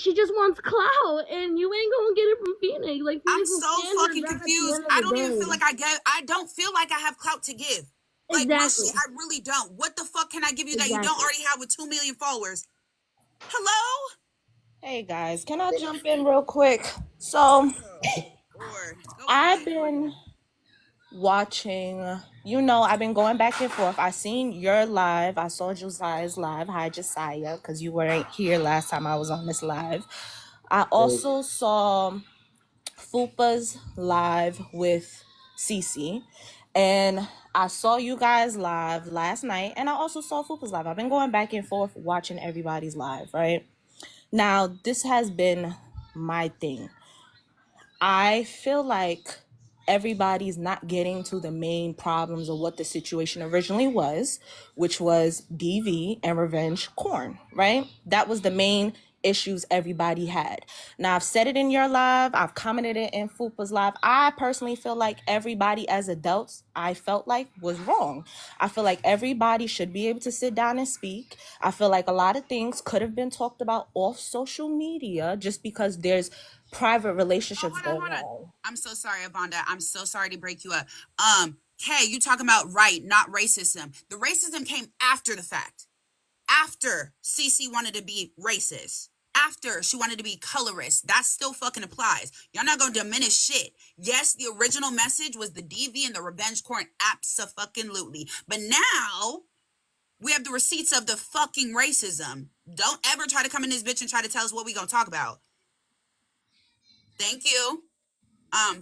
She just wants clout, and you ain't gonna get it from Phoenix. Like, I'm Phoenix will so stand her fucking ground at the confused. end of I the don't even feel day. like I don't feel like I have clout to give. Like, Exactly. Mushy, I really don't. What the fuck can I give you that you don't Exactly. already have with 2 million followers? Hello? Hey guys, can I jump in real quick? So, Or go I've ahead. been watching, I've been going back and forth. I seen your live. I saw Josiah's live. Hi, Josiah, because you weren't here last time I was on this live. I also saw Fupa's live with Cece, and I saw you guys live last night, and I also saw Fupa's live. I've been going back and forth watching everybody's live, right? Now, this has been my thing. I feel like everybody's not getting to the main problems of what the situation originally was, which was DV and revenge corn, right? That was the main issues everybody had. Now, I've said it in your live, I've commented it in Fupa's live. I personally feel like everybody as adults, I felt like was wrong. I feel like everybody should be able to sit down and speak. I feel like a lot of things could have been talked about off social media just because there's private Oh, relationships hold on, going hold on. on. I'm so sorry, Avonda. I'm so sorry to break you up. Kay, you talking about right, not racism. The racism came after the fact. After Cece wanted to be racist. After she wanted to be colorist. That still fucking applies. Y'all not gonna diminish shit. Yes, the original message was the DV and the revenge corn. Abso-fucking-lutely. But now we have the receipts of the fucking racism. Don't ever try to come in this bitch and try to tell us what we gonna talk about. Thank you.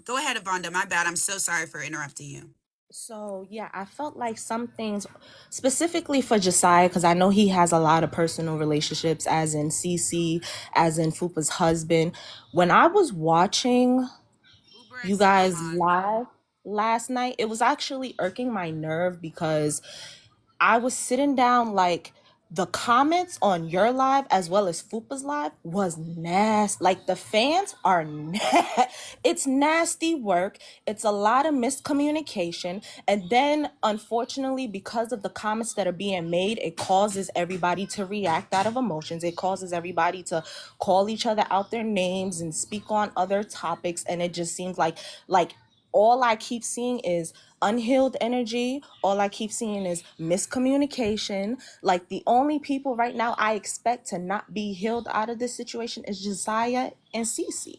Go ahead, Avonda. My bad. I'm so sorry for interrupting you. So yeah, I felt like some things, specifically for Josiah, because I know he has a lot of personal relationships, as in Cece, as in Fupa's husband. When I was watching Uber you is still guys on. live last night, it was actually irking my nerve because I was sitting down, like, the comments on your live as well as Fupa's live was nasty. Like, the fans are it's nasty work. It's a lot of miscommunication. And then unfortunately, because of the comments that are being made, it causes everybody to react out of emotions. It causes everybody to call each other out their names and speak on other topics. And it just seems like all I keep seeing is unhealed energy. All I keep seeing is miscommunication. Like, the only people right now I expect to not be healed out of this situation is Josiah and Cece.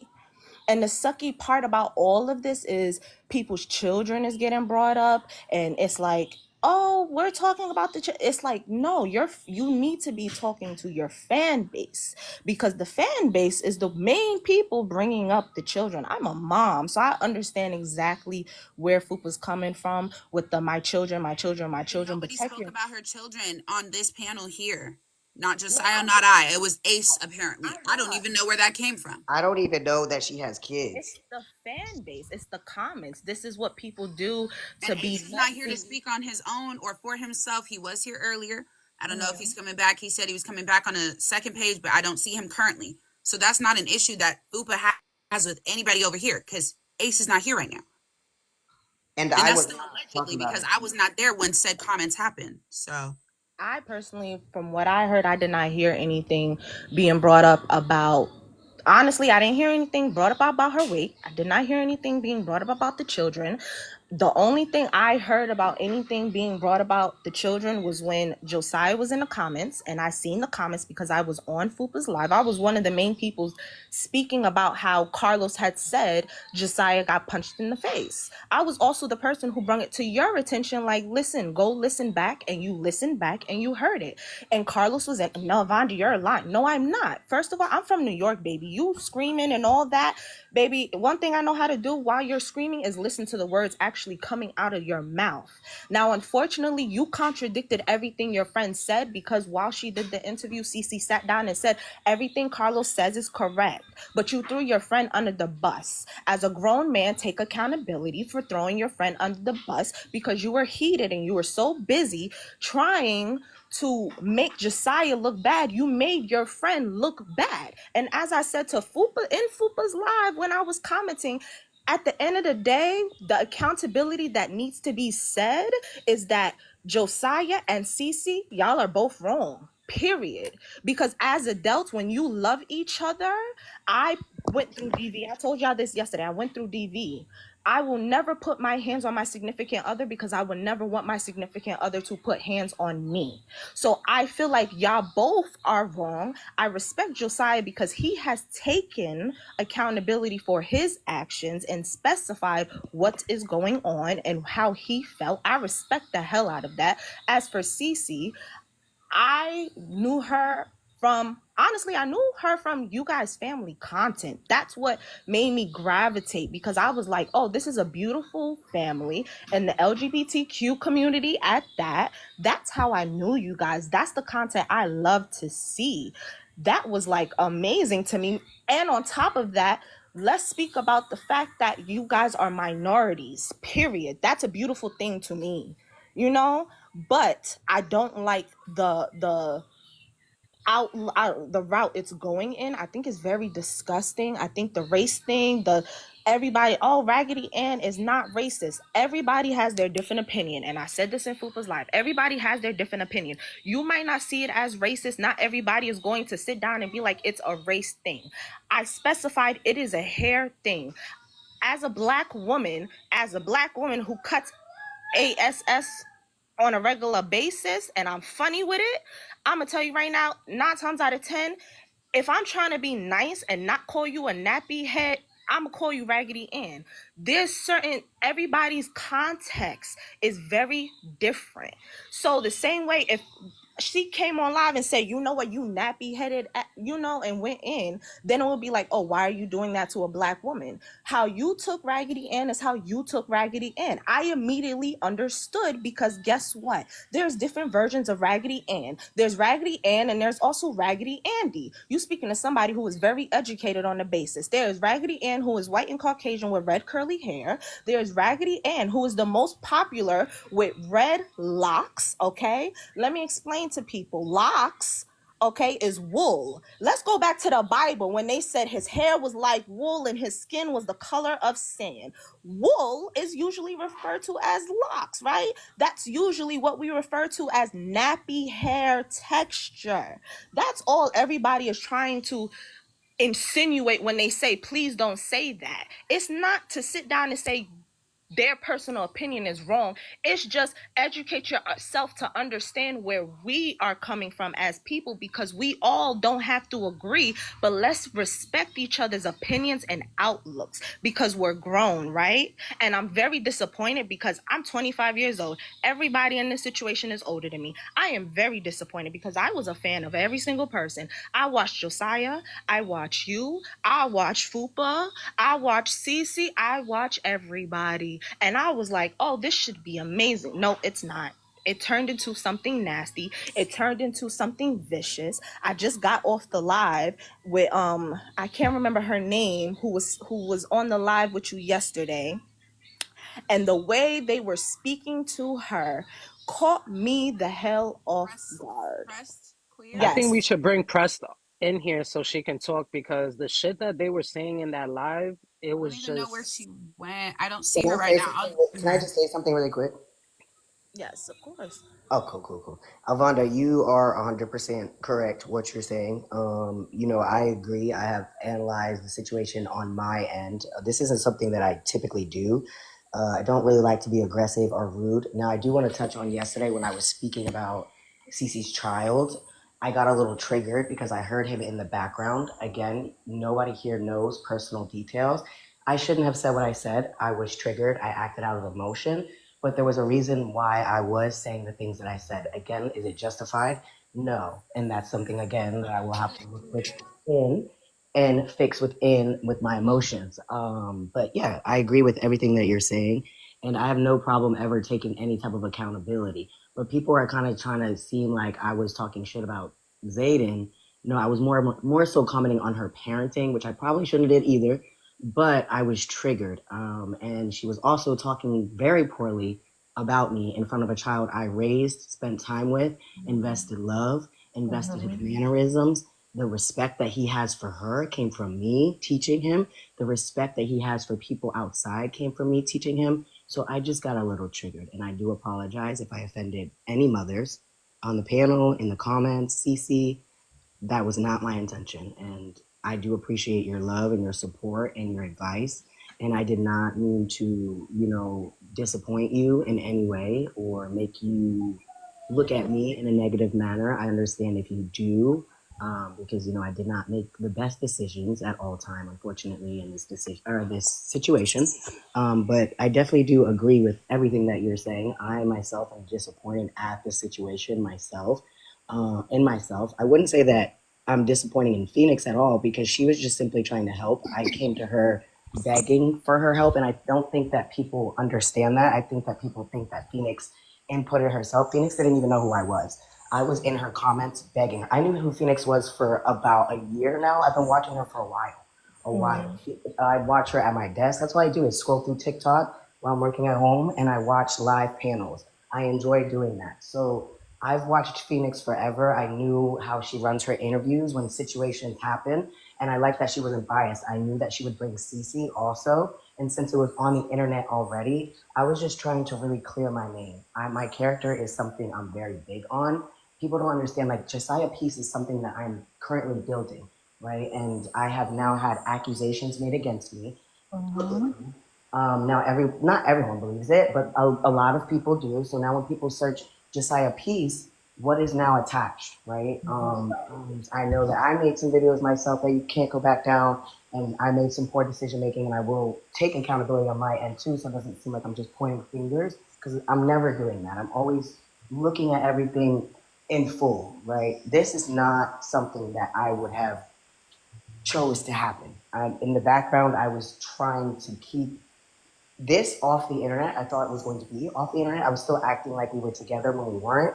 And the sucky part about all of this is people's children is getting brought up, and it's like, oh, we're talking about it's like, no, you need to be talking to your fan base, because the fan base is the main people bringing up the children. I'm a mom, so I understand exactly where Fupa's coming from with the my children, my children, my And children. nobody Protect spoke your. about her children on this panel here. Not No, Josiah, not I. It was Ace, apparently. I I don't know. even know where that came from. I don't even know that she has It's kids. the fan base. It's the comments. This is what people do And to be Ace is not here to messy. speak on his own or for himself. He was here earlier. I don't know if Mhm. he's coming back. He said he was coming back on a second page, but I don't see him currently. So that's not an issue that Upa has with anybody over here because Ace is not here right now. And And I that's was still talking allegedly about because it. I was not there when said comments happened. So I personally, from what I heard, I did not hear anything being brought up about. Honestly, I didn't hear anything brought up about her weight. I did not hear anything being brought up about the children. The only thing I heard about anything being brought about the children was when Josiah was in the comments, and I seen the comments because I was on Fupa's live. I was one of the main people speaking about how Carlos had said Josiah got punched in the face. I was also the person who brought it to your attention, like, listen, go listen back, and you listened back and you heard it. And Carlos was in, no, Vonda, you're lying. No, I'm not. First of all, I'm from New York, baby. You screaming and all that, baby. One thing I know how to do while you're screaming is listen to the words actually coming out of your mouth. Now, unfortunately, you contradicted everything your friend said, because while she did the interview, Cece sat down and said everything Carlos says is correct, but you threw your friend under the bus. As a grown man, take accountability for throwing your friend under the bus because you were heated and you were so busy trying to make Josiah look bad. You made your friend look bad. And as I said to Fupa in Fupa's live when I was commenting, at the end of the day, the accountability that needs to be said is that Josiah and Cece, y'all are both wrong. period. Because as adults, when you love each other, I went through DV. I told y'all this yesterday. I went through DV. I will never put my hands on my significant other because I would never want my significant other to put hands on me. So I feel like y'all both are wrong. I respect Josiah because he has taken accountability for his actions and specified what is going on and how he felt. I respect the hell out of that. As for Cece, I knew her I knew her from you guys' family content. That's what made me gravitate, because I was like, oh, this is a beautiful family, and the LGBTQ community at that. That's how I knew you guys. That's the content I love to see. That was like amazing to me. And on top of that, let's speak about the fact that you guys are minorities, period. That's a beautiful thing to me, you know? But I don't like the the route it's going in. I think it's very disgusting. I think the race thing, the everybody, oh, Raggedy Ann is not racist. Everybody has their different opinion, and I said this in Fupa's live. Everybody has their different opinion. You might not see it as racist. Not everybody is going to sit down and be like, it's a race thing. I specified it is a hair thing. As a black woman who cuts ASS on a regular basis, and I'm funny with it, I'm gonna tell you right now, 9 times out of 10, if I'm trying to be nice and not call you a nappy head, I'm gonna call you Raggedy Ann. There's certain, everybody's context is very different. So the same way, if she came on live and said, you know what, you nappy headed, you know, and went in, then it would be like, oh, why are you doing that to a black woman? How you took Raggedy Ann is how you took Raggedy Ann. I immediately understood, because guess what? There's different versions of Raggedy Ann. There's Raggedy Ann and there's also Raggedy Andy. You speaking to somebody who is very educated on the basis. There's Raggedy Ann, who is white and Caucasian with red curly hair. There's Raggedy Ann, who is the most popular with red locks, okay? Let me explain to people. Locks, okay, is wool. Let's go back to the Bible when they said his hair was like wool and his skin was the color of sand. Wool is usually referred to as locks, right? That's usually what we refer to as nappy hair texture. That's all everybody is trying to insinuate when they say, please don't say that. It's not to sit down and say their personal opinion is wrong. It's just educate yourself to understand where we are coming from as people, because we all don't have to agree, but let's respect each other's opinions and outlooks, because we're grown, right? And I'm very disappointed because I'm 25 years old. Everybody in this situation is older than me. I am very disappointed because I was a fan of every single person. I watched Josiah, I watch you, I watch Fupa, I watch Cece, I watch everybody. And I was like, oh, this should be amazing. No, it's not. It turned into something nasty. It turned into something vicious. I just got off the live with I can't remember her name, who was on the live with you yesterday. And the way they were speaking to her caught me the hell off guard. Clear? I think we Yes. should bring Prest in here so she can talk, because the shit that they were saying in that live, it I don't was even know where just... she went. I don't see her right now. Can I just say something really quick? Yes, of course. Oh, cool. Alvonda, you are 100% correct what you're saying. I agree. I have analyzed the situation on my end. This isn't something that I typically do. I don't really like to be aggressive or rude. Now, I do want to touch on yesterday when I was speaking about Cece's child. I got a little triggered because I heard him in the background. Again, nobody here knows personal details. I shouldn't have said what I said. I was triggered. I acted out of emotion. But there was a reason why I was saying the things that I said. Again, is it justified? No. And that's something, again, that I will have to look within and fix within with my emotions. But yeah, I agree with everything that you're saying. And I have no problem ever taking any type of accountability. But people are kind of trying to seem like I was talking shit about Zayden. No, I was more so commenting on her parenting, which I probably shouldn't have did either. But I was triggered. And she was also talking very poorly about me in front of a child I raised, spent time with, invested love, invested his mannerisms. The respect that he has for her came from me teaching him. The respect that he has for people outside came from me teaching him. So I just got a little triggered, and I do apologize if I offended any mothers. on the panel, in the comments, CC, that was not my intention. And I do appreciate your love and your support and your advice. And I did not mean to, disappoint you in any way or make you look at me in a negative manner. I understand if you do, because I did not make the best decisions at all time, unfortunately, in this decision or this situation. But I definitely do agree with everything that you're saying. I myself am disappointed at the situation myself, in myself. I wouldn't say that I'm disappointing in Phoenix at all because she was just simply trying to help. I came to her begging for her help, and I don't think that people understand that. I think that people think that Phoenix inputted herself. Phoenix didn't even know who I was. I was in her comments begging. I knew who Phoenix was for about a year now. I've been watching her for a while. A while. I watch her at my desk. That's what I do is scroll through TikTok while I'm working at home, and I watch live panels. I enjoy doing that. So I've watched Phoenix forever. I knew how she runs her interviews when situations happen, and I like that she wasn't biased. I knew that she would bring Cece also, and since it was on the internet already, I was just trying to really clear my name. My character is something I'm very big on. People don't understand, like, Josiah Peace is something that I'm currently building, right? And I have now had accusations made against me. Now, not everyone believes it, but a lot of people do. So now when people search Josiah Peace, what is now attached, right? I know that I made some videos myself that you can't go back down, and I made some poor decision making, and I will take accountability on my end too, so it doesn't seem like I'm just pointing fingers, because I'm never doing that. I'm always looking at everything in full, right? This is not something that I would have chose to happen. In the background, I was trying to keep this off the internet. I thought it was going to be off the internet. I was still acting like we were together when we weren't.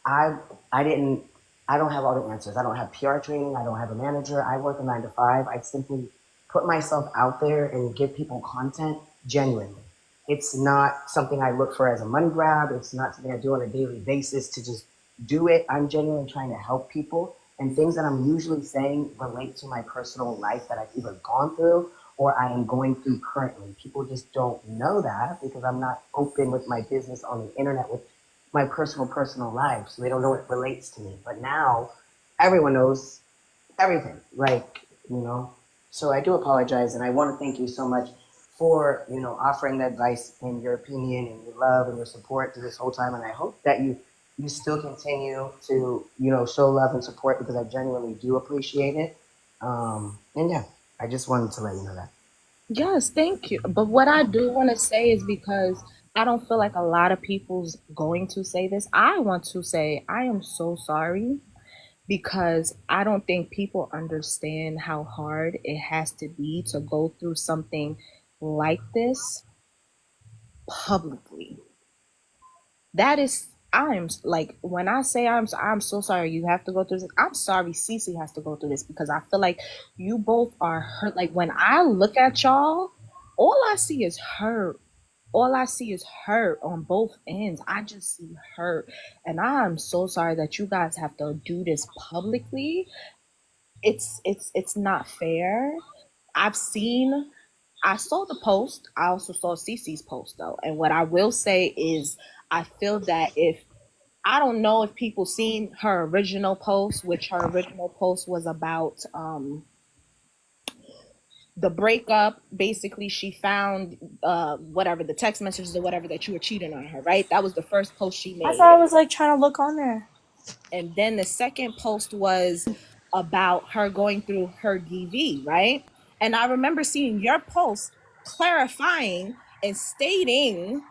I I didn't I don't have all the answers. I don't have PR training. I don't have a manager. I work a 9 to 5. I simply put myself out there and give people content genuinely. It's not something I look for as a money grab. It's not something I do on a daily basis to just do it. I'm genuinely trying to help people, and things that I'm usually saying relate to my personal life that I've either gone through or I am going through currently. People just don't know that because I'm not open with my business on the internet with my personal life, so they don't know it relates to me. But now everyone knows everything, So I do apologize, and I want to thank you so much for offering the advice and your opinion and your love and your support through this whole time. And I hope that you still continue to show love and support because I genuinely do appreciate it. And yeah, I just wanted to let you know that. Yes, thank you. But what I do want to say is because I don't feel like a lot of people's going to say this, I want to say I am so sorry because I don't think people understand how hard it has to be to go through something like this publicly. That is, I'm like, when I say I'm so sorry you have to go through this, I'm sorry Cece has to go through this because I feel like you both are hurt. Like when I look at y'all, all I see is hurt. All I see is hurt on both ends. I just see hurt. And I'm so sorry that you guys have to do this publicly. It's not fair. I've seen I saw the post. I also saw Cece's post though. And what I will say is I feel that if I don't know if people seen her original post, which her original post was about the breakup. Basically, she found whatever the text messages or whatever that you were cheating on her, right? That was the first post she I made. thought I was like trying to look on there. And then the second post was about her going through her DV, right? And I remember seeing your post clarifying and stating,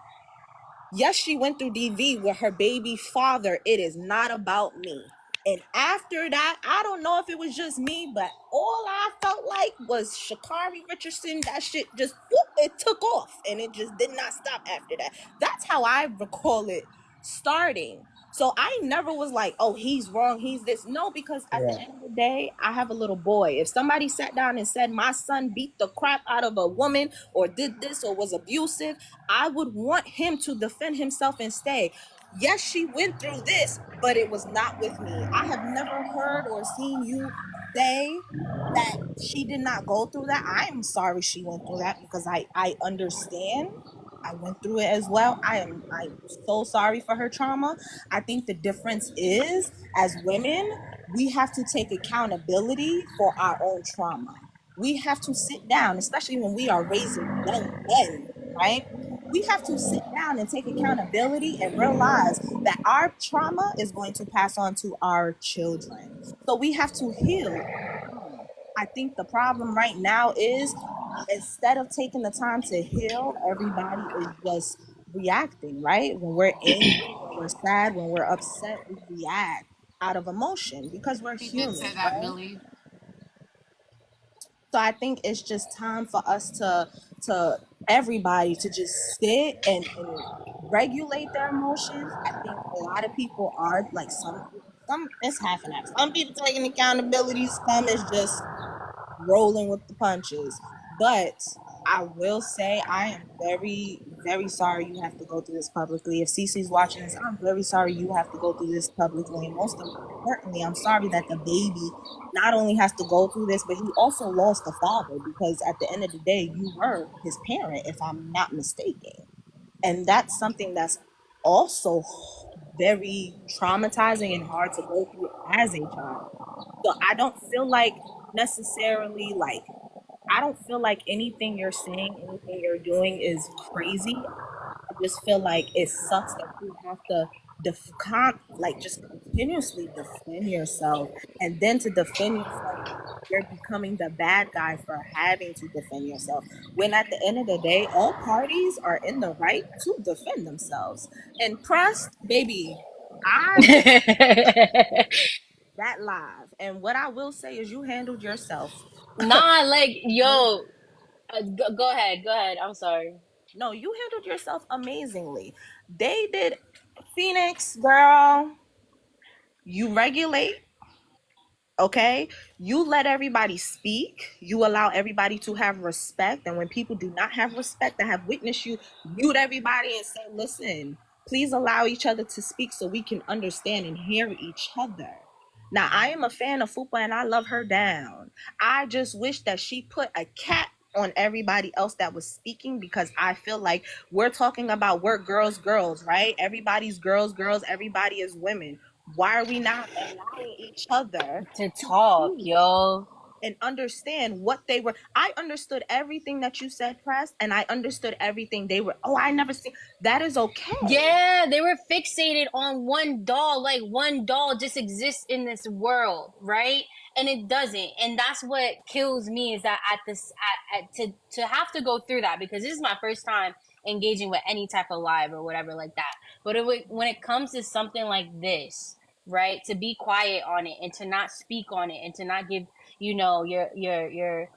yes, she went through DV with her baby father. It is not about me. And after that, I don't know if it was just me, but all I felt like was Shakari Richardson. That shit just whoop, it took off and it just did not stop after that. That's how I recall it starting. So I never was like, oh, he's wrong, he's this. No, because at the Yeah. end of the day, I have a little boy. If somebody sat down and said my son beat the crap out of a woman or did this or was abusive, I would want him to defend himself and stay. Yes, she went through this, but it was not with me. I have never heard or seen you say that she did not go through that. I am sorry she went through that because I understand. I went through it as well. I'm so sorry for her trauma. I think the difference is, as women, we have to take accountability for our own trauma. We have to sit down, especially when we are raising young men, right? We have to sit down and take accountability and realize that our trauma is going to pass on to our children. So we have to heal our trauma. I think the problem right now is, instead of taking the time to heal, everybody is just reacting, right? When we're angry, when we're sad, when we're upset, we react out of emotion because we're He did human, say that, right? Millie. So I think it's just time for us to everybody to just sit and regulate their emotions. I think a lot of people are like, some it's half and half. Some people taking accountability, some is just rolling with the punches. But I will say I am very, very sorry you have to go through this publicly. If Cece's watching this, I'm very sorry you have to go through this publicly. And most importantly, I'm sorry that the baby not only has to go through this, but he also lost a father, because at the end of the day, you were his parent, if I'm not mistaken. And that's something that's also very traumatizing and hard to go through as a child. So I don't feel like necessarily like I don't feel like anything you're saying, anything you're doing is crazy. I just feel like it sucks that you have to like just continuously defend yourself, and then to defend yourself, you're becoming the bad guy for having to defend yourself. When at the end of the day, all parties are in the right to defend themselves. And Pressed, baby, I just that live. And what I will say is you handled yourself. Nah, like, yo, go ahead, go ahead. I'm sorry. No, you handled yourself amazingly. They did. Phoenix, girl, you regulate, okay? You let everybody speak. You allow everybody to have respect. And when people do not have respect, that have witnessed you, mute everybody and say, listen, please allow each other to speak so we can understand and hear each other. Now, I am a fan of Fupa and I love her down. I just wish that she put a cap on everybody else that was speaking, because I feel like we're talking about we're girls, girls, right? Everybody's girls, girls, everybody is women. Why are we not allowing each other To to talk, speak yo. and understand what they were? I understood everything that you said, Press, and I understood everything they were. Oh, I never seen that. Is okay. Yeah, they were fixated on one doll, like one doll just exists in this world, right? And it doesn't. And that's what kills me, is that to have to go through that, because this is my first time engaging with any type of live or whatever like that. But when it comes to something like this, right? To be quiet on it and to not speak on it and to not give, your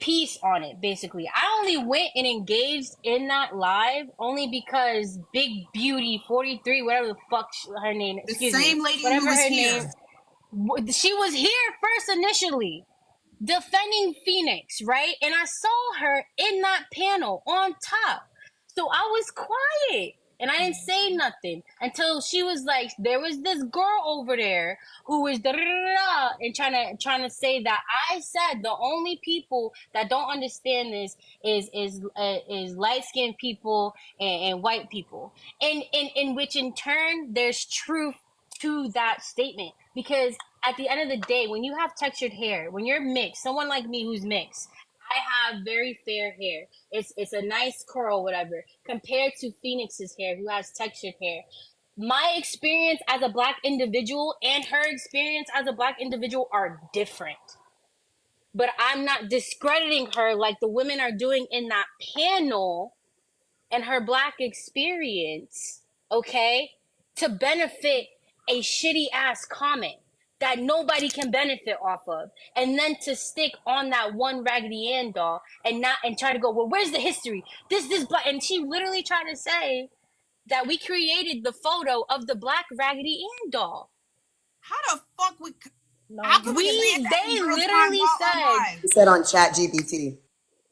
piece on it. Basically, I only went and engaged in that live only because Big Beauty 43, whatever the fuck her name, The excuse me, same lady who whatever was her here. name, she was here first initially defending Phoenix, right? And I saw her in that panel on top. So I was quiet and I didn't say nothing until she was like, there was this girl over there who was and trying to say that I said the only people that don't understand this is light skinned people and white people, and in which in turn there's truth to that statement, because at the end of the day, when you have textured hair, when you're mixed, someone like me who's mixed, I have very fair hair. It's a nice curl, whatever, compared to Phoenix's hair, who has textured hair. My experience as a black individual and her experience as a black individual are different. But I'm not discrediting her like the women are doing in that panel and her black experience, okay, to benefit a shitty ass comment that nobody can benefit off of, and then to stick on that one Raggedy Ann doll and not and try to go, well, where's the history? This black, and she literally tried to say that we created the photo of the black Raggedy Ann doll. How the fuck we? No, How can you we can. say that They in real time literally while on said, live? You said on Chat GPT.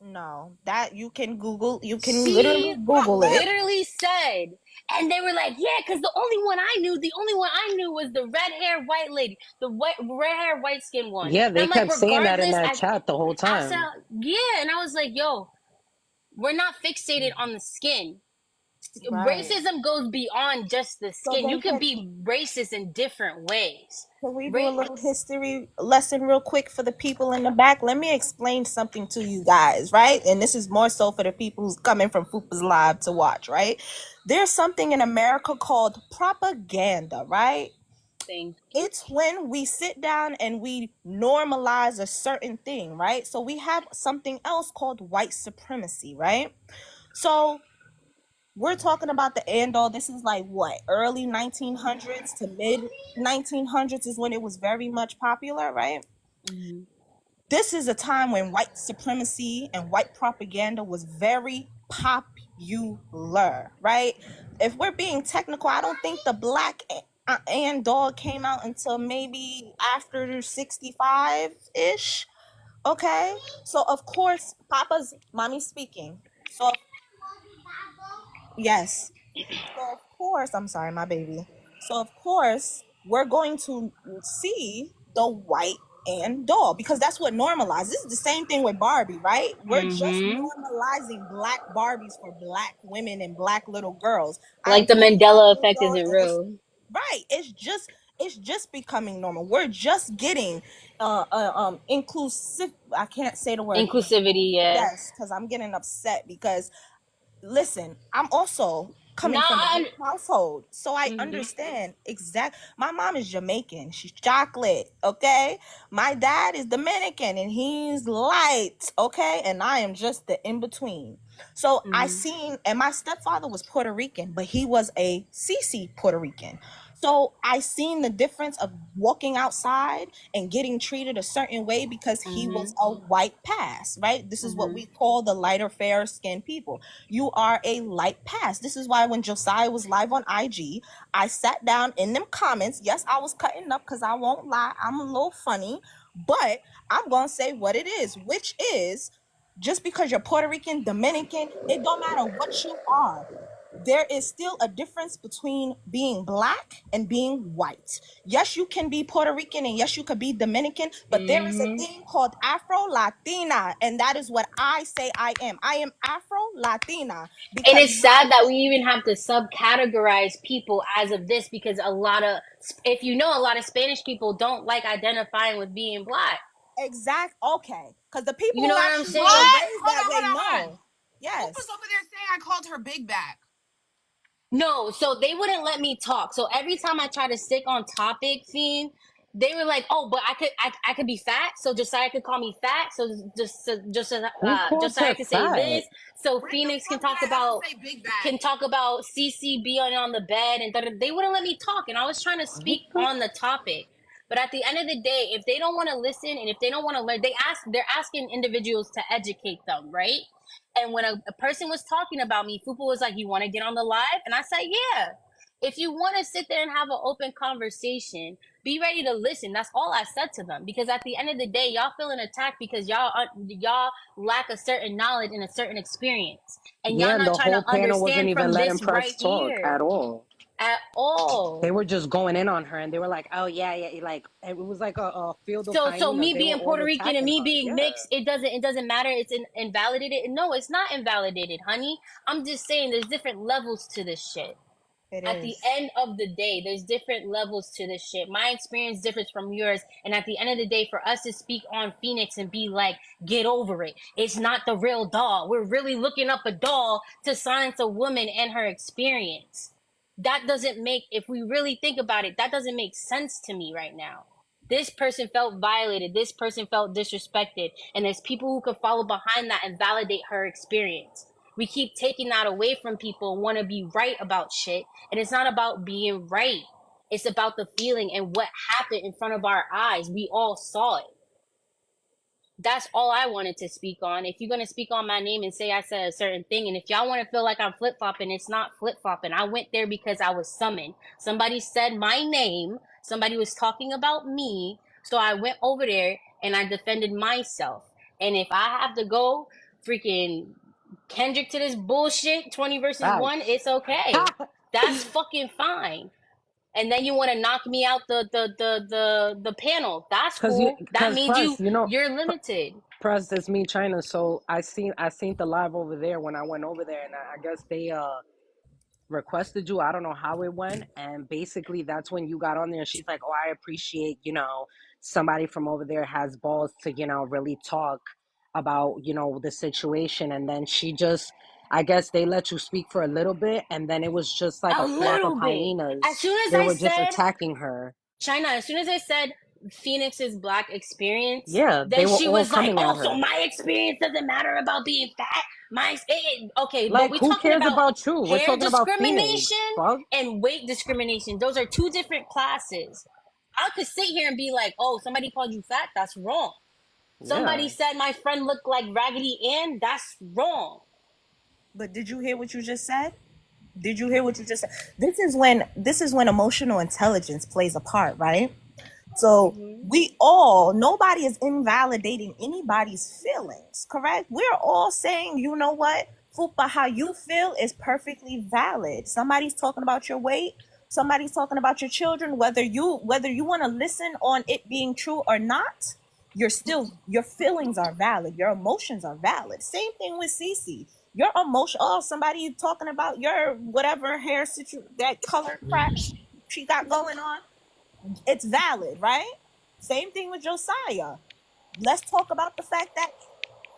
No, that you can Google. You can literally she Google it. literally said, and they were like, yeah, because the only one I knew was the red hair white lady, the red hair white skin one. Yeah, And they I'm like, kept saying that in regardless, that chat the whole I said, time. yeah, and I was like, yo, We're not fixated on the skin. Right. Racism goes beyond just the So skin. You then could be racist in different ways. can we do a Right? little history lesson real quick for the people in the back? Let me explain something to you guys, right? And this is more so for the people who's coming from Fupa's Live to watch, right? There's something in America called propaganda, right? Thing. It's when we sit down and we normalize a certain thing, right? So we have something else called white supremacy, right? So we're talking about the end all. This is like what, early 1900s to mid 1900s is when it was very much popular, right? Mm-hmm. This is a time when white supremacy and white propaganda was very popular, right? If we're being technical, I don't think the black and dog came out until maybe after 65 ish. Okay, so of course, Papa's mommy speaking. So yes, so of course, I'm sorry, my baby. So of course, we're going to see the white and doll because that's what normalized. This is the same thing with Barbie, right? We're just Mm-hmm. normalizing black Barbies for black women and black little girls. I am Like the 25 Mandela years effect old, isn't and it's real. right. It's just becoming normal. We're just getting inclusive. I can't say the word. Inclusivity, yeah. Yes, because I'm getting upset because listen, I'm also coming from a Nah. rich household, so I Mm-hmm. understand exact. My mom is Jamaican, she's chocolate, okay. My dad is Dominican and he's light, okay, and I am just the in between. So I Mm-hmm. seen, and my stepfather was Puerto Rican, but he was a CC Puerto Rican. So I seen the difference of walking outside and getting treated a certain way because he Mm-hmm. was a white pass, right? This is what Mm-hmm. we call the lighter, fair skinned people. You are a light pass. This is why when Josiah was live on IG, I sat down in them comments. Yes, I was cutting up because I won't lie, I'm a little funny, but I'm gonna say what it is, which is just because you're Puerto Rican, Dominican, it don't matter what you are. There is still a difference between being black and being white. Yes, you can be Puerto Rican and yes, you could be Dominican, but there is a Mm-hmm. thing called Afro Latina, and that is what I say I am. I am Afro Latina And because it's my sad that we even have to subcategorize people as of this because a lot of, if you know, a lot of Spanish people don't like identifying with being black. exact okay, because the people You who know what I'm actually were saying? What? raised Hold that on, way hold on. know. Fupa's Yes, over there saying I called her big back. No, so they wouldn't let me talk. So every time I try to stick on topic, Fiend, they were like, "Oh, but I could be fat, so Josiah could call me fat, Who calls Josiah her could say fat? this, so When the Phoenix fuck did I ever say big back? can talk about CC being on the bed and they wouldn't let me talk, and I was trying to What speak the? on the topic. But at the end of the day, if they don't want to listen and if they don't want to learn, they're asking individuals to educate them, right? And when a person was talking about me, Fupa was like, "You want to get on the live?" And I said, "Yeah." If you want to sit there and have an open conversation, be ready to listen. That's all I said to them. Because at the end of the day, y'all feeling attacked because y'all lack a certain knowledge and a certain experience, and y'all Yeah, and not the trying to whole panel wasn't understand even from letting this Press right talk at here all. at They all. were just going in on her, and they were like, "Oh yeah, yeah," like it was like a field of So hyenas. me They were being all Puerto Rican and attacking me her. being Yeah. mixed, it doesn't matter. It's invalidated. No, it's not invalidated, honey. I'm just saying there's different levels to this shit. it At the is. end of the day, there's different levels to this shit. My experience differs from yours, and at the end of the day, for us to speak on Phoenix and be like, get over it. It's not the real doll. We're really looking up a doll to science a woman and her experience. That doesn't make, if we really think about it, that doesn't make sense to me right now. This person felt violated. This person felt disrespected. And there's people who could follow behind that and validate her experience. We keep taking that away from people and want to be right about shit. And it's not about being right. It's about the feeling and what happened in front of our eyes. We all saw it. That's all I wanted to speak on. If you're gonna speak on my name and say I said a certain thing, and if y'all want to feel like I'm flip flopping, it's not flip flopping. I went there because I was summoned. Somebody said my name. Somebody was talking about me, so I went over there and I defended myself. And if I have to go freaking Kendrick to this bullshit 20 versus 1, Facts. it's okay. That's fucking fine. And then you want to knock me out the panel. That's Cause you, cool. That cause means Press, you're limited. Press, it's me, China. So I seen the live over there when I went over there, and I guess they requested you. I don't know how it went, and basically that's when you got on there. She's like, "Oh, I appreciate somebody from over there has balls to really talk about the situation." And then she just, I guess they let you speak for a little bit, and then it was just like A a flock of little bit. As hyenas. soon as They I were just said attacking her. China, as soon as I said Phoenix's black experience, Yeah, they then were she all was like, coming "Oh, at so her. my experience doesn't matter about being fat." Okay, but Like, we're who talking cares about about you? We're hair talking about Phoenix. discrimination Fuck. and weight discrimination. Those are two different classes. I could sit here and be like, "Oh, somebody called you fat. That's wrong." Somebody Yeah. said my friend looked like Raggedy Ann. That's wrong. But did you hear what you just said? Did you hear what you just said? This is when emotional intelligence plays a part, right? So Hmm. nobody is invalidating anybody's feelings, correct? We're all saying, you know what, Fupa, how you feel is perfectly valid. Somebody's talking about your weight, somebody's talking about your children, whether you want to listen on it being true or not, your feelings are valid, your emotions are valid. Same thing with Cece. Your emotion, oh, somebody talking about your whatever that color crack she got going on, it's valid, right? Same thing with Josiah. Let's talk about the fact that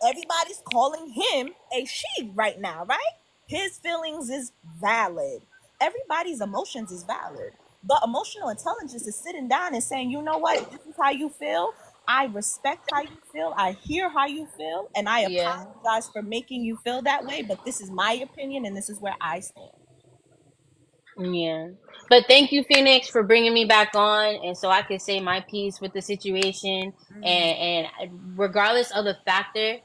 everybody's calling him a she right now, right? His feelings is valid. Everybody's emotions is valid. But emotional intelligence is sitting down and saying, you know what, this is how you feel. I respect how you feel. I hear how you feel. And I Yeah. apologize for making you feel that way. But this is my opinion and this is where I stand. Yeah. But thank you, Phoenix, for bringing me back on, and so I could say my piece with the situation. And regardless of the factor,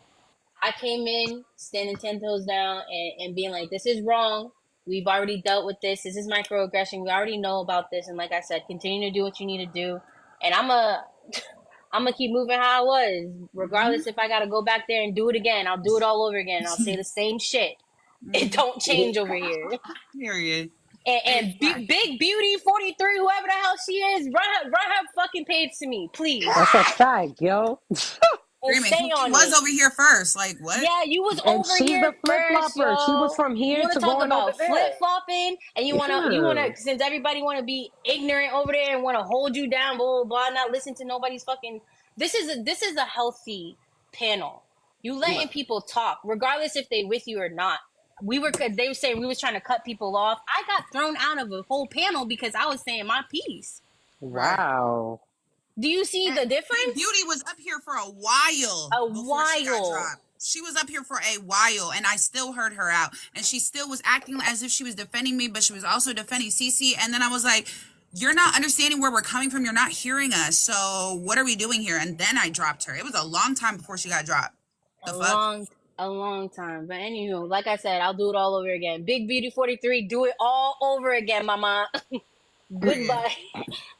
I came in standing 10 toes down and being like, "This is wrong. We've already dealt with this. This is microaggression. We already know about this." And like I said, continue to do what you need to do. And I'm gonna keep moving how I was, regardless if I gotta go back there and do it again. I'll do it all over again. I'll say the same shit. It don't change over here. Period. And Exactly. Big Beauty 43, whoever the hell she is, run her fucking page to me, please, That's a fact, yo. and Screaming. stay She on was it. over here first. Like, what? Yeah, you was And over she's the here flip first, flopper. She was yo. from You here want to to talk going over about flip there. flopping, and you want to, Yeah. since everybody want to be ignorant over there and want to hold you down, blah blah blah, not listen to nobody's fucking. This is a healthy panel. You letting people talk, regardless if they with you or not. They were saying we was trying to cut people off. I got thrown out of a whole panel because I was saying my piece. Right. Wow. Do you see And the Big difference? Beauty was up here for a while A before she got while. dropped. She was up here for a while, and I still heard her out. And she still was acting as if she was defending me, but she was also defending Cece. And then I was like, "You're not understanding where we're coming from. You're not hearing us. So what are we doing here?" And then I dropped her. It was a long time before she got dropped. The A fuck? long, a long time. But anywho, like I said, I'll do it all over again. Big Beauty 43, do it all over again, mama. Period. Goodbye.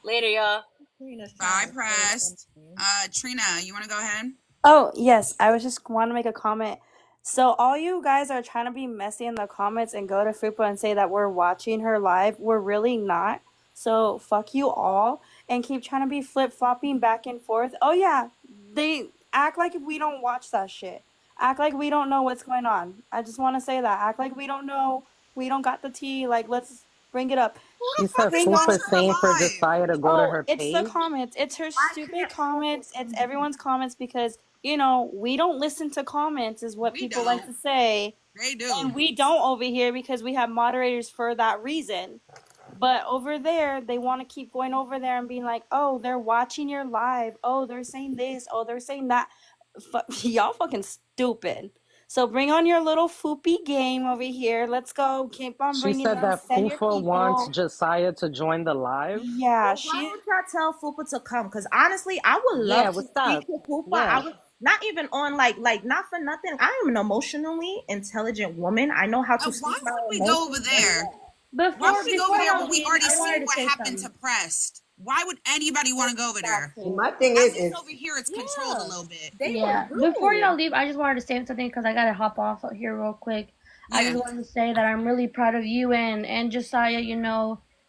Later, y'all. Karina's trying Bye, to say pressed. something. Trina, you want to go ahead? Oh, yes. I was just want to make a comment. So all you guys are trying to be messy in the comments and go to Fupa and say that we're watching her live. We're really not. So fuck you all and keep trying to be flip-flopping back and forth. Oh yeah, they act like we don't watch that shit. Act like we don't know what's going on. I just want to say that. Act like we don't know. We don't got the tea. Like, let's bring it up. Who She the fuck said is Bring on Fupa watching her saying for live? Josiah to go to Oh, her it's the page. comments. It's her I stupid can't focus comments. It's on everyone's comments because, we don't listen to comments, is what We people like don't. to say. They do. And we don't over here because we have moderators for that reason. But over there, they want to keep going over there and being like, oh, they're watching your live. Oh, they're saying this. Oh, they're saying that. Y'all fucking stupid. So bring on your little foopy game over here. Let's go. Keep on She bringing said them. that Send your Fufa wants people. Josiah to join the live. Yeah, Well, why she. don't y'all tell Fupa to come? Because honestly, I would Yeah, love to what's speak up? to Fupa. I Yeah. would not even on like not for nothing. I am an emotionally intelligent woman. I know how to Why speak my would we go over emotions very there? well. Why It's would Before we go over before there y'all when we leave, already I seen wanted to what say happened to something. Pressed? Why would anybody want to go over there? See, my thing At least is over here it's controlled a yeah, little bit. they were Yeah. Before rude. y'all leave, I just wanted to say something because I gotta hop off here real quick. I Yeah. just wanted to say that I'm really proud of you and Josiah.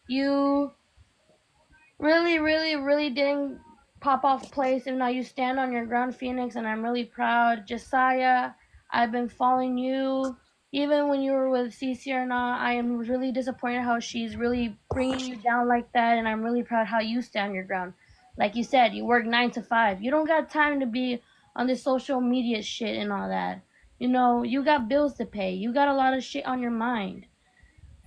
You really, really, really didn't pop off place. And now you stand on your ground, Phoenix, and I'm really proud. Josiah, I've been following you. Even when you were with CC or not, I am really disappointed how she's really bringing you down like that, and I'm really proud how you stand your ground. Like you said, you work 9 to 5. You don't got time to be on this social media shit and all that. You know, you got bills to pay. You got a lot of shit on your mind.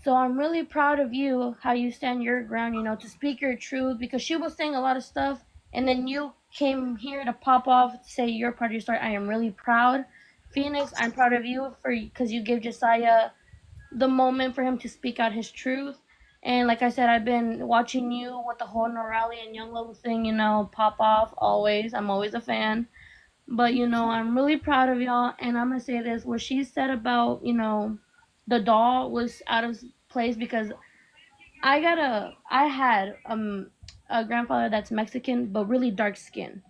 So I'm really proud of you, how you stand your ground, you know, to speak your truth, because she was saying a lot of stuff and then you came here to pop off, to say your part of your story. I am really proud. Phoenix, I'm proud of you for because you gave Josiah the moment for him to speak out his truth. And like I said, I've been watching you with the whole Norali and Young Level thing, you know, pop off always. I'm always a fan. But you know, I'm really proud of y'all, and I'm gonna say this: what she said about the doll was out of place because I had a grandfather that's Mexican but really dark skin,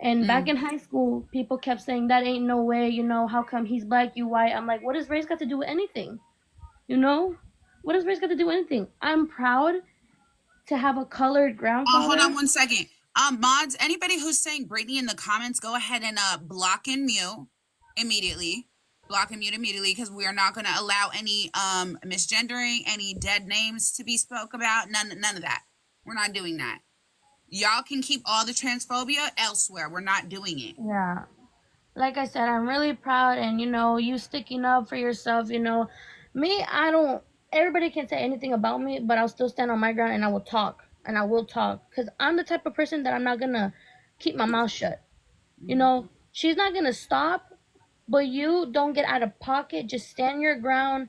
and back in high school, people kept saying that ain't no way, how come he's black, you white? I'm like, what does race got to do with anything? You know, what does race got to do with anything? I'm proud to have a colored Hold on grandfather. 1 second. Mods, anybody who's saying Brittany in the comments, go ahead and block and mute immediately. Block and mute immediately, because we are not going to allow any misgendering, any dead names to be spoke about. None of that. We're not doing that. Y'all can keep all the transphobia elsewhere. We're not doing it. Yeah. Like I said, I'm really proud, and you sticking up for yourself. Me, I don't. Everybody can say anything about me, but I'll still stand on my ground, and I will talk, because I'm the type of person that I'm not gonna keep my mouth shut. She's not gonna stop, but you don't get out of pocket. Just stand your ground,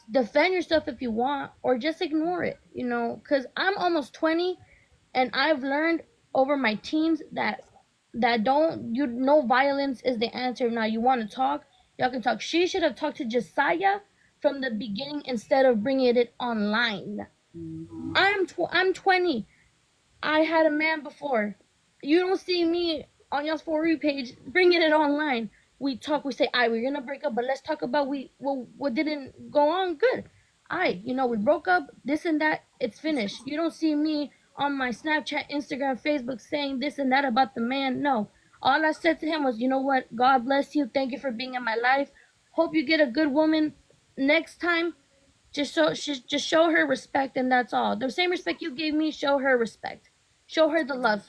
defend yourself if you want, or just ignore it. Because I'm almost 20, and I've learned over my teens that don't you no violence is the answer. Now you want to talk, y'all can talk. She should have talked to Josiah from the beginning instead of bringing it online. I'm 20. I had a man before. You don't see me on y'all's For You page bringing it online. We talk, we say, we're gonna break up, but let's talk about what didn't go on good. We broke up, this and that, it's finished. You don't see me on my Snapchat, Instagram, Facebook saying this and that about the man. No. All I said to him was, you know what, God bless you, thank you for being in my life. Hope you get a good woman next time. Just show her respect, and that's all. The same respect you gave me, show her respect. Show her the love.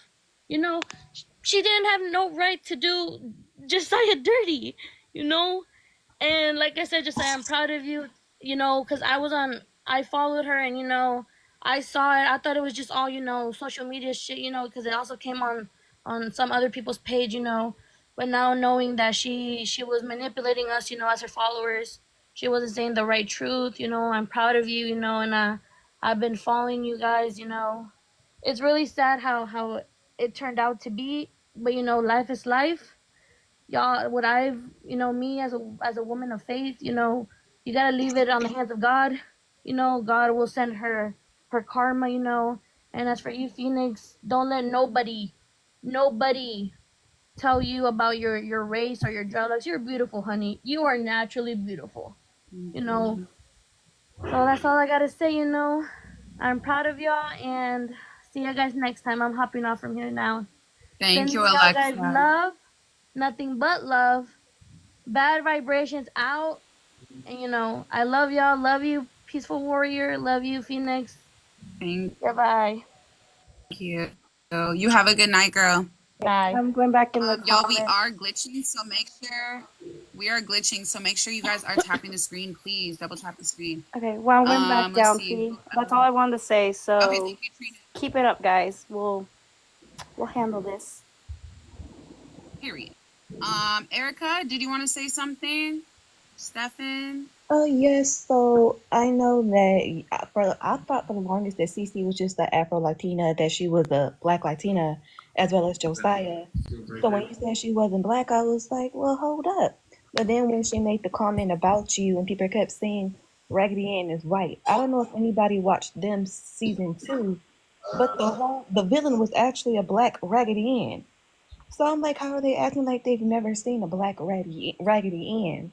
You know, she didn't have no right to do Josiah dirty. You know, and like I said, Josiah, I'm proud of you. Because I followed her, and I saw it. I thought it was just all social media shit. Because it also came on some other people's page. But now knowing that she was manipulating us, as her followers, she wasn't saying the right truth. I'm proud of you. And I've been following you guys. It's really sad how it turned out to be, but life is life. Y'all, what I've me as a woman of faith, you gotta leave it on the hands of God. God will send her karma. And as for you, Phoenix, don't let nobody tell you about your race or your drugs. You're beautiful, honey. You are naturally beautiful. So that's all I gotta say. I'm proud of y'all, and see you guys next time. I'm hopping off from here now. Thank Sending you, y'all guys Alexa. love, nothing but love, bad vibrations out, and I love y'all. Love you, peaceful warrior. Love you, Phoenix. Thank Goodbye. you. You have a good night, girl. Bye. I'm going back in the Y'all, we comments. are glitching, so make sure you guys are tapping the screen. Please double tap the screen. Okay, well, I'm going back Let's down, see. Fee. That's all I wanted to say. Okay, So thank you, Trina. keep it up, guys. We'll handle this. Period. Erica, did you want to say something? Stefan? Oh yes, so I know that I thought for the longest that Cece was just the Afro Latina, that she was a Black Latina as well as Josiah. So when you said she wasn't black, I was like, well, hold up. But then when she made the comment about you and people kept saying Raggedy Ann is white, I don't know if anybody watched them season 2, but the villain was actually a black Raggedy Ann. So I'm like, how are they acting like they've never seen a black Raggedy Ann?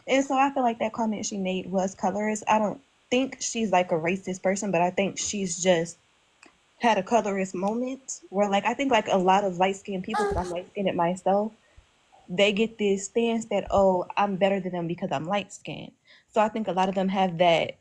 And so I feel like that comment she made was colorist. I don't think she's like a racist person, but I think she's just had a colorist moment where, like, I think like a lot of light skinned people, because I'm light skinned myself, they get this stance that, oh, I'm better than them because I'm light skinned. So I think a lot of them have that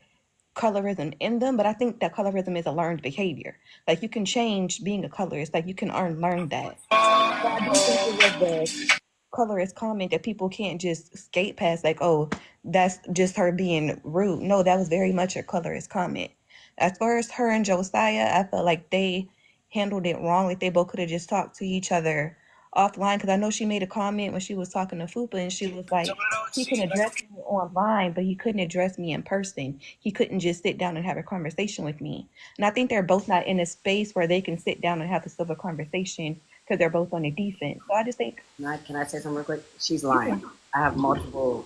colorism in them, but I think that colorism is a learned behavior. Like, you can change being a colorist, like you can learn that. So I do think it was the colorist comment that people can't just skate past, like, oh, that's just her being rude. No, that was very much a colorist comment. As far as her and Josiah, I felt like they handled it wrong. Like, they both could have just talked to each other offline, because I know she made a comment when she was talking to Fupa, and she was like, he can address me online, but he couldn't address me in person. He couldn't just sit down and have a conversation with me. And I think they're both not in a space where they can sit down and have a civil conversation, because they're both on the defense. So I just think, Can I say something real quick? She's lying. I have multiple.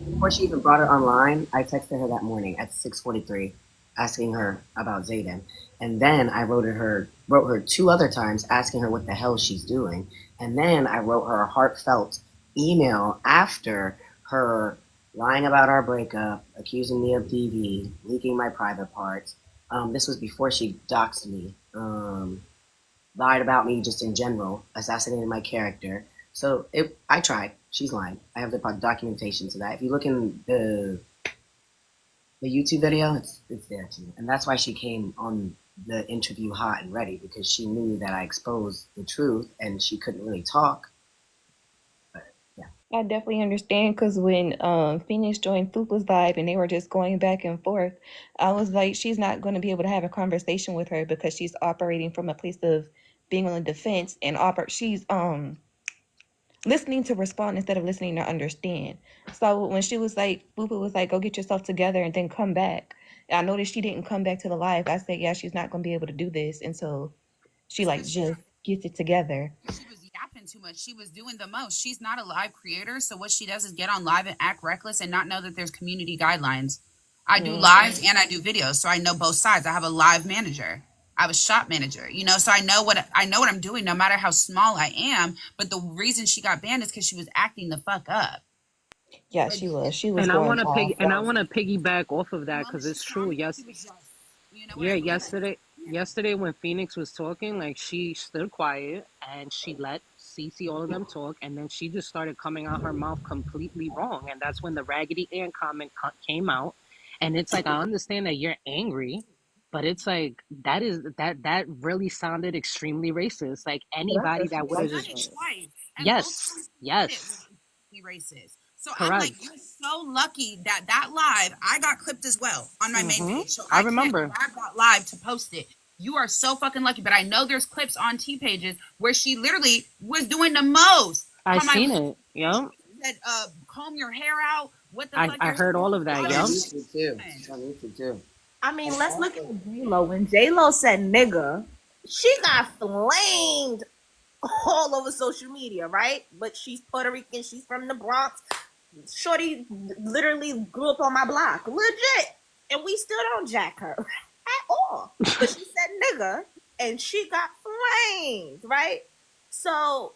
Before she even brought it online, I texted her that morning at 6:43, asking her about Zayden, and then I wrote her two other times asking her what the hell she's doing, and then I wrote her a heartfelt email after her lying about our breakup, accusing me of DV, leaking my private parts. This was before she doxed me. Lied about me just in general, assassinated my character. So I tried. She's lying. I have the documentation to that. If you look in the YouTube video, it's there too, and that's why she came on the interview hot and ready, because she knew that I exposed the truth and she couldn't really talk. But yeah, I definitely understand, because when Phoenix joined Fupa's live and they were just going back and forth, I was like, she's not going to be able to have a conversation with her because she's operating from a place of being on the defense, and she's listening to respond instead of listening to understand. So when she was like, Fupa was like, go get yourself together and then come back. I noticed she didn't come back to the live. I said, yeah, she's not going to be able to do this until she It's like because just gets it together. she was yapping too much. She was doing the most. She's not a live creator, so what she does is get on live and act reckless and not know that there's community guidelines. I do lives and I do videos, so I know both sides. I have a live manager. I have a shop manager, so I know what I'm doing, no matter how small I am. But the reason she got banned is because she was acting the fuck up. Yeah, But she was And I going want to off. piggyback off of the that because moment she it's saw true. me, Yes, she was just, yeah. I mean? Yesterday when Phoenix was talking, like she stood quiet and she let Cece all of them talk, and then she just started coming out her mouth completely wrong, and that's when the Raggedy Ann comment came out, and it's like I understand that you're angry, but it's like that really sounded extremely racist. Like So that's anybody what that she would have She likes said just it though. twice, and both yes, times said it was yes, racist. So I'm like, correct. you're so lucky that that live I got clipped as well on my main Mm-hmm. page, so I I can't remember. grab that live to post it. You are so fucking lucky, but I know there's clips on T pages where she literally was doing the most. I How my seen it. Yep. said, comb your hair out. What the fuck I your hair? heard all of that. All she's on Yep. this shit. YouTube too. She's on YouTube too. I mean, And let's look also, at J Lo. When J Lo said nigga, she got flamed all over social media, right? But she's Puerto Rican. She's from the Bronx. Shorty literally grew up on my block, legit, and we still don't jack her at all. But she said nigga, and she got flamed, right? So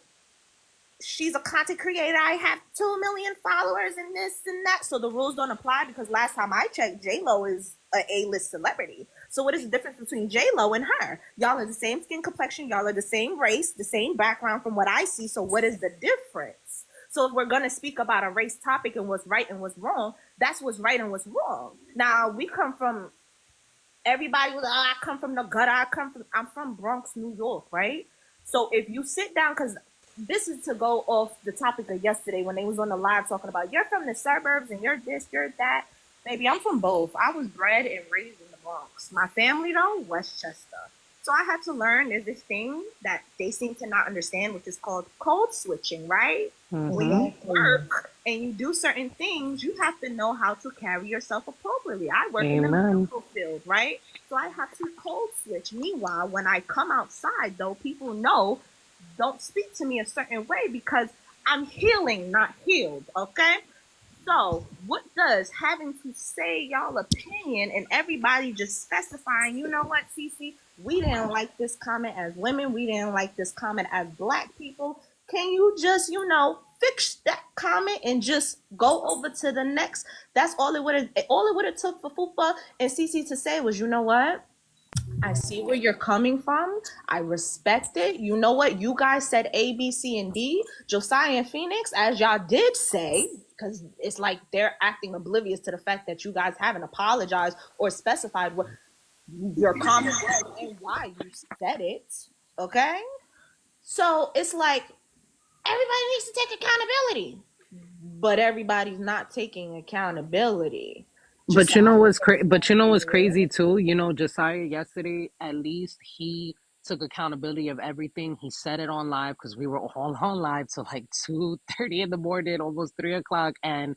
she's a content creator. I have 2 million followers and this and that. So the rules don't apply, because last time I checked, J Lo is a A-list celebrity. So what is the difference between J Lo and her? Y'all are the same skin complexion. Y'all are the same race, the same background from what I see. So what is the difference? So if we're gonna speak about a race topic and what's right and what's wrong, that's what's right and what's wrong. Now we come from everybody was, oh, I come from the gutter. I'm from Bronx, New York, right? So if you sit down, because this is to go off the topic of yesterday when they was on the live talking about you're from the suburbs and you're this, you're that. Maybe I'm from both. I was bred and raised in the Bronx. My family though, Westchester. So I had to learn there's this thing that they seem to not understand, which is called code switching, right? When Mm-hmm. you work and you do certain things, you have to know how to carry yourself appropriately. I work in the Amen. medical field, right? So I have to code switch. Meanwhile, when I come outside, though, people know don't speak to me a certain way because I'm healing, not healed. Okay. So, what does having to say y'all opinion and everybody just specifying, you know what, Cece, we didn't like this comment as women, we didn't like this comment as black people. Can you just, fix that comment and just go over to the next? That's all it would have took for Fupa and Cece to say was, you know what? I see where you're coming from. I respect it. You know what? You guys said A, B, C, and D. Josiah and Phoenix, as y'all did say, because it's like they're acting oblivious to the fact that you guys haven't apologized or specified what your comment was and why you said it. Okay? So it's like everybody needs to take accountability, but everybody's not taking accountability. But you Josiah, know what's But you know what's crazy too? You know, Josiah yesterday, at least he took accountability of everything. He said it on live because we were all on live till like 2:30 in the morning, almost 3 o'clock, and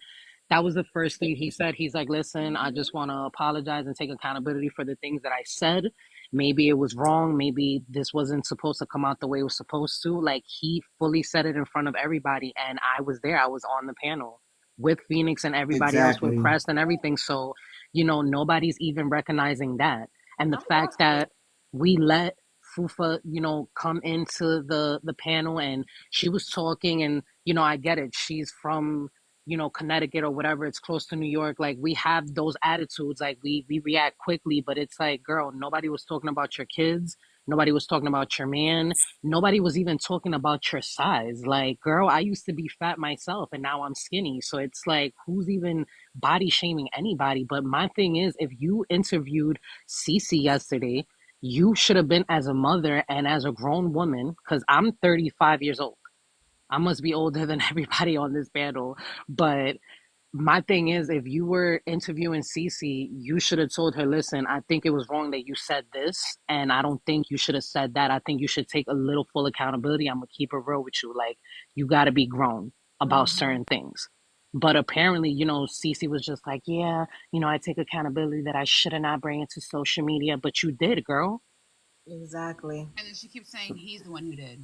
that was the first thing he said. He's like, "Listen, I just want to apologize and take accountability for the things that I said. Maybe it was wrong. Maybe this wasn't supposed to come out the way it was supposed to." Like he fully said it in front of everybody, and I was there. I was on the panel with Phoenix and everybody else with Exactly. press and everything. So, nobody's even recognizing that. And the I'm fact watching that we let Fufa, come into the panel and she was talking and, I get it. She's from, Connecticut or whatever. It's close to New York. Like we have those attitudes. Like we react quickly, but it's like, girl, nobody was talking about your kids. Nobody was talking about your man. Nobody was even talking about your size. Like, girl, I used to be fat myself and now I'm skinny. So it's like, who's even body shaming anybody? But my thing is, if you interviewed Cece yesterday, you should have been as a mother and as a grown woman, because I'm 35 years old. I must be older than everybody on this panel. But my thing is, if you were interviewing Cece, you should have told her, listen, I think it was wrong that you said this, and I don't think you should have said that. I think you should take a little full accountability. I'm gonna keep it real with you. Like, you got to be grown about certain things. But apparently, Cece was just like, yeah, I take accountability that I should have not bring it to social media, but you did, girl. exactly. And then she keeps saying he's the one who did.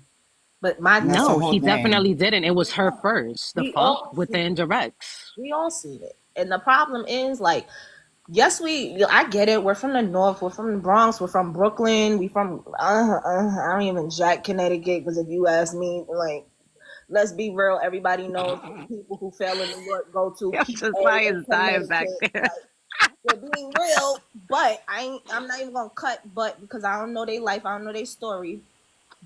But my And that's the No, whole he thing. definitely didn't. It was her first. The we fuck all with the indirects. we all see it, and the problem is like, yes, I get it. We're from the north. We're from the Bronx. We're from Brooklyn. We from I don't even jack Connecticut, because if you ask me, like, let's be real. Everybody knows people who fail in New York go to Yo, PA in Josiah's dying back Connecticut. there. Like, we're being real, but I'm not even gonna cut but because I don't know their life. I don't know their story.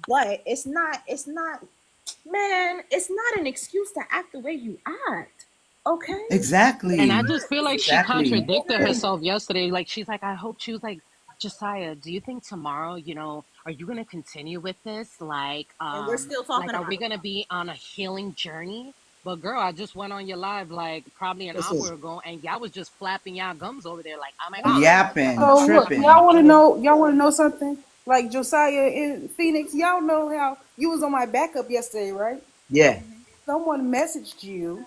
But it's not, man, it's not an excuse to act the way you act. Okay? And I Exactly. just feel like she Exactly. contradicted herself yesterday. Like she's like, I hope she was like, Josiah, do you think tomorrow, are you gonna continue with this? And we're still talking Are about we it. gonna be on a healing journey? But girl, I just went on your live like probably an Listen, hour ago, and y'all was just flapping y'all gums over there, like, oh my god, oh my god, Yapping, oh So my look, god, oh my tripping. y'all want to god. know? Y'all want to know something? Like Josiah in Phoenix, y'all know how you was on my backup yesterday, right? yeah. Someone messaged you,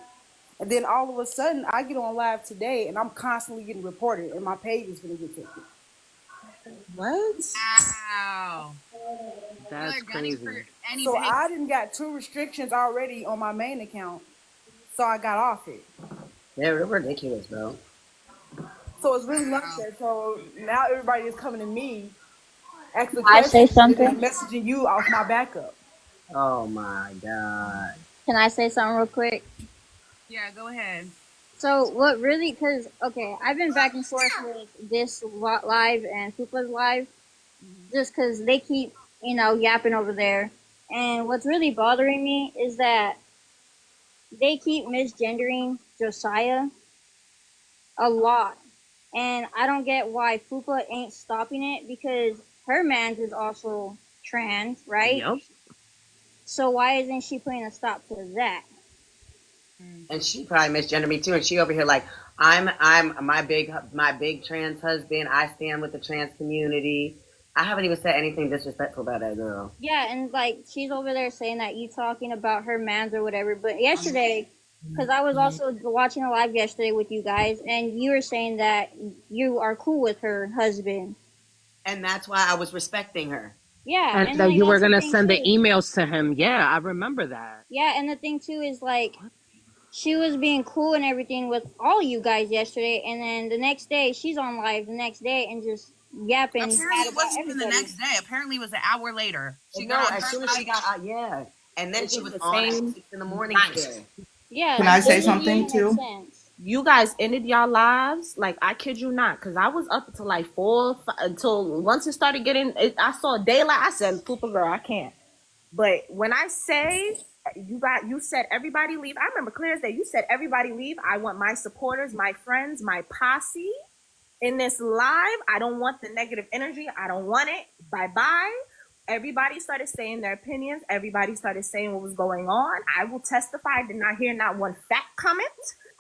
and then all of a sudden, I get on live today, and I'm constantly getting reported, and my page is going to get taken. What? Wow. They're That's like gunning for crazy. any So page. I didn't got 2 restrictions already on my main account, so I got off it. Yeah, they're ridiculous, bro. So it's really like Wow. that. So now everybody is coming to me, asking I say questions, and something? then messaging you off my backup. Oh my god. Can I say something real quick? Yeah, go ahead. So what really? Because okay, I've been back and forth with this live and Fupa's live, just because they keep yapping over there. And what's really bothering me is that they keep misgendering Josiah a lot, and I don't get why Fupa ain't stopping it because her man's is also trans, right? Yep. So why isn't she putting a stop to that? And she probably misgendered me too. And she over here like, I'm my big trans husband. I stand with the trans community. I haven't even said anything disrespectful about that girl. Yeah, and like she's over there saying that you talking about her man's or whatever. But yesterday, because I was also watching a live yesterday with you guys, and you were saying that you are cool with her husband. And that's why I was respecting her. Yeah, And and that like you were that's the gonna thing send the too. emails to him. Yeah, I remember that. Yeah, and the thing too is like she was being cool and everything with all you guys yesterday, and then the next day she's on live the next day and just yapping Apparently, bad it about wasn't even the everybody. next day. Apparently, it was an hour later. She And got no, on as her soon as live. she got out, yeah. And then It she was was the on at same 6 in the morning night. still. Yeah, Can so I it say doesn't something even make too? sense. You guys ended y'all lives, like, I kid you not, because I was up until like 4, until once it started getting, I saw daylight. I said, "Fupa girl, I can't." But when I say you said everybody leave. I remember clear as day. You said everybody leave. I want my supporters, my friends, my posse in this live. I don't want the negative energy. I don't want it. Bye bye. Everybody started saying their opinions. Everybody started saying what was going on. I will testify. I did not hear not one fact comment.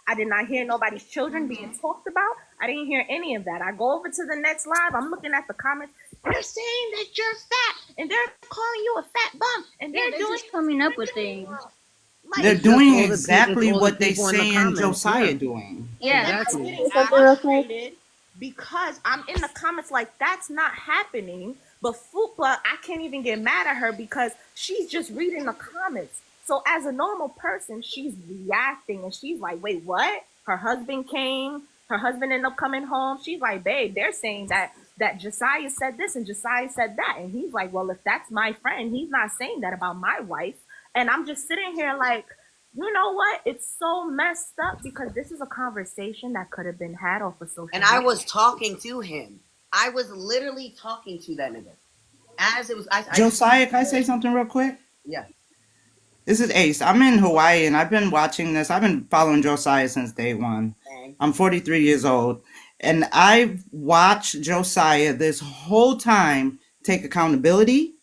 I did not hear nobody's children being talked about. I didn't hear any of that. I go over to the next live. I'm looking at the comments. They're saying that you're fat, and they're calling you a fat bum, and Yeah, they're they're doing just coming up with things. like, They're it's doing just exactly all the what they people in the saying comments. Josiah Yeah. doing. And then Yeah. I'm Exactly. getting Something real quick. frustrated because I'm in the comments like that's not happening. But Fupa, I can't even get mad at her because she's just reading the comments. So as a normal person, she's reacting and she's like, wait, what? Her husband came, her husband ended up coming home. She's like, babe, they're saying that Josiah said this and Josiah said that. And he's like, well, if that's my friend, he's not saying that about my wife. And I'm just sitting here like, you know what? It's so messed up because this is a conversation that could have been had off of social And media. I was talking to him. I was literally talking to that nigga. As it was, Josiah, can I say something real quick? Yeah. This is Ace. I'm in Hawaii and I've been watching this. I've been following Josiah since day one. Dang. I'm 43 years old. And I've watched Josiah this whole time take accountability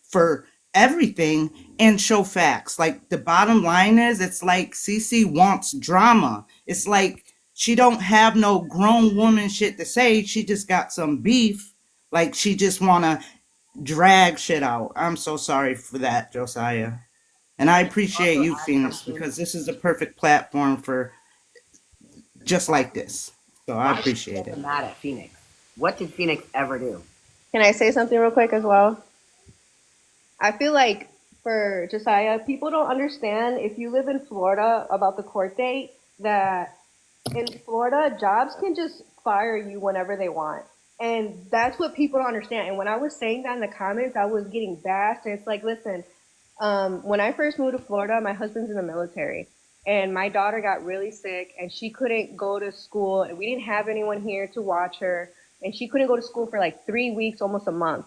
for everything and show facts. Like, the bottom line is, it's like Cece wants drama. It's like she don't have no grown woman shit to say. She just got some beef. Like, she just wanna drag shit out. I'm so sorry for that, Josiah. And I appreciate Also you, add Phoenix, something. because this is a perfect platform for just like this. So I Why appreciate she it. mad at Phoenix? What did Phoenix ever do? Can I say something real quick as well? I feel like for Josiah, people don't understand if you live in Florida about the court date that in Florida, jobs can just fire you whenever they want. And that's what people don't understand. And when I was saying that in the comments, I was getting bashed. And it's like, listen, when I first moved to Florida, my husband's in the military. And my daughter got really sick and she couldn't go to school. And we didn't have anyone here to watch her. And she couldn't go to school for like 3 weeks, almost a month.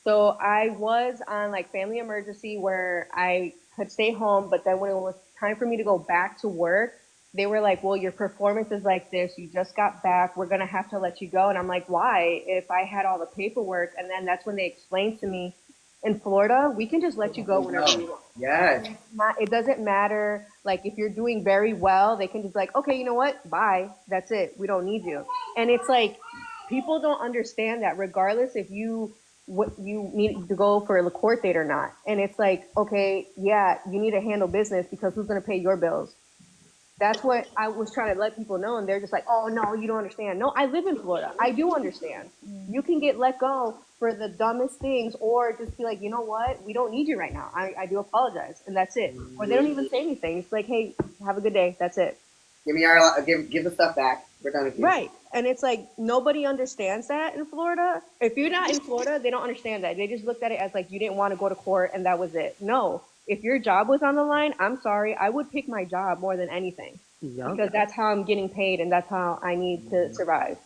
So I was on like family emergency where I could stay home, but then when it was time for me to go back to work, they were like, well, your performance is like this. You just got back. We're going to have to let you go. And I'm like, why? If I had all the paperwork. And then that's when they explained to me, in Florida, we can just let you go whenever we want. Yes. It doesn't matter. Like, if you're doing very well, they can just like, okay, you know what? Bye. That's it. We don't need you. And it's like, people don't understand that regardless if you what you need to go for a court date or not. And it's like, okay, yeah, you need to handle business because who's going to pay your bills? That's what I was trying to let people know. And they're just like, oh, no, you don't understand. No, I live in Florida. I do understand. You can get let go for the dumbest things or just be like, you know what? We don't need you right now. I do apologize. And that's it. Or they don't even say anything. It's like, hey, have a good day. That's it. Give me our give the stuff back. We're done with you. Right. And it's like nobody understands that in Florida. If you're not in Florida, they don't understand that. They just looked at it as like you didn't want to go to court and that was it. No. If your job was on the line, I'm sorry, I would pick my job more than anything. Yep. Because that's how I'm getting paid and that's how I need to survive.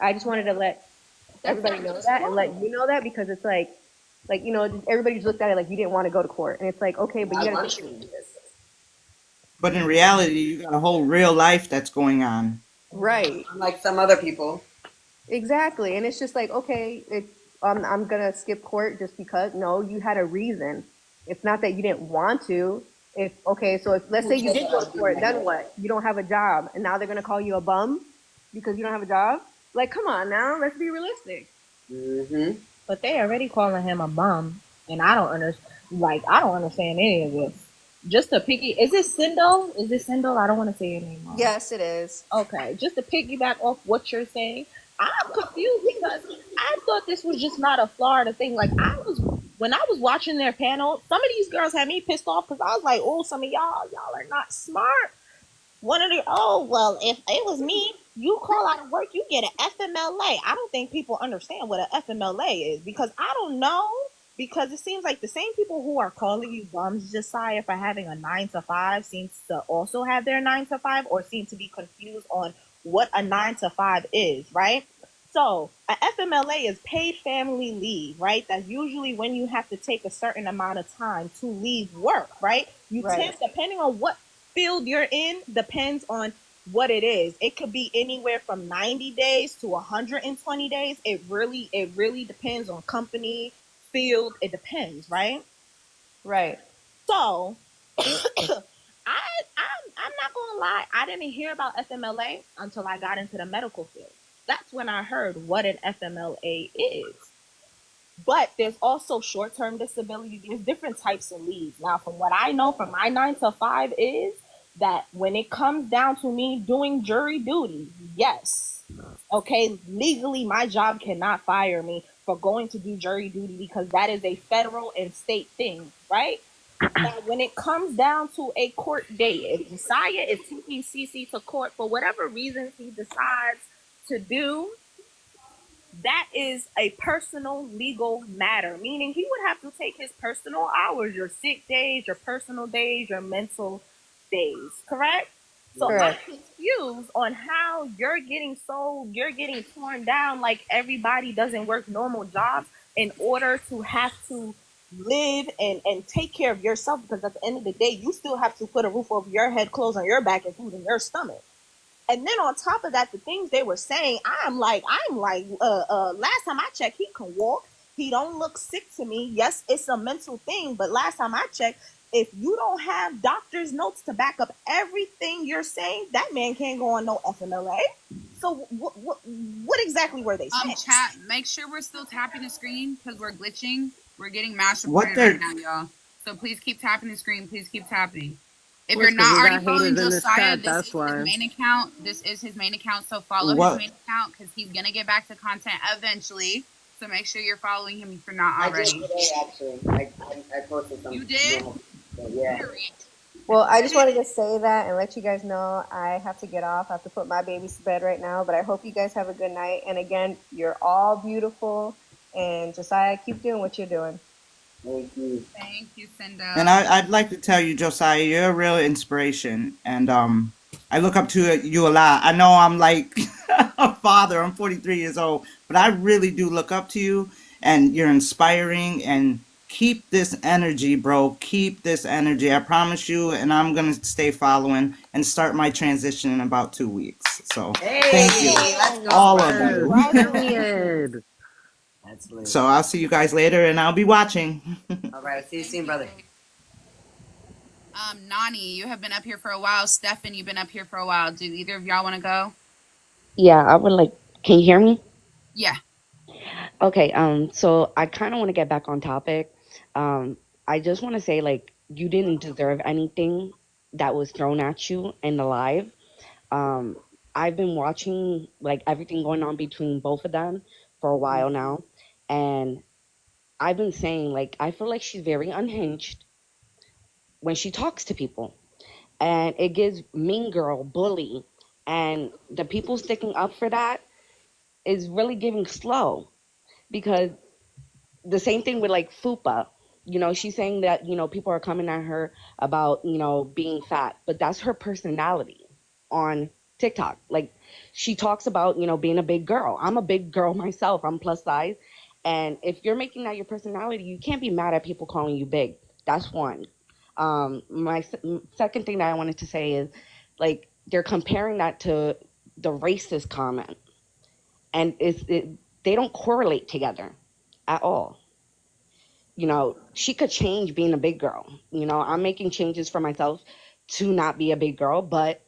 I just wanted to let everybody know that and let you know that because it's like you know, everybody just looked at it like you didn't want to go to court. And it's like, okay, but you I gotta want think you. But in reality, you got a whole real life that's going on. right. Unlike some other people. Exactly. And it's just like, okay, I'm going to skip court just because. No, you had a reason. It's not that you didn't want to. So let's say you did go to court, then what? You don't have a job. And now they're going to call you a bum because you don't have a job? Like, come on now. Let's be realistic. Mm-hmm. But they already calling him a bum, and I don't understand. Like, I don't understand any of this. Just to is it Sindo? Is it Sindo? I don't want to say your name wrong. Yes, it is. Okay, just to piggyback off what you're saying, I'm confused because I thought this was just not a Florida thing. Like, when I was watching their panel, some of these girls had me pissed off because I was like, oh, some of y'all are not smart. If it was me, you call out of work, you get an FMLA. I don't think people understand what an FMLA is because I don't know because it seems like the same people who are calling you bums, Josiah, for having a 9 to 5 seems to also have their 9 to 5, or seem to be confused on what a 9 to 5 is, right? So a FMLA is paid family leave, right? That's usually when you have to take a certain amount of time to leave work, right? You Right. tend, depending on what field you're in, depends on what it is. It could be anywhere from 90 days to 120 days. It really depends on company, field. It depends, right? Right. So I'm not gonna lie, I didn't hear about FMLA until I got into the medical field. That's when I heard what an FMLA is. But there's also short-term disability. There's different types of leave. Now, from what I know from my 9 to 5 is that when it comes down to me doing jury duty, yes, okay, legally my job cannot fire me for going to do jury duty because that is a federal and state thing, right? Now, when it comes down to a court date, if Josiah is taking CC to court for whatever reasons he decides to do, that is a personal legal matter, meaning he would have to take his personal hours, your sick days, your personal days, your mental days, correct? So I'm Correct. confused on how you're getting torn down like everybody doesn't work normal jobs in order to have to live and take care of yourself, because at the end of the day, you still have to put a roof over your head, clothes on your back, and food in your stomach. And then on top of that, the things they were saying, last time I checked, he can walk. He don't look sick to me. Yes, it's a mental thing, but last time I checked, if you don't have doctor's notes to back up everything you're saying, that man can't go on no FMLA. So what exactly were they saying? Chat, make sure we're still tapping the screen because we're glitching. We're getting mass What reported they're right now, y'all. So please keep tapping the screen. Please keep tapping. If Well, you're it's because not we already got following haters in this Josiah, chat. this That's is his why. main account. This is his main account. So follow his what main account because he's gonna get back to content eventually. So make sure you're following him if you're not I did already. today, actually. I posted some You did? normal. Yeah. Well, I just wanted to say that and let you guys know I have to get off. I have to put my babies to bed right now, but I hope you guys have a good night. And again, you're all beautiful. And Josiah, keep doing what you're doing. Thank you. Thank you, and Cindo. I'd like to tell you, Josiah, you're a real inspiration, and I look up to you a lot. I know I'm like a father. I'm 43 years old, but I really do look up to you, and you're inspiring. And keep this energy, bro. Keep this energy. I promise you. And I'm gonna stay following and start my transition in about 2 weeks. So thank you, Hey, let's Oh, go, all wow. of brother. Yes, you. Congratulations. period. That's lit. So I'll see you guys later, and I'll be watching. All right, see you Thank soon, you. brother. Nani, you have been up here for a while. Stefan, you've been up here for a while. Do either of y'all want to go? Yeah, I would like. Can you hear me? Yeah. Okay. So I kind of want to get back on topic. I just want to say, like, you didn't deserve anything that was thrown at you in the live. Um, I've been watching like everything going on between both of them for a while now, and I've been saying like I feel like she's very unhinged when she talks to people, and it gives mean girl, bully, and the people sticking up for that is really giving slow because the same thing with like Fupa. You know, she's saying that, people are coming at her about, being fat, but that's her personality on TikTok. Like she talks about, being a big girl. I'm a big girl myself. I'm plus size. And if you're making that your personality, you can't be mad at people calling you big. That's one. Second thing that I wanted to say is like they're comparing that to the racist comment, and they don't correlate together at all. She could change being a big girl. I'm making changes for myself to not be a big girl, but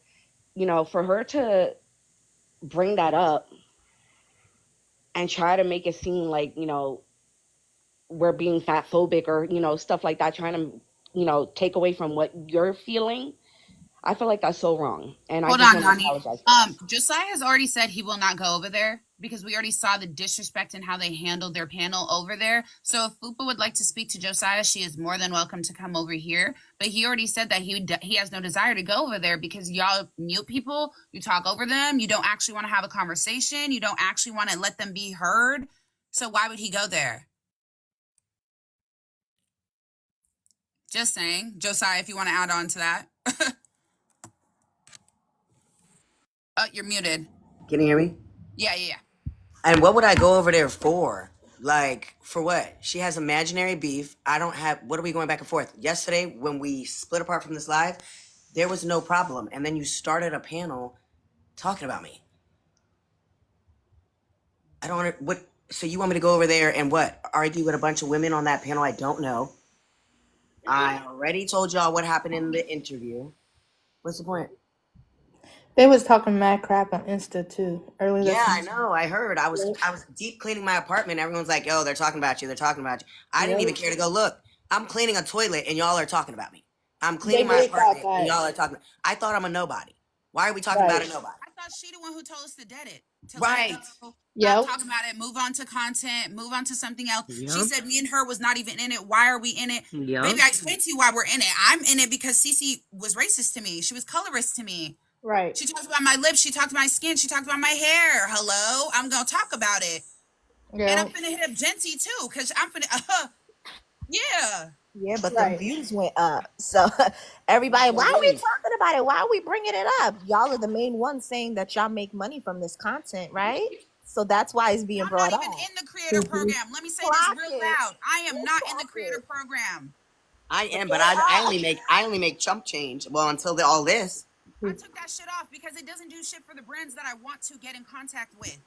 for her to bring that up and try to make it seem like, we're being fat phobic or, stuff like that, trying to, take away from what you're feeling, I feel like that's so wrong. And I Hold just on, want to Nani. apologize for that. Josiah has already said he will not go over there because we already saw the disrespect and how they handled their panel over there. So if Fupa would like to speak to Josiah, she is more than welcome to come over here. But he already said that he has no desire to go over there because y'all mute people, you talk over them, you don't actually want to have a conversation, you don't actually want to let them be heard. So why would he go there? Just saying. Josiah, if you want to add on to that. Oh, you're muted. Can you hear me? Yeah. And what would I go over there for? Like, for what? She has imaginary beef. I don't have. What are we going back and forth? Yesterday, when we split apart from this live, there was no problem. And then you started a panel talking about me. I don't what. So you want me to go over there and what? Argue with a bunch of women on that panel I don't know? I already told y'all what happened in the interview. What's the point? They was talking mad crap on Insta too earlier Yeah, this I month. know. I heard. I was deep cleaning my apartment. Everyone's like, "Yo, they're talking about you. They're talking about you." I didn't even care to go look. I'm cleaning a toilet and y'all are talking about me. I'm They cleaning my really thought apartment and that. y'all are talking. I thought I'm a nobody. Why are we talking about Right. a nobody? I thought she the one who told us to dead it. To let it Right. go. Stop Yep. talking about it. Move on to content. Move on to something else. She Yep. said me and her was not even in it. Why are we in it? Yep. Baby, I explained to you why we're in it. I'm in it because Cece was racist to me. She was colorist to me. Right. She talked about my lips. She talked about my skin. She talked about my hair. Hello? I'm going to talk about it. And I'm Yeah. finna hit up Genty too, because I'm finna, yeah. Yeah, but the Right. views went up. So everybody, why are we talking about it? Why are we bringing it up? Y'all are the main ones saying that y'all make money from this content, right? So that's why it's being I'm not brought even up. in the creator program. Let me say this Clock real it. loud. I am Let's not in the clock creator it. program. I But am, they but I only are. make chump change. Well, until all this. I took that shit off because it doesn't do shit for the brands that I want to get in contact with.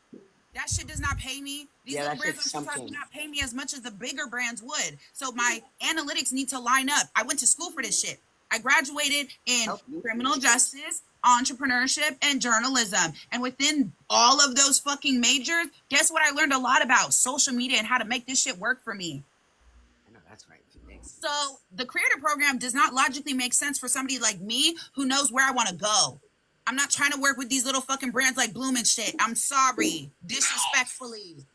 That shit does not pay me. These Yeah, little that brands on shit's chump TikTok do change. not pay me as much as the bigger brands would. So my analytics need to line up. I went to school for this shit. I graduated in Help me. criminal justice, entrepreneurship, and journalism. And within all of those fucking majors, guess what I learned a lot about? Social media and how to make this shit work for me. I know that's right. Thanks. So the creator program does not logically make sense for somebody like me who knows where I want to go. I'm not trying to work with these little fucking brands like Bloom and shit. I'm sorry. Disrespectfully.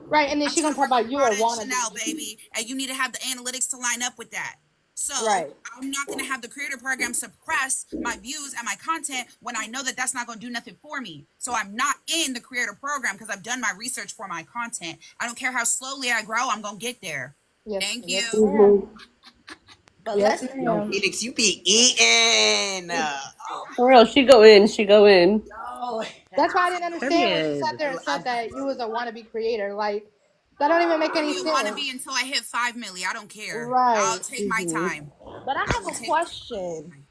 Right. And then I'm she trying gonna to talk work with about you a Prada and wannabe. Chanel, baby. And you need to have the analytics to line up with that. So Right. I'm not going to have the creator program suppress my views and my content when I know that that's not going to do nothing for me. So I'm not in the creator program because I've done my research for my content. I don't care how slowly I grow. I'm going to get there. Yes. Thank Yes, you. ma'am. But Yes, let's Yo, ma'am. Phoenix, you be eating. For real, she go in. She go in. Oh, That's why I didn't understand when she sat Period. there and said that you was a wannabe creator. Like that don't even make I'll any be a sense. wannabe until I hit 5 milli. I don't care. I'll Right. take my time. but I I have will a take question. my time.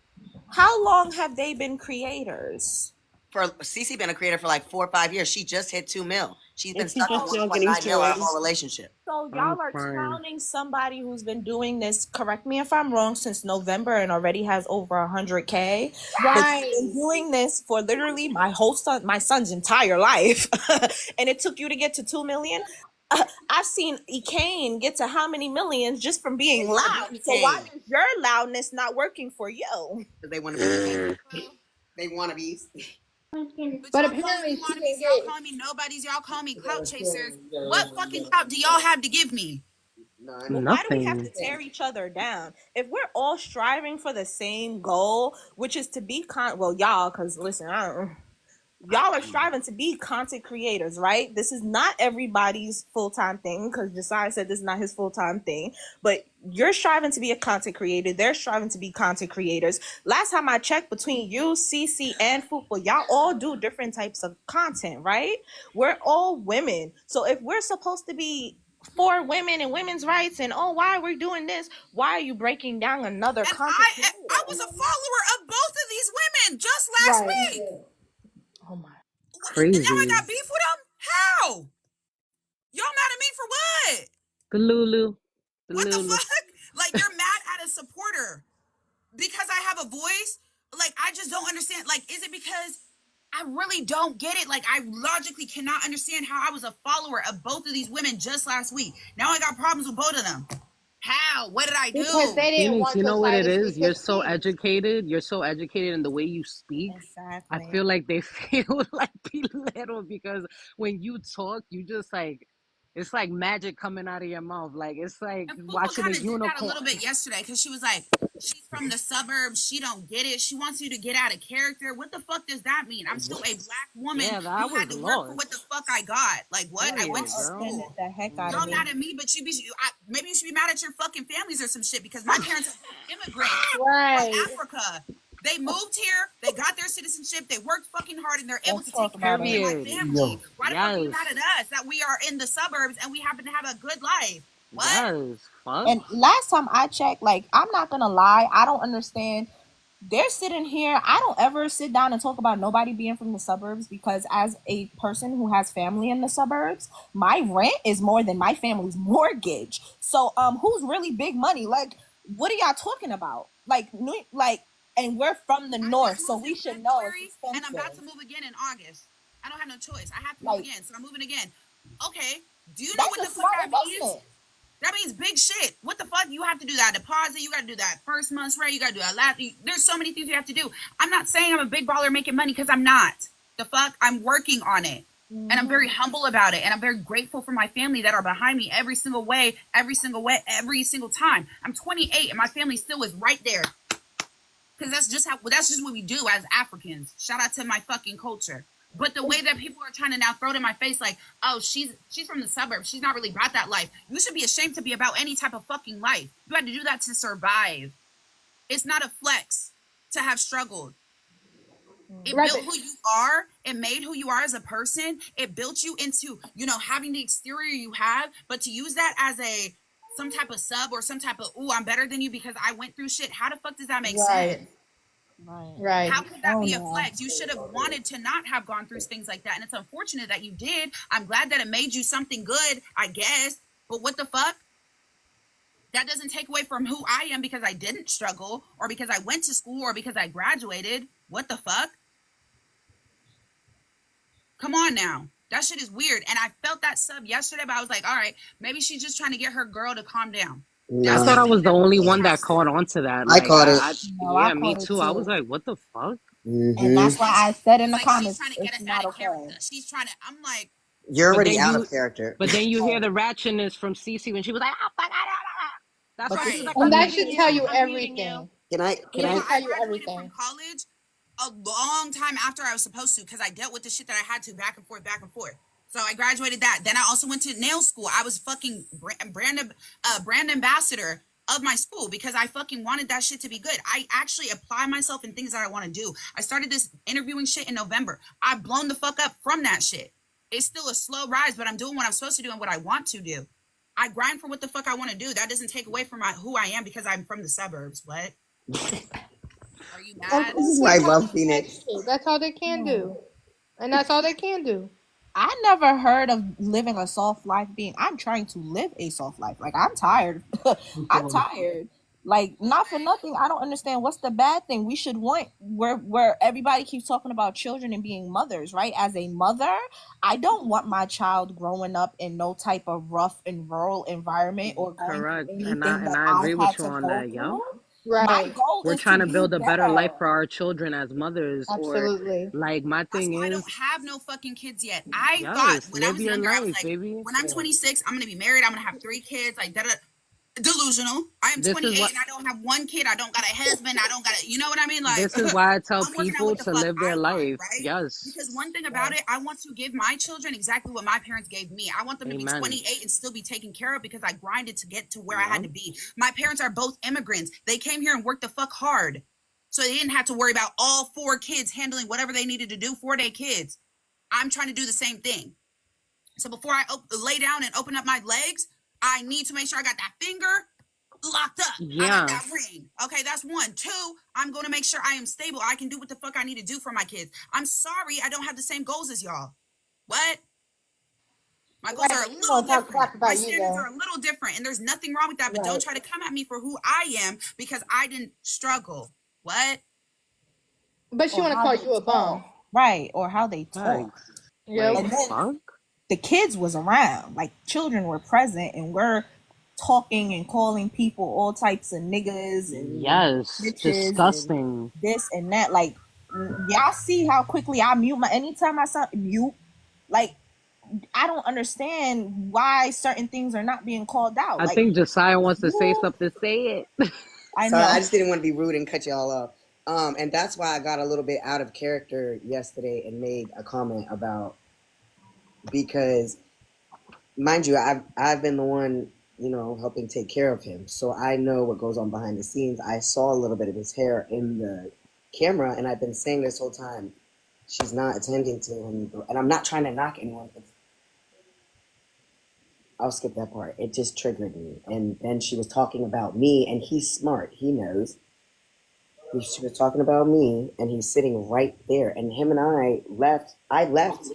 How long have they been creators? for Cece been a creator for like 4 or 5 years. She just hit 2 mil. She's been And she stuck on just now getting 1.9 mil to our it. whole relationship. So I'm y'all are crying. clowning somebody who's been doing this, correct me if I'm wrong, since November and already has over 100K. But you've been Right. doing this for literally my son's entire life. And it took you to get to 2 million. I've seen Kane get to how many millions just from They being want to loud. be So why Kane is your loudness not working for you? because they want to be Kane. Well, They want to be. but But y'all calling me apparently she wannabes, didn't y'all get. calling me nobodies, y'all call me clout chasers. What fucking clout do y'all have to give me? None. But why do we have to Nothing. tear each other down? If we're all striving for the same goal, which is to be well, y'all, because listen, I don't, y'all are striving to be content creators, right? This is not everybody's full-time thing because Josiah said this is not his full-time thing, but you're striving to be a content creator. They're striving to be content creators. Last time I checked, between you, CC, and Fupa, y'all all do different types of content, right? We're all women. So if we're supposed to be for women and women's rights and oh, why we're doing this, why are you breaking down another And content I was creator? a follower of both of these women just last Right. week. Oh my. And now I Crazy. got beef with them? How? Y'all mad at me for what? The Lulu. The What the Lulu. fuck? Like you're mad at a supporter because I have a voice? Like I just don't understand. Like, is it because I really don't get it? Like I logically cannot understand how I was a follower of both of these women just last week. Now I got problems with both of them. How? What did I Because do? they didn't Phoenix, want you know what Josiah it to is? speak his piece. You're so educated in the way you speak. I Exactly. feel like they feel like belittled because when you talk, you just like It's like magic coming out of your mouth. Like it's like And Fupa watching a kind of did that a little unicorn. bit yesterday because she was like, she's from the suburbs. She don't get it. She wants you to get out of character. What the fuck does that mean? I'm still a black woman Yeah, who that had was to work for what the lost. fuck I got. Like what? I went Period, to That girl. offended school. the heck out of Y'all me. mad at me, but maybe you should be mad at your fucking families or some shit because my parents are immigrants from Right. Africa. They moved here, they got their citizenship, they worked fucking hard, and they're able Let's to talk take care of about me it. and my Period. family. Why the fuck are you Yes. mad at us that we are in the suburbs and we happen to have a good life? What? Yes. Fuck. And last time I checked, like, I'm not gonna lie, I don't understand. They're sitting here. I don't ever sit down and talk about nobody being from the suburbs because, as a person who has family in the suburbs, my rent is more than my family's mortgage. So, who's really big money? Like, what are y'all talking about? And we're from the I north, just so moved we in should know it's February and I'm about to expensive. move again in August. I don't have no choice. I have to move Like, again, so I'm moving again. Okay, do you know that's what a the fuck smart that means? investment. That means big shit. What the fuck? You have to do that deposit. You got to do that first month's rent. You got to do that last. There's so many things you have to do. I'm not saying I'm a big baller making money because I'm not. The fuck? I'm working on it. And I'm very humble about it. And I'm very grateful for my family that are behind me every single way, every single time. I'm 28 and my family still is right there. Because that's just what we do as Africans. Shout out to my fucking culture. But the way that people are trying to now throw it in my face, like, oh, she's from the suburbs. She's not really about that life. You should be ashamed to be about any type of fucking life. You had to do that to survive. It's not a flex to have struggled. It Right. built who you are. It made who you are as a person. It built you into, having the exterior you have. But to use that as some type of sub or some type of, ooh, I'm better than you because I went through shit. How the fuck does that make Right. sense? Right. Right. How could that Oh be a no. flex? You should have wanted to not have gone through things like that. And it's unfortunate that you did. I'm glad that it made you something good, I guess. But what the fuck? That doesn't take away from who I am because I didn't struggle or because I went to school or because I graduated. What the fuck? Come on now. That shit is weird. And I felt that sub yesterday, but I was like, all right, maybe she's just trying to get her girl to calm down. I That's thought just I me. was the That's only me one how I that see caught it. on to that. I Like, caught it. No, I yeah, me caught it too. I was too. like, what the fuck? And that's why I said in the Like she's comments, trying to get it's us out not of okay. character. She's trying to, I'm like, You're But already then out you, of character. but then you hear Right. the ratchetness from Cece when she was like, oh, fuck, that's But why the she was right. like, And I'm that muting should you. tell you I'm muting you. everything. Can I? It Can Yeah, I? should tell I you graduated from everything. college a long time after I was supposed to because I dealt with the shit that I had to back and forth, back and forth. So I graduated that. Then I also went to nail school. I was fucking brand ambassador of my school because I fucking wanted that shit to be good. I actually apply myself in things that I want to do. I started this interviewing shit in November. I've blown the fuck up from that shit. It's still a slow rise, but I'm doing what I'm supposed to do and what I want to do. I grind for what the fuck I want to do. That doesn't take away from who I am because I'm from the suburbs. What? Are you And mad? This is why I that's all love they can Phoenix. do. That's all they can do. And that's all they can do. I never heard of living a soft life I'm trying to live a soft life. Like, I'm tired. I'm tired. Like, not for nothing. I don't understand what's the bad thing. We should want where everybody keeps talking about children and being mothers, right? As a mother, I don't want my child growing up in no type of rough and rural environment or going through Correct. anything And that I agree I've with had you to on go that, yo. through. My Right. goal We're is to trying to be build a better better. life for our children as mothers, or Absolutely. like my That's thing why I don't is, have no fucking kids yet. I thought yes, when I live was your younger, I was life, like, baby. when I'm 26, I'm gonna be married. I'm gonna have 3 kids. Like that. Delusional. I am This is 28 what and I don't have one kid. I don't got a husband. I don't got a, you know what I mean? Like, this is why I tell I'm working out people what the to fuck live I their want, life. right? Yes. Because one thing about it, I want to give my children exactly what my parents gave me. I want them to be Amen. 28 and still be taken care of because I grinded to get to where I Yeah. had to be. My parents are both immigrants. They came here and worked the fuck hard. So they didn't have to worry about all 4 kids handling whatever they needed to do for their kids. I'm trying to do the same thing. So before I lay down and open up my legs, I need to make sure I got that finger locked up. I got Yeah. that ring. Okay, that's 1. 2, I'm going to make sure I am stable. I can do what the fuck I need to do for my kids. I'm sorry I don't have the same goals as y'all. What? My goals Right, are a but you little gonna talk different. crap My about you standards though. are a little different, and there's nothing wrong with that. But don't Right. try to come at me for who I am because I didn't struggle. What? But she Or wanna how call they you a talk. bum. Right. Or how they talk. Thanks. Yep. Like And then fuck. the kids was around. Like, children were present and we're talking and calling people all types of niggas and Yes. bitches and Disgusting. this and that. Like, y'all see how quickly I mute anytime I mute, like, I don't understand why certain things are not being called out. I Like, think Josiah wants to say you, something. Say it. I Sorry, I know. just didn't want to be rude and cut you all off. And that's why I got a little bit out of character yesterday and made a comment about, because mind you, I've been the one, helping take care of him, so I know what goes on behind the scenes. I saw a little bit of his hair in the camera, and I've been saying this whole time, she's not attending to him, and I'm not trying to knock anyone. I'll skip that part. It just triggered me, and then she was talking about me, and he's smart. He knows. She was talking about me, and he's sitting right there. And him and I left. I left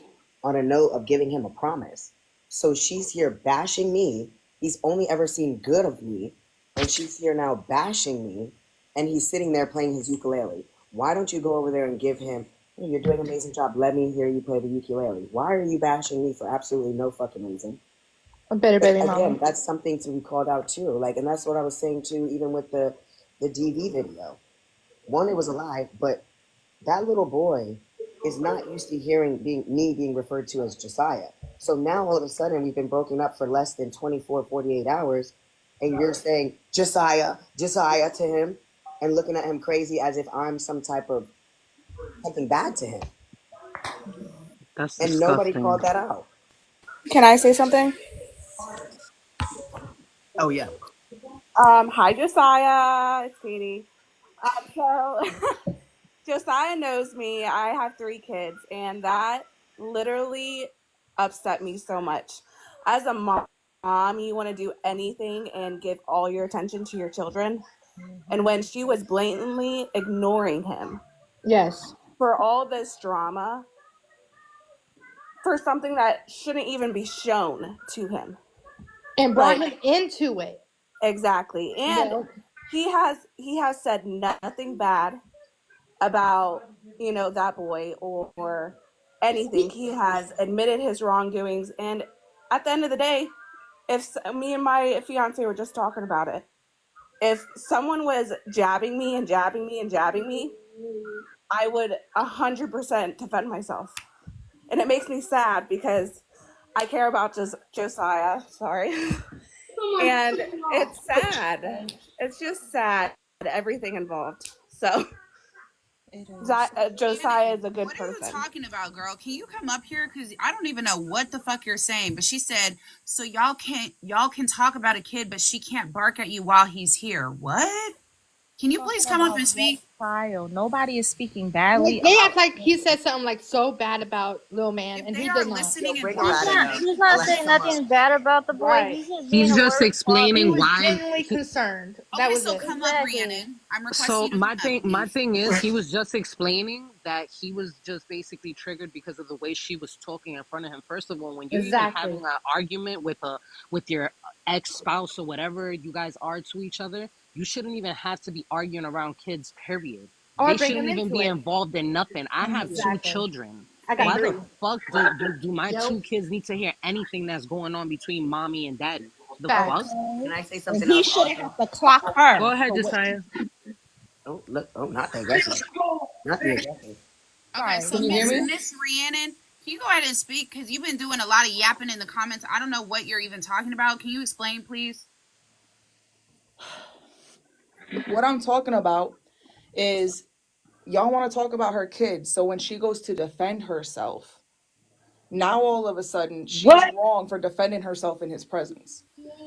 on a note of giving him a promise. So she's here bashing me. He's only ever seen good of me, and she's here now bashing me. And he's sitting there playing his ukulele. Why don't you go over there and give him? Hey, you're doing an amazing job. Let me hear you play the ukulele. Why are you bashing me for absolutely no fucking reason? A better But baby again, mama. that's something to be called out too. Like, and that's what I was saying too, even with the DV video. One, it was a lie, but that little boy is not used to hearing being referred to as Josiah. So now all of a sudden we've been broken up for less than 24, 48 hours, and you're saying Josiah, Josiah to him, and looking at him crazy as if I'm some type of something bad to him. That's And nobody disgusting. called that out. Can I say something? Oh yeah. Hi Josiah, it's Katie. So Josiah knows me. I have 3 kids, and that literally upset me so much. As a mom, you want to do anything and give all your attention to your children. And when she was blatantly ignoring him Yes. for all this drama, for something that shouldn't even be shown to him. And brought Like, him into it. exactly. And Well, he has said nothing bad about, that boy or anything. He has admitted his wrongdoings, and at the end of the day, if me and my fiance were just talking about it, if someone was jabbing me and jabbing me and jabbing me, I would 100% defend myself. And it makes me sad because I care about Josiah. Sorry. And it's sad. It's just sad, everything involved. So It is. Josiah is Shannon, a good what are you person. talking about, girl? Can you come up here? Because I don't even know what the fuck you're saying. But she said, so y'all can talk about a kid, but she can't bark at you while he's here. What? Can you please Talking come up about and what speak? child? Nobody is speaking like badly they about. act like he said something like so bad about Lil Man, If and they he are did not. Yo, listening and bring He's Aladdin watching not. up. you, He's not I'll let saying him come up. nothing bad about the boy. Right. He's just being He's a just worried He explaining father. was why. genuinely concerned. That okay, was so it. come up, Exactly. Rhiannon. I'm requesting So you to come up, my please. thing is, he was just explaining that he was just basically triggered because of the way she was talking in front of him. First of all, when you're even Exactly. having an argument with your ex spouse or whatever you guys are to each other, you shouldn't even have to be arguing around kids. Period. Or They bring shouldn't him even into be it. involved in nothing. I have two Exactly. children. I got Thank Why the 3. you. fuck do my Yep. two kids need to hear anything that's going on between mommy and daddy? The fuck? Facts. Can I say And something he else shouldn't also? have to clock Go her ahead, for what she. Josiah. Oh, look. Oh, not the aggressive. Not the aggressive. Okay, Sorry. so Can you hear Miss me? Miss Rhiannon, can you go ahead and speak? Because you've been doing a lot of yapping in the comments. I don't know what you're even talking about. Can you explain, please? What I'm talking about is y'all want to talk about her kids. So when she goes to defend herself, now all of a sudden she's What? wrong for defending herself in his presence.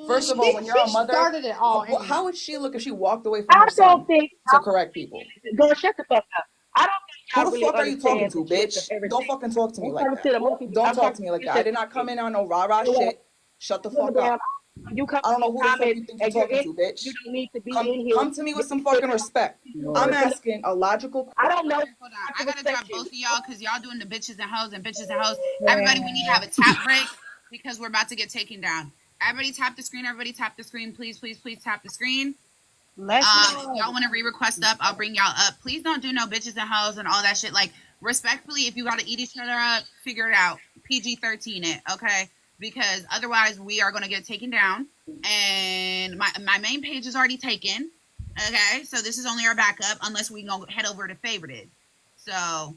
First of all, She when you're she a mother, started it all how anyway. would she look if she walked away from I her don't son think. to correct people? Girl, shut the fuck up. I don't think Who y'all the really fuck are you talking understand the to, gist of bitch? Don't everything. fucking talk to me I'm like talking to that. the monkey. Don't I'm talk talking to me to like you, that. I did not come Stephanie. in on no rah rah You know what? shit. Shut the Little fuck damn. up. You come I don't in know these who the fuck comments you think you're and you're talking in. to, You bitch. don't need to be Come in here. come to me with Get some your shit fucking out. respect. I'm Lord. Because asking a logical I don't know Hold on. how I to gotta respect drop you. both of y'all because y'all doing the bitches and hoes. Everybody, we need to Yeah. have a tap break because we're about to get taken down. Everybody tap the screen. Everybody tap the screen. Please, please, please tap the screen. Let's If y'all want to re-request up, I'll bring y'all up. Please don't do no bitches and hoes and all that shit. Like, respectfully, if you gotta eat each other up, figure it out. PG-13 it, okay? Because otherwise we are gonna get taken down. And my main page is already taken. Okay, so this is only our backup unless we gonna head over to favorited. So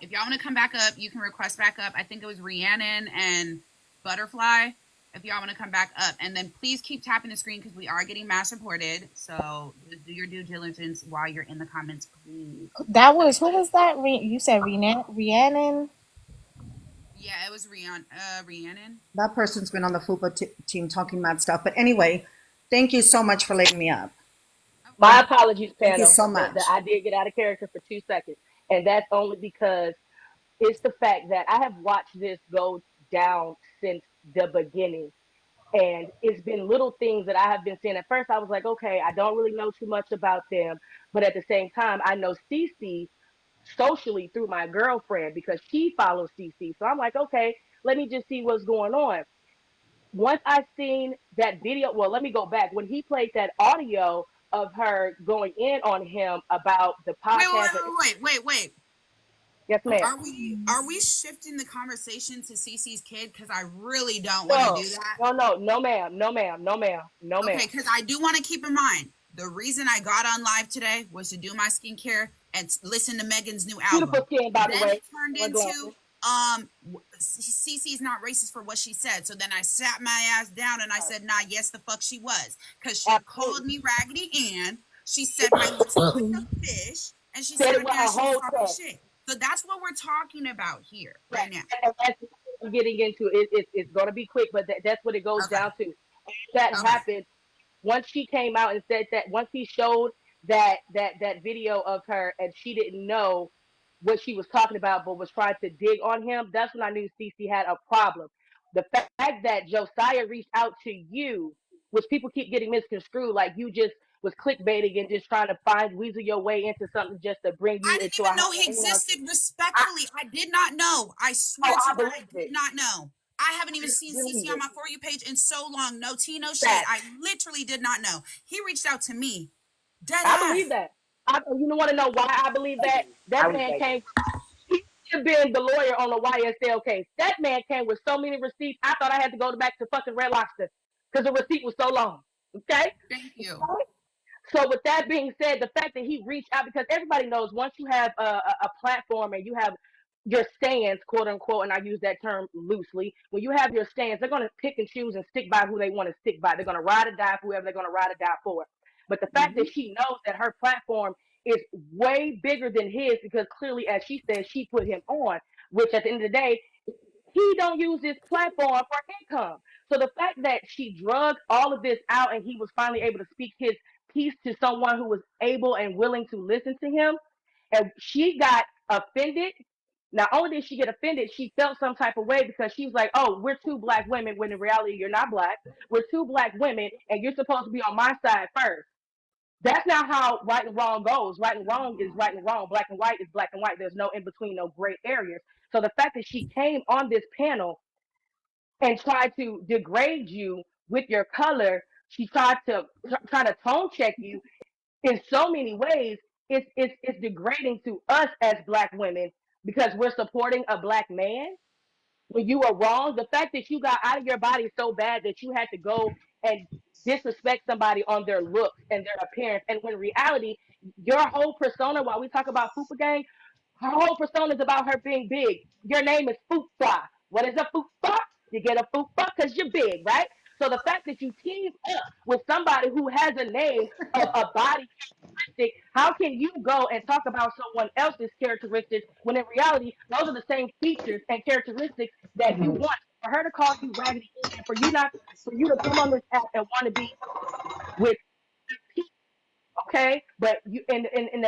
If y'all want to come back up, you can request back up. I think it was Rhiannon and Butterfly. If y'all want to come back up, and then please keep tapping the screen because we are getting mass reported. So do your due diligence while you're in the comments, please. That was, who was that? You said Rhiannon? Yeah, it was Rhiannon. That person's been on the FUPA team talking mad stuff. But anyway, thank you so much for letting me up. My apologies, Thank you panel. so much. That I did get out of character for 2 seconds, and that's only because it's the fact that I have watched this go down since the beginning. And it's been little things that I have been seeing. At first, I was like, okay, I don't really know too much about them. But at the same time, I know Cece socially through my girlfriend because she follows Cece. So I'm like, okay, let me just see what's going on. Once I seen that video, well, let me go back. When he played that audio of her going in on him about the Wait, podcast. wait, wait, wait, wait. Yes, ma'am. Are we shifting the conversation to Cece's kid? Because I really don't want to do that. No, ma'am, no, ma'am, no, ma'am, no, ma'am. Okay, because I do want to keep in mind the reason I got on live today was to do my skincare and listen to Megan's new album. Beautiful skin, by the Then way. it turned into Cece's not racist for what she said. So then I sat my ass down and I said, nah, yes, the fuck she was. Because she called me Raggedy Ann. She said my lips look like a fish. And she said my she was talking shit. So that's what we're talking about here right now. And that's what I'm getting into. It's going to be quick, but that's what it goes down to. That happened once she came out and said that, once he showed that video of her and she didn't know what she was talking about but was trying to dig on him, that's when I knew Cece had a problem. The fact that Josiah reached out to you, which people keep getting misconstrued, like you just was clickbaiting and just trying to weasel your way into something just to bring you I didn't into even a know he existed. Respectfully, I did not know. I swear to God, I did not know. I haven't even seen CC on my For You page in so long. No tea, no shade. I literally did not know. He reached out to me. Dead I believe that. You don't want to know why I believe that? That man came. He should have been the lawyer on the YSL case. That man came with so many receipts. I thought I had to go back to fucking Red Lobster because the receipt was so long. Okay. Thank you. So with that being said, the fact that he reached out, because everybody knows once you have a platform and you have your stands, quote unquote, and I use that term loosely, when you have your stands, they're going to pick and choose and stick by who they want to stick by. They're going to ride or die for whoever they're going to ride or die for. But the fact that she knows that her platform is way bigger than his, because clearly, as she said, she put him on, which at the end of the day, he don't use this platform for income. So the fact that she drugged all of this out and he was finally able to speak his piece to someone who was able and willing to listen to him, and she got offended. Not only did she get offended, she felt some type of way because she was like, oh, we're two black women, when in reality you're not black. We're two black women and you're supposed to be on my side first. That's not how right and wrong goes. Right and wrong is right and wrong. Black and white is black and white. There's no in between, no gray areas. So the fact that she came on this panel and tried to degrade you with your color, she tried to try to tone check you in so many ways. It's degrading to us as black women because we're supporting a black man when you are wrong. The fact that you got out of your body so bad that you had to go and disrespect somebody on their looks and their appearance, and when in reality, your whole persona, while we talk about Fupa Gang, her whole persona is about her being big. Your name is Fupa. What is a Fupa? You get a Fupa because you're big, right? So the fact that you team up with somebody who has a name of a body characteristic, how can you go and talk about someone else's characteristics when in reality those are the same features and characteristics that you want? For her to call you raggedy and for you to come on this app and want to be with people, okay? But you at the end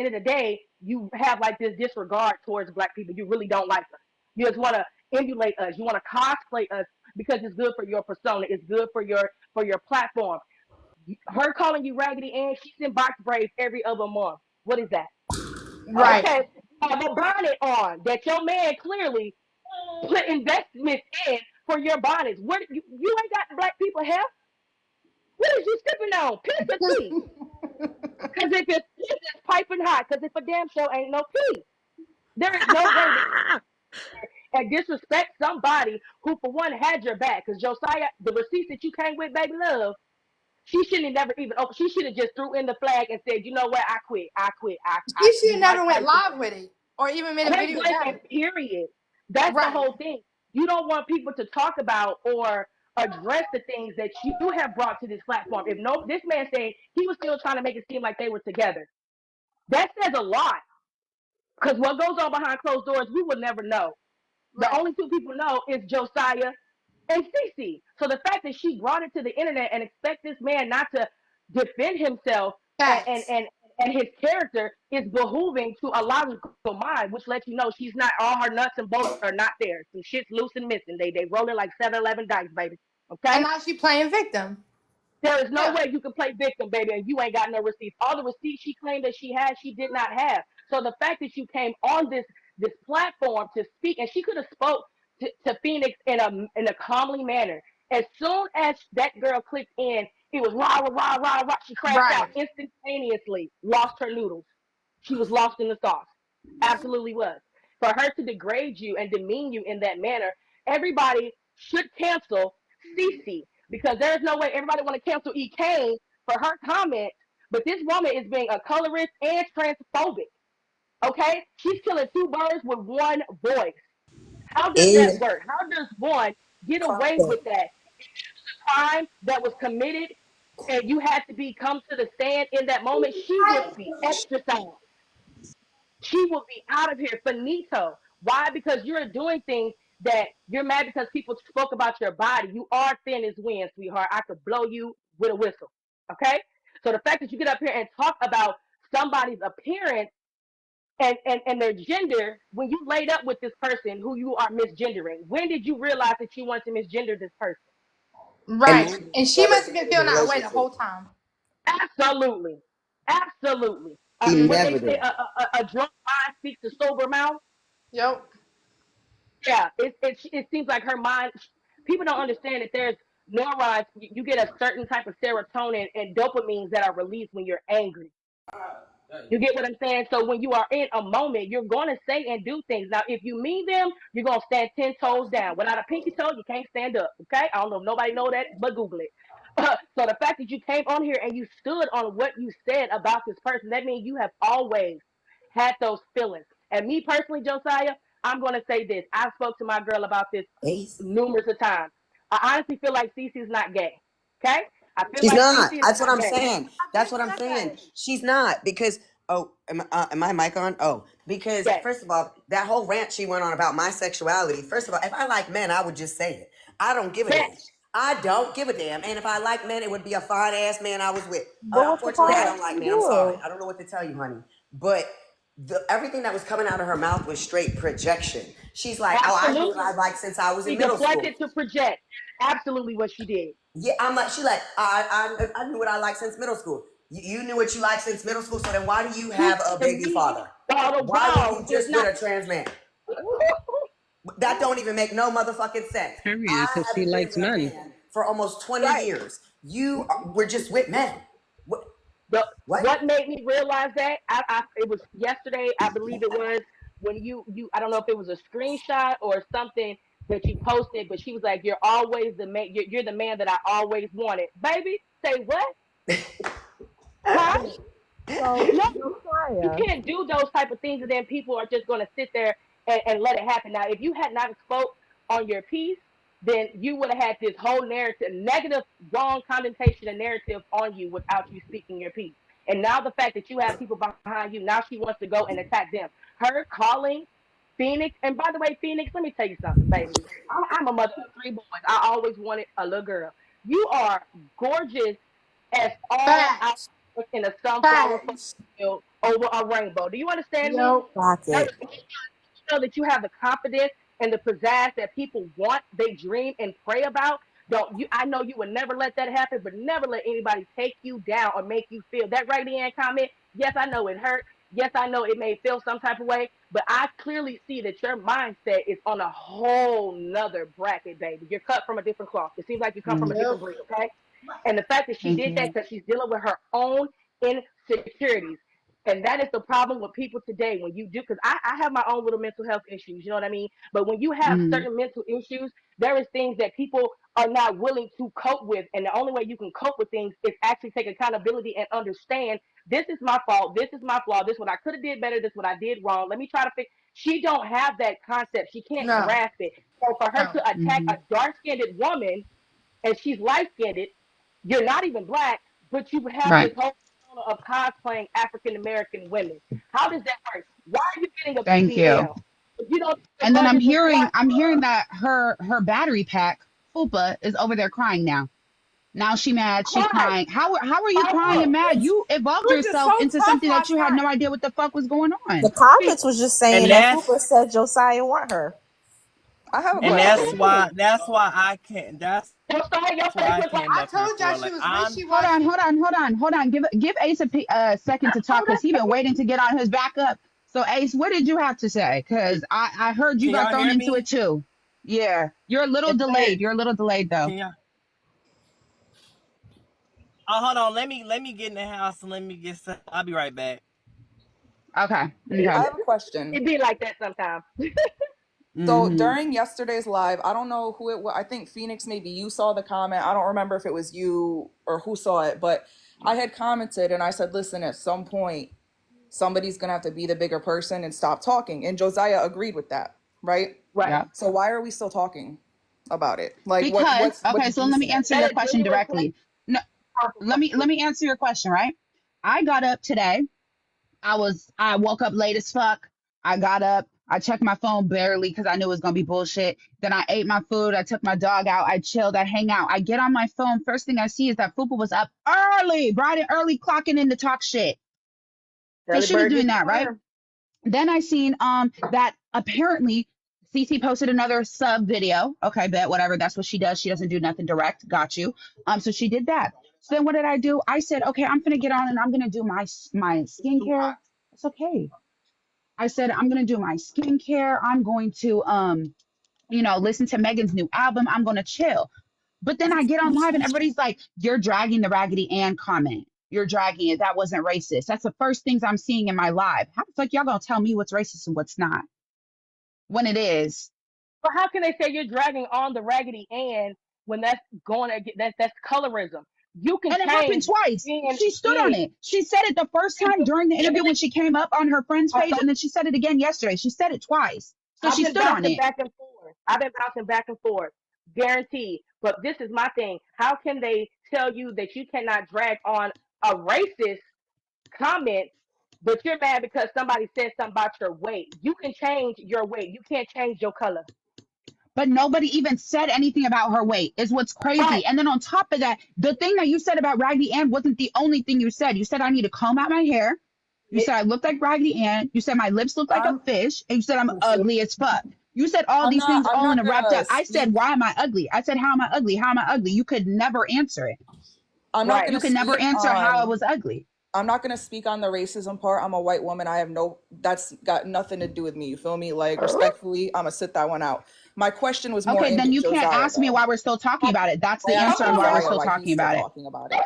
of the day, you have like this disregard towards black people. You really don't like us. You just want to emulate us. You want to cosplay us because it's good for your persona. It's good for your platform. Her calling you Raggedy Ann, she's in box braids every other month. What is that? Right. Okay, have a bonnet on that your man clearly put investments in for your bonnets. What you ain't got black people hair? What is you stepping on? Piece of tea. Because if it's piping hot, because if a damn show ain't no tea, there is no way that and disrespect somebody who for one had your back. Because Josiah, the receipts that you came with, baby love, she shouldn't have never even she should have just threw in the flag and said, you know what, I quit. She should You have Mike never went Tyson. live with it. or even made a Point video blank about and it. period. That's the Right. whole thing. You don't want people to talk about or address the things that you have brought to this platform. If no, this man said he was still trying to make it seem like they were together. That says a lot. Because what goes on behind closed doors, we will never know. The Right. only two people know is Josiah and Cece. So the fact that she brought it to the internet and expect this man not to defend himself and and Facts. and, and his character is behooving to a logical mind, which lets you know she's not all her nuts and bolts are not there. Some shit's loose and missing. They rolling like 7-Eleven dice, baby. And Okay? now she playing victim. There is no Yeah. way you can play victim, baby, and you ain't got no receipts. All the receipts she claimed that she had, she did not have. So the fact that you came on this platform to speak, and she could have spoke to Phoenix in a calmly manner. As soon as that girl clicked in, it was rah rah rah rah rah. She crashed out Right. instantaneously, lost her noodles. She was lost in the sauce. Absolutely was. For her to degrade you and demean you in that manner, everybody should cancel Cece because there's no way everybody want to cancel E. Kane for her comment. But this woman is being a colorist and transphobic. Okay, she's killing two birds with one voice. How does In that work? How does one get away with content. that? Crime that was committed, and you had to be come to the stand in that moment. She would be exercised. She will be out of here finito. Why? Because you're doing things that you're mad because people spoke about your body. You are thin as wind, sweetheart. I could blow you with a whistle. Okay? So the fact that you get up here and talk about somebody's appearance and their gender when you laid up with this person who you are misgendering, when did you realize that you wanted to misgender this person? And Right. when did And he she ever must have get been in the feeling that way the relationship? whole time. Absolutely. Absolutely. He What they never say, did. a drunk mind speaks a sober mouth. Yep. Yeah, it seems like her mind. People don't understand that there's neurons. You get a certain type of serotonin and dopamines that are released when you're angry. You get what I'm saying? So when you are in a moment, you're going to say and do things. Now, if you mean them, you're going to stand 10 toes down. Without a pinky toe, you can't stand up. Okay? I don't know if nobody know that, but Google it. So the fact that you came on here and you stood on what you said about this person, that means you have always had those feelings. And me personally, Josiah, I'm going to say this. I spoke to my girl about this Ace. numerous of times. I honestly feel like Cece's not gay. Okay? I feel She's like not. Cece is That's what not I'm gay. saying. I That's just what I'm said saying. that. She's not because am my mic on? Oh, because Yes. first of all, that whole rant she went on about my sexuality. First of all, if I like men, I would just say it. I don't give a damn. Facts. I don't give a damn. And if I like men, it would be a fine ass man I was with. But what's the Unfortunately, I problem Facts. don't like if you men. I'm sorry. do? I don't know what to tell you, honey. But everything that was coming out of her mouth was straight projection. She's like, "Oh, I knew what Absolutely. I liked since I was She in middle school." deflected to project. Absolutely what she did. Yeah, I'm like, she like, I knew what I liked since middle school. You knew what you liked since middle school, so then why do you Which have a to baby me, father? all the Why were while you is just with not a trans man? That don't even make no motherfucking sense. Period, I because she haven't been likes with a men. man for almost 20 right. years. You were just with men. What? The What? what made me realize that it was yesterday, I believe it was when you I don't know if it was a screenshot or something that you posted, but she was like, "You're always the man. You're the man that I always wanted." Baby, say what? Huh? So No, you Josiah, can't do those type of things, and then people are just going to sit there and let it happen. Now, if you had not spoke on your piece, then you would have had this whole narrative, negative, wrong connotation and narrative on you without you speaking your piece. And now the fact that you have people behind you, now she wants to go and attack them. Her calling Phoenix, and by the way, Phoenix, let me tell you something, baby. I'm a mother of three boys. I always wanted a little girl. You are gorgeous as all out Facts. in a sunflower Facts. field over a rainbow. Do you understand me? Yep. Clock That it. know that you have the confidence and the pizzazz that people want, they dream and pray about. Don't you? I know you would never let that happen, but never let anybody take you down or make you feel that right hand comment. Yes, I know it hurt. Yes, I know it may feel some type of way, but I clearly see that your mindset is on a whole nother bracket, baby. You're cut from a different cloth. It seems like you come from a Yep. different breed, okay? And the fact that she thank did that you. because she's dealing with her own insecurities. And that is the problem with people today. When you do, because I have my own little mental health issues, you know what I mean? But when you have Mm. certain mental issues, there is things that people are not willing to cope with. And the only way you can cope with things is actually take accountability and understand this is my fault, this is my flaw, this is what I could have did better, this is what I did wrong. Let me try to fix. She don't have that concept. She can't No, grasp it. So for her no. to attack Mm-hmm. a dark skinned woman and she's light skinned, you're not even black, but you have this Right. whole persona of cosplaying African American women. How does that work? Why are you getting a Thank you. BBL? If you don't do the And then lunges and squats, I'm hearing that her battery pack, Fupa, is over there crying now. Now she mad, she cry, crying. How are you cry crying and out. mad? You evolved You were just yourself so into tough something that last you had night. no idea what the fuck was going The on. See, comments was just And saying that Fupa that's said Josiah want her. I have a and that's that's question. why cool. that's why I can't that's Your why face I look like came I up here told y'all for. she Like was I'm Hold on, wishy-washy. hold on, hold on, hold on. Give Ace a second to talk hold because he been on. waiting to get on his back up. So Ace, what did you have to say? Because I heard you can got y'all thrown hear into it me? too. Yeah, you're a little It delayed. said You're a little delayed though. can y'all oh hold on, let me get in the house and let me get set. I'll be right back. Okay, I okay. have a question. It be like that sometimes. So Mm-hmm. during yesterday's live, I don't know who it was. I think Phoenix, maybe you saw the comment. I don't remember if it was you or who saw it, but I had commented and I said, listen, at some point, somebody's going to have to be the bigger person and stop talking. And Josiah agreed with that, right? Right. Yeah. So why are we still talking about it? Like Because what okay, did so you let me say? answer That your is question genuine directly. No, let question. me answer your question, right? I got up today. I woke up late as fuck. I got up. I checked my phone barely because I knew it was gonna be bullshit. Then I ate my food. I took my dog out. I chilled. I hang out. I get on my phone. First thing I see is that Fupa was up early, bright and early, clocking in to talk shit. So Early she was bird doing gets the that, right? worm. Then I seen that apparently CC posted another sub video. Okay, bet whatever. That's what she does. She doesn't do nothing direct. Got you. So she did that. So then what did I do? I said, okay, I'm gonna get on and I'm gonna do my skincare. It's okay. I said I'm gonna do my skincare. I'm going to listen to Megan's new album. I'm gonna chill. But then I get on live and everybody's like, you're dragging the Raggedy Ann comment. You're dragging it. That wasn't racist. That's the first things I'm seeing in my live. How the fuck y'all gonna tell me what's racist and what's not when it is? But how can they say you're dragging on the Raggedy Ann when that's going against that's colorism? You can And it happened change twice. being She stood on big. it. She said it the first time during the interview when she came up on her friend's page, and then she said it again yesterday. She said it twice. So I've she been stood on bouncing it. back and forth. I've been bouncing back and forth. Guaranteed. But this is my thing. How can they tell you that you cannot drag on a racist comment, but you're mad because somebody said something about your weight? You can change your weight. You can't change your color. But nobody even said anything about her weight, is what's Right. crazy. And then on top of that, the thing that you said about Raggedy Ann wasn't the only thing you said. You said I need to comb out my hair. You said I look like Raggedy Ann. You said my lips look like a I'm fish. And you said I'm ugly as fuck. You said all these things I'm all in not a wrapped gonna up. I said, speak why am I ugly? I said, how am I ugly? How am I ugly? You could never answer it. I'm not Right. gonna You could never speak answer how I on was ugly. I'm not gonna speak on the racism part. I'm a white woman. I have no that's got nothing to do with me. You feel me? Like respectfully, I'm gonna sit that one out. My question was more Okay, aimed then at you can't Josiah ask me though. why we're still talking about it. That's I the asked answer on why we're Josiah still why he's talking still about it. talking about it.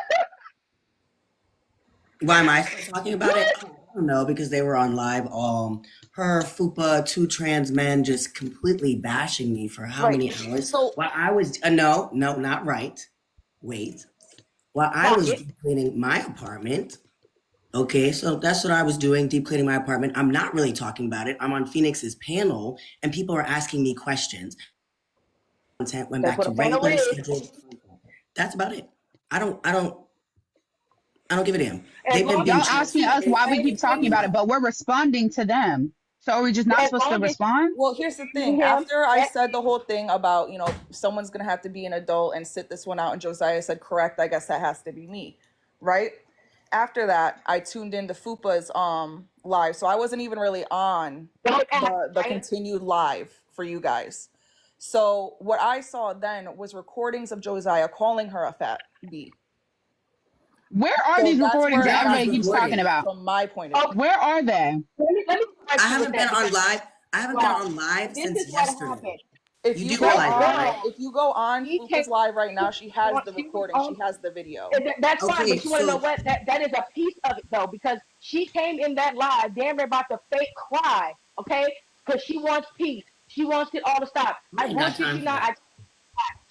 Why am I still talking about it? Oh, I don't know, because they were on live. Her Fupa, two trans men just completely bashing me for how Right. many hours? So While I was no, no, not right. Wait. While I Clock was it. deep cleaning my apartment. Okay, so that's what I was doing, deep cleaning my apartment. I'm not really talking about it. I'm on Phoenix's panel, and people are asking me questions. Content went That's back what to a panel regularly is. scheduled. That's about it. I don't. I don't. I don't give a damn. As They've been long as being Y'all you asking transparent. us respect why the we keep talking same about it, but we're responding to them. So are we just not as supposed to long as respond? well, here's the you thing. him After I and said the whole thing about, someone's gonna have to be an adult and sit this one out, and Josiah said, correct, I guess that has to be me. Right? After that, I tuned into Fupa's live. So I wasn't even really on don't act the right. continued live for you guys. So what I saw then was recordings of Josiah calling her a fat B. Where are So these that's recordings where that it Where are got these everybody keeps talking recordings? confusing about? from my point of Okay, view. Where are they? let me I correct you with haven't been that on because live. I haven't been wow, on live this since is what yesterday. happened. If You you do know go That I do, on, right? girl, if you go on she came. Fupa's live right now, she has the She was recording. on. She has the video. That's fine, Okay, but you want to know so what? That is a piece of it though, because she came in that live, damn near about to fake cry, okay? Because she wants peace. She wants it all to stop. I I ain't got bullshit time you for not. that.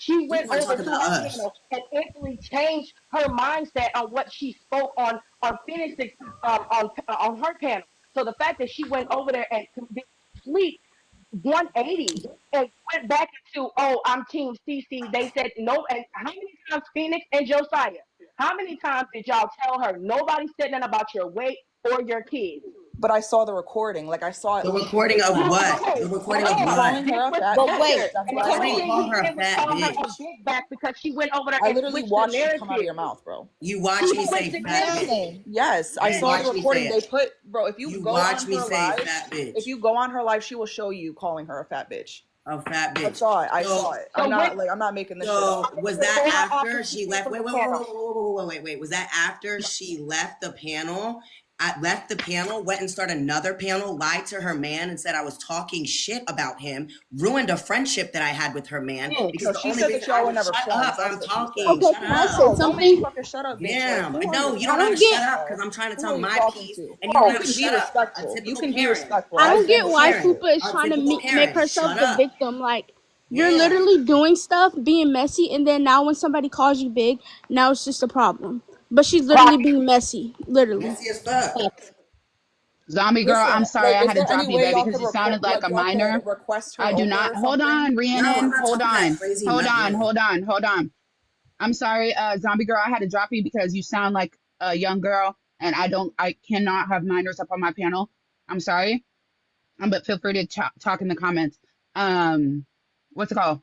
She You went want to over talk to about that us? panel and instantly changed her mindset on what she spoke on Phoenix's on her panel. So the fact that she went over there and did complete 180 and went back into, oh, I'm Team CC. They said no. And how many times Phoenix and Josiah? How many times did y'all tell her nobody said nothing about your weight or your kids? But I saw the recording. Like I saw at The least recording of three what? times. The Okay, recording hold of Of on. what? calling This her a was fat But bitch. wait, after. That's And what the I I only didn't saw. thing call he her a did was fat call her a bitch. big back because she went over there I and literally switched the watched you come out of narrative. your mouth, bro. You She watch me switched say the fat bitch. narrative. Shannon, Yes, I You saw the watch me recording. say They it. put, bro, if you You go on watch me her say live, fat if bitch. you go on her live, she will show you calling her a fat bitch. A fat I bitch. saw it. I saw So it. So when I'm not making this shit up. So was that before or after after she she came left? from Wait, the wait, wait, panel? wait, wait, wait, wait, wait, wait. Was that after she left the panel? I left the panel, went and started another panel, lied to her man and said I was talking shit about him, ruined a friendship that I had with her man because No, the she only said that reason I y'all were was never shut up, friends. I'm That's what she said. talking. Okay, Shut can I up. say No, don't make me something? fucking shut up, bitch. Like, Damn. who are No, you you I don't know how don't to talking to, shut get up because bro? I'm trying to Who tell are you my talking piece to? and you don't No, know you how to can be shut up. A respectful. You typical can be Karen. respectful. I A don't I've been get typical why respectful. Karen. Fupa is A trying to typical make Karen. herself Shut the up. victim. Like, you're Yeah. literally doing stuff, being messy, and then now when somebody calls you big, now it's just a problem. But she's literally Right. being messy, literally. Messy as fuck. Zombie girl, Listen, I'm sorry like, I is had to there any drop you, way baby, y'all because could you record, sounded like like, a y'all could minor. request her I do over not. or Hold something? on, No, I'm Rhiannon. not Hold talking that on. crazy Hold nut. on. Yeah. Hold on. Hold on. I'm sorry, zombie girl. I had to drop you because you sound like a young girl, and I cannot have minors up on my panel. I'm sorry. But feel free to talk in the comments. What's it called?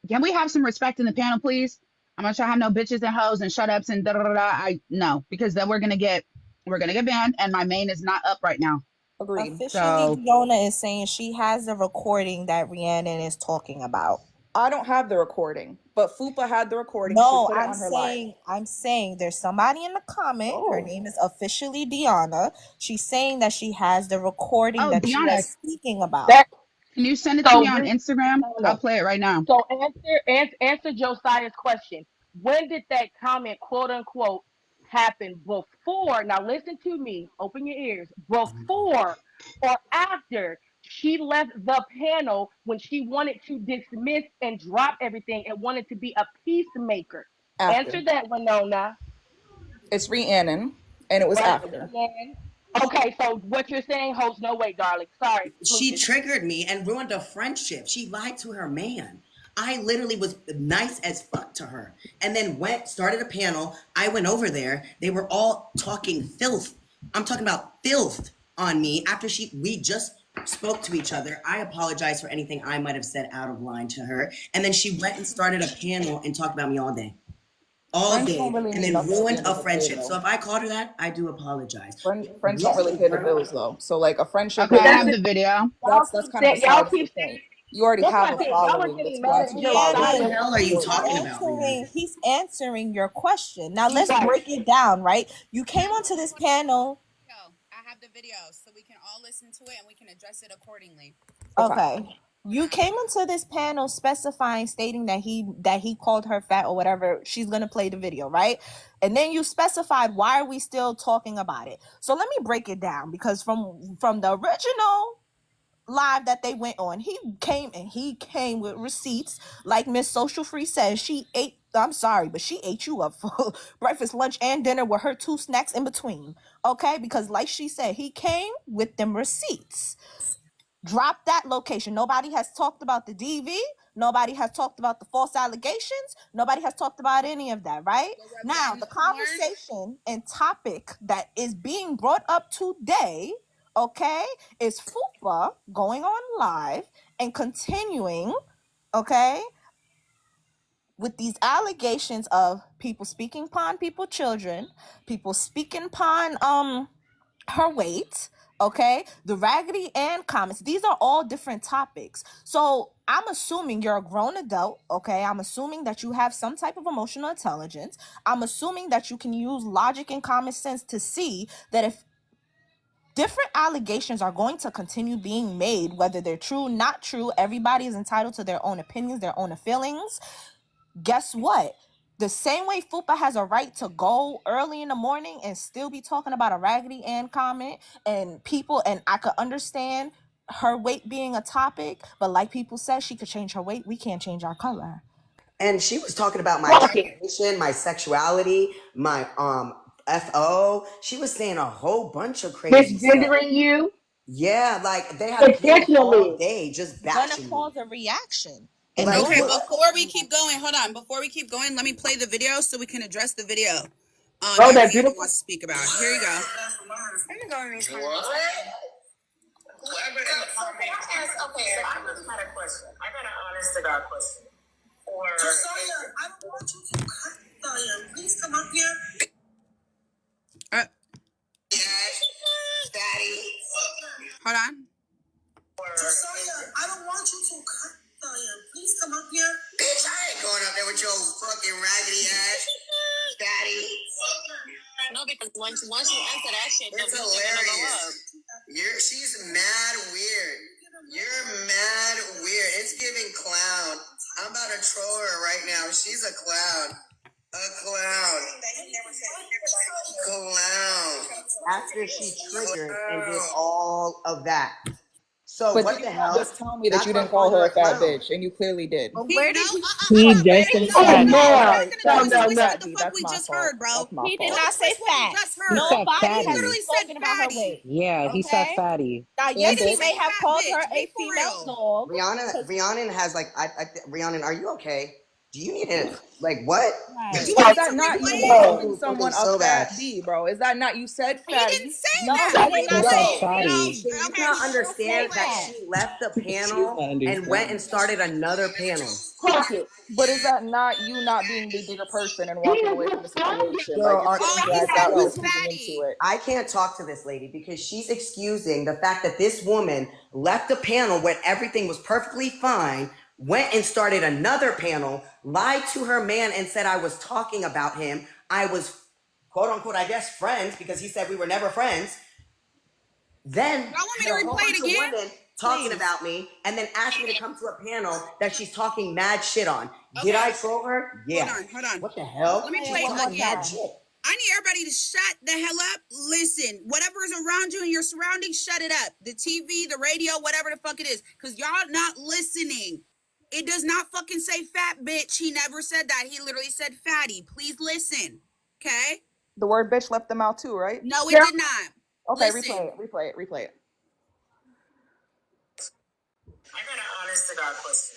Can we have some respect in the panel, please? I'm not trying to have no bitches and hoes and shut ups and da da da. I no, because then we're gonna get banned, and my main is not up right now. Agreed. officially, So Diona is saying she has the recording that Rhiannon is talking about. I don't have the recording, but Fupa had the recording. She No, put it on her live. I'm saying there's somebody in the comment. Her Oh. name is officially Deanna. She's saying that she has the recording oh, that you are Deanna, speaking about. That can you send it to so me on re, Instagram? no, I'll no. play it right now. So answer Josiah's question. When did that comment, quote unquote, happen? Before, now listen to me, open your ears. Before or after she left the panel when she wanted to dismiss and drop everything and wanted to be a peacemaker? After. Answer that, Winona. It's Rhiannon, and it was Right, after. Rhiannon. Okay, so what you're saying holds no weight, darling. Sorry, She exclusive. triggered me and ruined a friendship. She lied to her man. I literally was nice as fuck to her. And then started a panel. I went over there. They were all talking filth. I'm talking about filth on me after we just spoke to each other. I apologize for anything I might have said out of line to her. And then she went and started a panel and talked about me all Friends don't day, really and mean then nothing at the ruined end a of the day, friendship. So though. if I called her that, I do apologize. Friends don't What really the pay the fuck? bills, though. So, like, a friendship Okay, But with I that's have you, the it. video. Y'all that's keep kind of saying, y'all besides the keep saying, point. You already that's have what I a said. Y'all are following that's getting going mad to at be following What Josiah. the you. Rhiannon, hell are you he's talking about, Rhiannon? answering your question. Now let's Right. break it down, right? You came onto this panel. I have the video so we can all listen to it and we can address it accordingly. Okay. Okay. You came into this panel specifying, stating that he called her fat or whatever. She's gonna play the video, right? And then you specified, why are we still talking about it? So let me break it down, because from the original live that they went on, he came with receipts. Like Miss Social Free says, she ate, I'm sorry, but she ate you up for breakfast, lunch, and dinner with her 2 snacks in between. Okay, because like she said, he came with them receipts. Drop that location. Nobody has talked about the DV. Nobody has talked about the false allegations. Nobody has talked about any of that, right? The Now, revenge the porn. conversation and topic that is being brought up today, okay, is FUPA going on live and continuing, okay, with these allegations of people speaking upon people children, people speaking upon her weight, okay, the Raggedy Ann comments. These are all different topics. So I'm assuming you're a grown adult, okay? I'm assuming that you have some type of emotional intelligence. I'm assuming that you can use logic and common sense to see that if different allegations are going to continue being made, whether they're true, not true, everybody is entitled to their own opinions, their own feelings. Guess what? The same way FUPA has a right to go early in the morning and still be talking about a Raggedy Ann comment, and people, and I could understand her weight being a topic, but like people said, she could change her weight. We can't change our color. And she was talking about my Clock it. translation, my sexuality, my FO. She was saying a whole bunch of crazy stuff. Misgendering you Yeah, like they had panels all intentionally. day just Gonna bashing me. cause a reaction. And Like those Okay, were what? before we keep going, hold on. Before we keep going, let me play the video so we can address the video. Oh, That that Candy beautiful. wants to speak about. Here you go. Whoever in the comments. Okay, so I really had a question. I got an honest to God question. Josiah, I don't want you to cut Josiah. Please come up here. Uh, Yes, Daddy. Hold on. Josiah, I don't want you to cut Josiah. Please come up here. Bitch, I ain't going up there with your fucking raggedy ass. Daddy. No, because once you answer that shit, it's hilarious. She's mad weird. You're mad weird. It's giving clown. I'm about to troll her right now. She's a clown. A clown. Clown. After she triggered and did all of that. So But what the did you not just hell? tell me that you That's why I'm didn't call calling her her a a fat clown. bitch, and you clearly did. but He where no, did he He wait, just wait, said no, Oh, no, fatty. no. We're no. not Okay, gonna No, do fatty. this. no, Listen no. what the Fatty. fuck That's we my just fault. heard, bro. That's my he did fault. not Look, say listen what we fat. just He heard. said Nobody He has fatty. literally said spoken about her fatty. weight. Yeah, he said Okay? fatty. Now He And yes, he didn't bitch. say may have fat called her bitch. Be a for female real. dog. Because Rhiannon has like Rhiannon, are you okay? Do you need it? Like what? Do right. we Is need that to not you replay it? calling No. Something someone a so bad. fat B, bro? Is that not, you said He didn't fatty? say No, that. he did He not said say No. fat. fatty. Do you Okay, not He did not say understand that fat. she left the She's panel not and went understanding. and started another panel? Clock it. But is that not you not being the bigger person and He walking is away from the responding. situation? Like Girl, it's all getting he dragged said out. You're was listen, feeding into fatty. it. I can't talk to this lady because she's excusing the fact that this woman left the panel when everything was perfectly fine, went and started another panel, lied to her man and said I was talking about him. I was quote unquote, I guess, friends because he said we were never friends. Then Y'all want me had to a whole replay bunch it of again? women talking Please. about me and then asked me to come to a panel that she's talking mad shit on. Did Okay. I troll her? Hold Yeah. on, hold on. What the Let hell? me She's play Josiah, one it more talking again. mad time. shit. I need everybody to shut the hell up. Listen, whatever is around you and your surroundings, shut it up. The TV, the radio, whatever the fuck it is. Because y'all not listening. It does not fucking say fat bitch. He never said that. He literally said fatty. Please listen. Okay? The word bitch left them out too, right? No, it Yeah. did not. Okay, Listen. replay it. I got an honest to God question.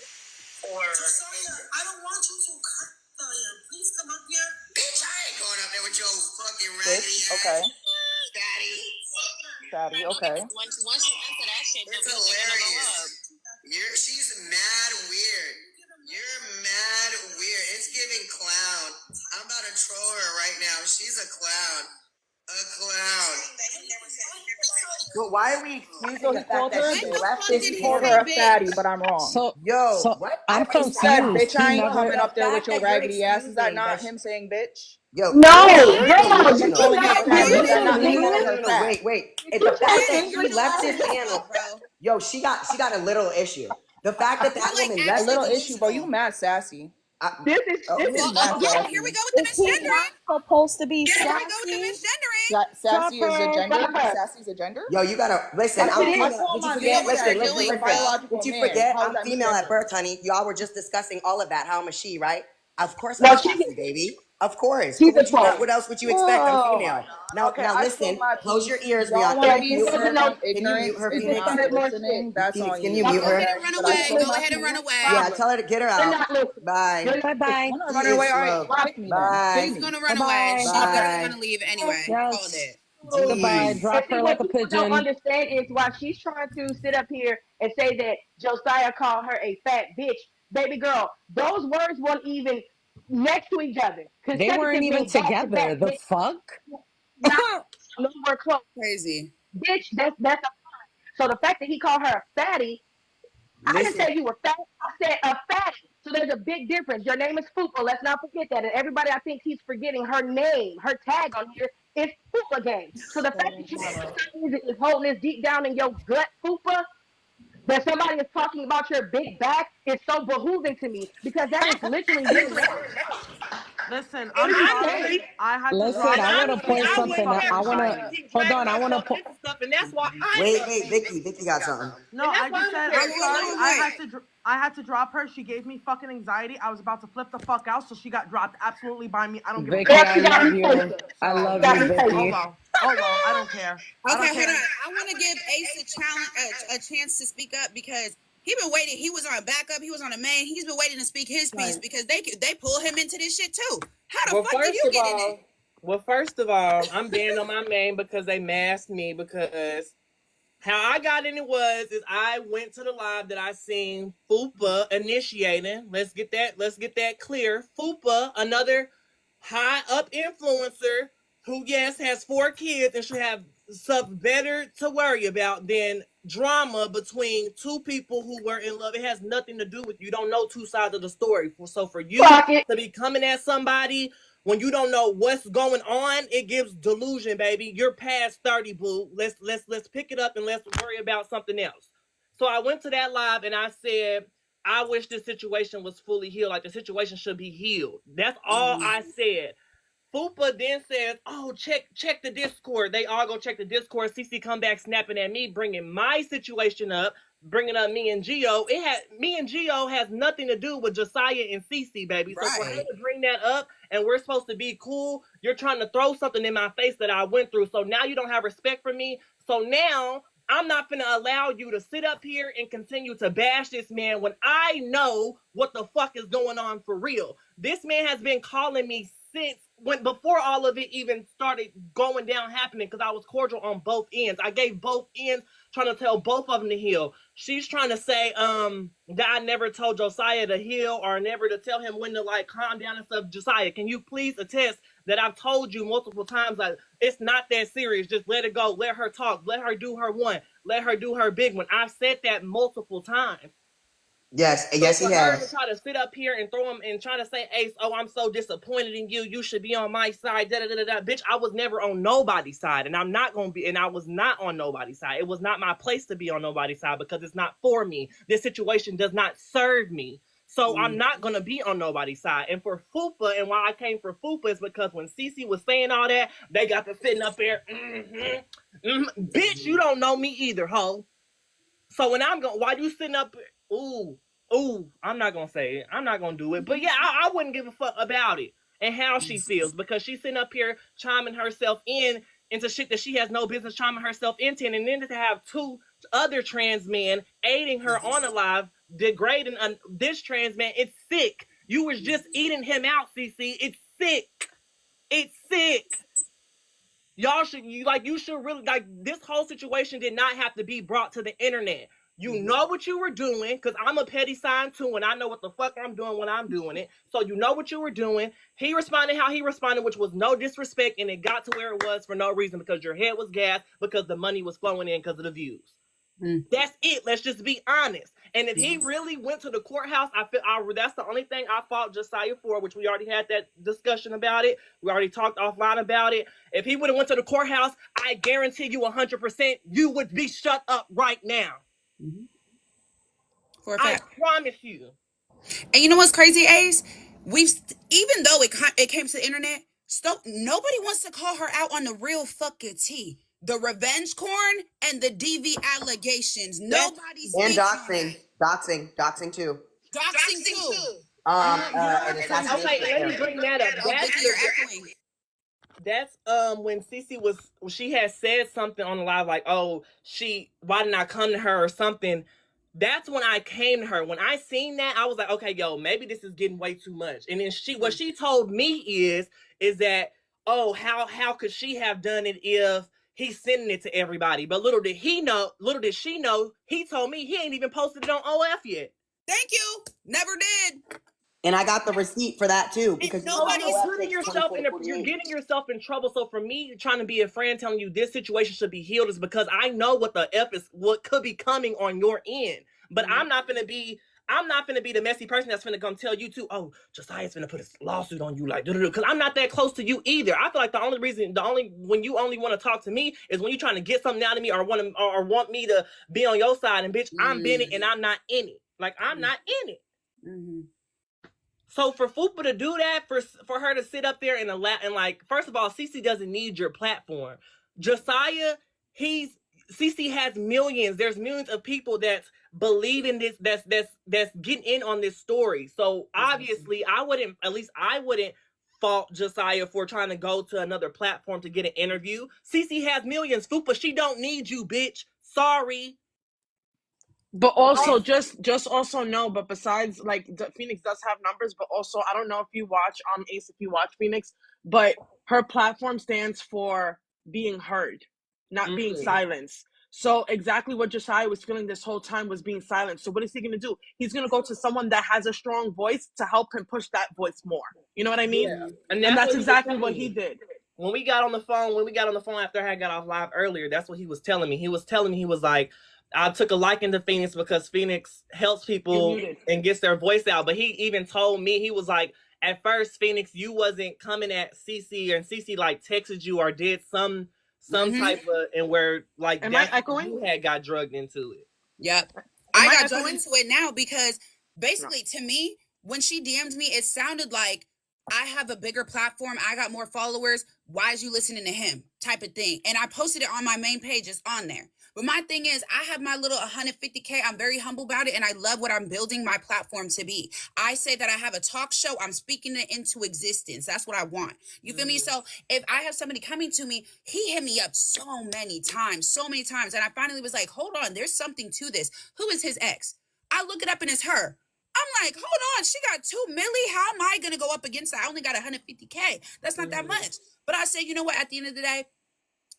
Josiah, I don't want you to cut Josiah. Please come up here. Bitch, I ain't going up there with your fucking raggedy Bitch, ass. okay. Daddy. Fatty, No, because okay. once you answer that shit, it's hilarious. She's mad weird. You're mad weird. It's giving clown. I'm about to troll her right now. She's a clown. A clown. But why are we So excusing the he fact called that her a When she the bitch left fuck and this did he he called say her panel? a fatty, but bitch? I'm wrong. So, Yo, so what? I'm I He already said said, that. bitch, confused. He I ain't So never. coming the up there with fact your that you're raggedy ass. Is that excusing not that, him saying bitch? yo, No, you're no. Did And you delusional. calling not her a Okay, fatty. Ken, Is that you're listen, not him calling nigga? her No. fat? Wait. Did It's you the fact not that Ken, she you're listen? left this delusional as panel. fuck, bro. Yo, she got a little issue. The fact that You're that like woman A actually left. little issue, bro. You delusional. mad sassy. I, This You is Well, mad okay, here we sassy. go with the Is he not misgendering. supposed to be Here we go with the sassy? misgendering. Drop Sassy is a her. gender? stop her. Sassy is a gender? yo, you gotta listen. Yes, I it I'm call is. my female. I Did you call You know forget? men what you're Listen. sassy. He's a doing, bro. biological Did you man. forget? How is I'm that female at misgendering? birth, honey. Y'all were just discussing all of that. How I'm a she, right? Of course I'm No, sassy, baby. Of course. she's a What troll. else would you expect? I'm Oh my female. god. Okay, Now I spoke listen. my Close your piece. ears, Y'all Rihanna. want to Can Yeah, you be she mute doesn't stuck her? know. on Can you mute ignorance her, She and just Phoenix? not started more shit. listening. That's Phoenix, on can you. you Okay, mute go Okay, ahead her? and run but I away. spoke Go my ahead and run piece. away. Yeah, Problem. tell her to get her They're out. not listening. Bye. They're Bye not listening. bye. Want to run She her is away? All right, slow. Watch hit me then. Bye. Hit She's me. gonna Bye run away. bye. She's literally Bye. gonna leave it. anyway. Called Yes. it. Goodbye. Jeez. And Drop see her what like a people don't pigeon. understand is why she's trying to sit up here and say that Josiah called her a fat bitch. Baby girl, those words weren't even next to each other. They weren't Consecutive even means back to back. together. The Bitch, fuck? not nowhere close. Crazy. Bitch, that's a so the fact that he called her a fatty, I didn't Listen. say you were fat. I said a fatty. So there's a big difference. Your name is Fupa. Let's not forget that. And everybody, I think he's forgetting her name. Her tag on here is Fupa Gang. So the fact that you for some reason is holding this deep down in your gut, Fupa, that somebody is talking about your big back is so behooving to me because that is literally your name. Listen, I'm sorry. I had to Listen, drop I her. want to She gave point me something out. fucking I want anxiety. to Keep hold dragging on. I want to myself put. into stuff, and that's why I'm Wait, wait, irritated. Vicky got something. No, I just said I'm Hold sorry. on, I had to drop her. She gave me fucking anxiety. I was about to flip the fuck out, so she got dropped absolutely by me. I don't give a Vicky, fuck. I love you. I So love yeah. you, Oh Vicky. well. Oh well. I don't care. I Okay, don't hold care. on. I want to give Ace a challenge, a chance to speak up because he been waiting. He was on a backup. He was on a main. He's been waiting to speak his piece because they pull him into this shit too. How the fuck did you get in it? First of all, I'm banned on my main because they masked me because how I got in it is I went to the live that I seen Fupa initiating. Let's get that clear. Fupa, another high up influencer who yes has 4 kids and should have something better to worry about than drama between 2 people who were in love. It has nothing to do with you. Don't know 2 sides of the story. So for you to be coming at somebody when you don't know what's going on, it gives delusion, baby. You're past 30, boo. Let's pick it up and let's worry about something else. So I went to that live and I said, I wish this situation was fully healed. Like the situation should be healed. That's all I said. Fupa then says, "Oh, check the Discord." They all go check the Discord. CC come back snapping at me, bringing my situation up, bringing up me and Gio. Me and Gio has nothing to do with Josiah and CC, baby. So for her to bring that up, and we're supposed to be cool, you're trying to throw something in my face that I went through. So now you don't have respect for me. So now I'm not going to allow you to sit up here and continue to bash this man when I know what the fuck is going on for real. This man has been calling me since before all of it even started going down happening because I was cordial on both ends. I gave both ends, trying to tell both of them to heal. She's trying to say that I never told Josiah to heal or never to tell him when to like calm down and stuff. Josiah, can you please attest that I've told you multiple times like it's not that serious. Just let it go. Let her talk. Let her do her one. Let her do her big one. I've said that multiple times. Yes, So yes, for he her to has. try to sit up here and throw him and try to say, Ace, oh, I'm so disappointed in you. You should be on my side. Da, da, da, da. Bitch, I was never on nobody's side. And I'm not going to be. And I was not on nobody's side. It was not my place to be on nobody's side because it's not for me. This situation does not serve me. So I'm not going to be on nobody's side. And for Fupa, and why I came for Fupa is because when Cece was saying all that, they got to sitting up there. Bitch, you don't know me either, ho. So when I'm going, why you sitting up? I'm not gonna say it. I'm not gonna do it. But yeah, I wouldn't give a fuck about it and how she feels because she's sitting up here chiming herself into shit that she has no business chiming herself into, and then to have 2 other trans men aiding her on a live, degrading this trans man. It's sick. You was just eating him out, CC. It's sick. It's sick. Y'all should you should really like this whole situation did not have to be brought to the internet. You know what you were doing because I'm a petty sign too, and I know what the fuck I'm doing when I'm doing it. So you know what you were doing. He responded how he responded, which was no disrespect, and it got to where it was for no reason because your head was gas because the money was flowing in because of the views. That's it. Let's just be honest. And if he really went to the courthouse, that's the only thing I fought Josiah for, which we already had that discussion about it. We already talked offline about it. If he would have went to the courthouse, I guarantee you 100% you would be shut up right now. For a fact. I promise you. And you know what's crazy, Ace? Even though it came to the internet, nobody wants to call her out on the real fucking tea. The revenge corn and the DV allegations. Nobody And speaks on that. doxing too. Doxing too. An assassination Okay, let me attempt. bring that up. Oh, Vicky, you're echoing. That's when Cece she had said something on the live like, oh, why didn't I come to her or something. That's when I came to her. When I seen that, I was like, okay, yo, maybe this is getting way too much. And then what she told me is that, oh, how could she have done it if he's sending it to everybody? But little did she know, he told me he ain't even posted it on OF yet. Thank you. Never did. And I got the receipt for that too because Nobody's You're getting yourself in trouble. So for me, trying to be a friend, telling you this situation should be healed is because I know what the F is, what could be coming on your end. But I'm not gonna be the messy person that's gonna come tell you to, oh, Josiah's gonna put a lawsuit on you, like, because I'm not that close to you either. I feel like when you only want to talk to me is when you're trying to get something out of me or want me to be on your side. And bitch, I'm in it and I'm not in it. Like I'm not in it. So for Fupa to do that, for her to sit up there and like, first of all, Cece doesn't need your platform. Josiah, Cece has millions. There's millions of people that believe in this, that's getting in on this story. So obviously, I wouldn't fault Josiah for trying to go to another platform to get an interview. Cece has millions. Fupa, she don't need you, bitch. Sorry. But also, just also know. But besides, like, Phoenix does have numbers. But also, I don't know if you watch Ace, if you watch Phoenix, but her platform stands for being heard, not being silenced. So exactly what Josiah was feeling this whole time was being silenced. So what is he going to do? He's going to go to someone that has a strong voice to help him push that voice more. You know what I mean? Yeah. And that's exactly what he did. When we got on the phone after I got off live earlier, that's what he was telling me. He was like, I took a liking to Phoenix because Phoenix helps people and gets their voice out. But he even told me, he was like, at first, Phoenix, you wasn't coming at Cece, and Cece like texted you or did some type of, and where like you had got drugged into it. Yep. I got drugged into it now because basically to me, when she DM'd me, it sounded like I have a bigger platform. I got more followers. Why is you listening to him? Type of thing. And I posted it on my main page. It's on there. But my thing is, I have my little 150K. I'm very humble about it. And I love what I'm building my platform to be. I say that I have a talk show. I'm speaking it into existence. That's what I want. You feel me? So if I have somebody coming to me, he hit me up so many times. And I finally was like, hold on, there's something to this. Who is his ex? I look it up and it's her. I'm like, hold on, she got 2 milli. How am I going to go up against that? I only got 150K. That's not that much. But I say, you know what? At the end of the day,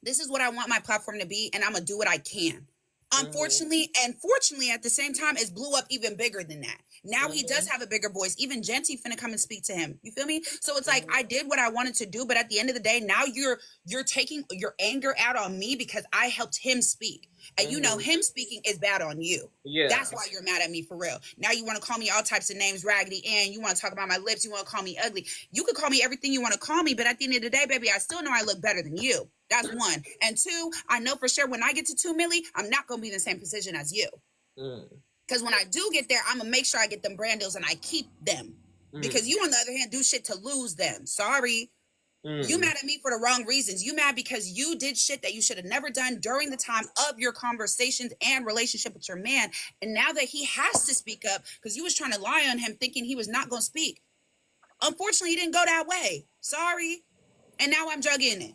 this is what I want my platform to be, and I'm going to do what I can. Unfortunately, and fortunately, at the same time, it's blew up even bigger than that. Now he does have a bigger voice. Even Genty finna come and speak to him. You feel me? So it's like, I did what I wanted to do, but at the end of the day, now you're taking your anger out on me because I helped him speak. And you know, him speaking is bad on you. Yeah. That's why you're mad at me for real. Now you want to call me all types of names, Raggedy Ann. You want to talk about my lips. You want to call me ugly. You could call me everything you want to call me, but at the end of the day, baby, I still know I look better than you. That's one. And two, I know for sure when I get to 2 milli, I'm not going to be in the same position as you. Because when I do get there, I'm going to make sure I get them brand deals and I keep them. Because you, on the other hand, do shit to lose them. Sorry. You mad at me for the wrong reasons. You mad because you did shit that you should have never done during the time of your conversations and relationship with your man. And now that he has to speak up because you was trying to lie on him thinking he was not going to speak. Unfortunately, he didn't go that way. Sorry. And now I'm drugging it.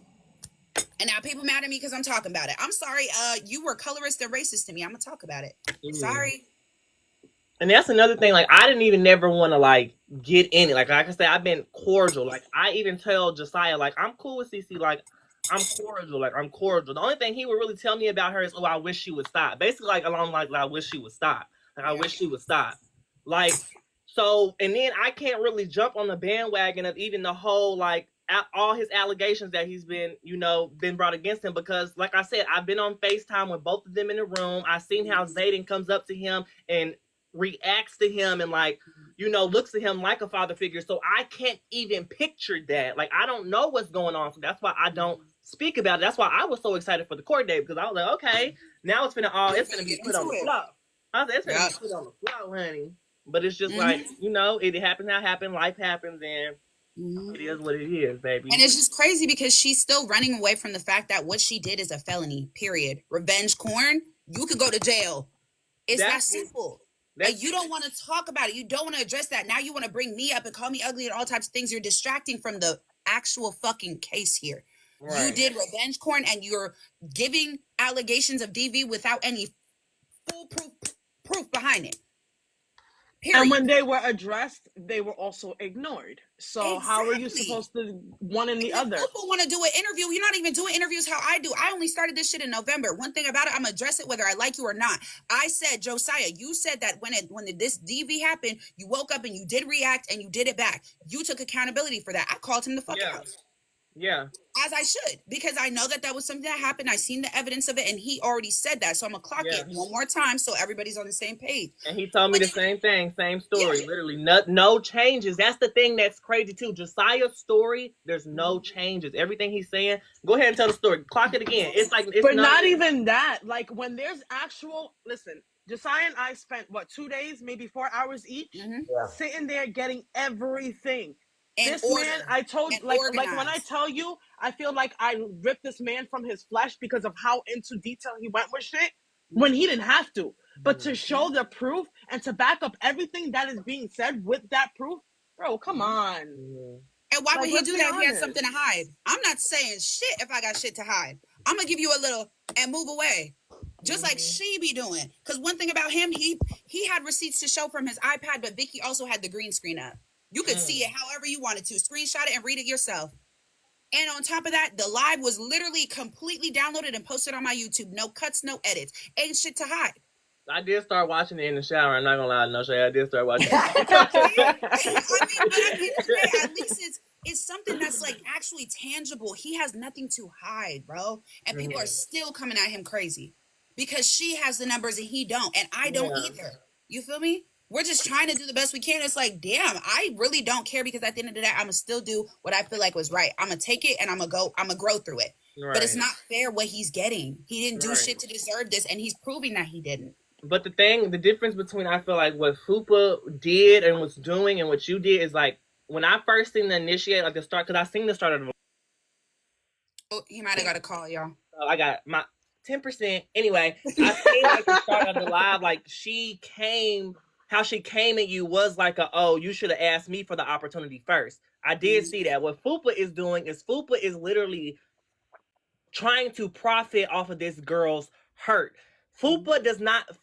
And now people mad at me because I'm talking about it. I'm sorry. You were colorist and racist to me. I'm going to talk about it. Sorry. And that's another thing. Like, I didn't even never want to like get in it. Like I said, I've been cordial. Like, I even tell Josiah, like, I'm cool with Cece. Like, I'm cordial. Like, I'm cordial. The only thing he would really tell me about her is, oh, I wish she would stop. Basically, like, along like, I wish she would stop. Like, I wish she would stop. Like, so, and then I can't really jump on the bandwagon of even the whole, like, all his allegations that he's been, been brought against him, because like I said, I've been on FaceTime with both of them in the room. I've seen how Zayden comes up to him and reacts to him and like, looks at him like a father figure. So I can't even picture that. Like, I don't know what's going on. So that's why I don't speak about it. That's why I was so excited for the court date, because I was like, okay, now it's gonna be put on the floor. I was like, it's gonna be put on the floor, honey. But it's just like, it happens how it happened, life happens, and it is what it is, baby. And it's just crazy because she's still running away from the fact that what she did is a felony, period. Revenge corn, you could go to jail. It's that simple. Like, you don't want to talk about it. You don't want to address that. Now you want to bring me up and call me ugly and all types of things. You're distracting from the actual fucking case here. Right. You did revenge corn and you're giving allegations of DV without any foolproof proof behind it. Period. And when they were addressed, they were also ignored. So how are you supposed to one and the other? People want to do an interview. You're not even doing interviews how I do. I only started this shit in November. One thing about it, I'm gonna address it whether I like you or not. I said, Josiah, you said that when this DV happened, you woke up and you did react and you did it back. You took accountability for that. I called him the fuck out. Yeah. As I should, because I know that was something that happened. I seen the evidence of it, and he already said that. So I'm gonna clock Yeah. it one more time so everybody's on the same page. And he told me But the same thing, same story. yeah, Literally, no changes. That's the thing that's crazy too. Josiah's story, there's no changes. Everything he's saying. Go ahead and tell the story. Clock it again. It's like it's But none of not this. even that. Like when there's actual listen, Josiah and I spent what 2 days, maybe 4 hours each, Yeah. sitting there getting everything. in This man, order I told and like when I organized. tell you, I feel like I ripped this man from his flesh because of how into detail he went with shit when he didn't have to. But to show the proof and to back up everything that is being said with that proof, bro, come on. And why would Like he let's do be that if he had honest. something to hide? I'm not saying shit if I got shit to hide. I'm gonna give you a little and move away. Just like she be doing. Because one thing about him, he had receipts to show from his iPad, but Vicky also had the green screen up. You could see it however you wanted to. Screenshot it and read it yourself. And on top of that, the live was literally completely downloaded and posted on my YouTube. No cuts, no edits. Ain't shit to hide. I did start watching it in the shower. I'm not gonna lie, no shade. I did start watching it. I mean, but at the end of the day, at least it's something that's like actually tangible. He has nothing to hide, bro. And people are still coming at him crazy because she has the numbers and he don't, and I don't either. You feel me? We're just trying to do the best we can. It's like, damn, I really don't care because at the end of the day, I'm gonna still do what I feel like was right. I'm gonna take it and I'm gonna grow through it. Right. But it's not fair what he's getting. He didn't do shit to deserve this, and he's proving that he didn't. But the difference between I feel like what Fupa did and was doing and what you did is like when I first seen the initiate, like the start, because I seen the start of the. Oh, he might have got a call, y'all. I got my 10%. Anyway, I seen like the start of the live, like she came, how she came at you was like oh, you should have asked me for the opportunity first. I did see that. What Fupa is doing is Fupa is literally trying to profit off of this girl's hurt. Fupa does not if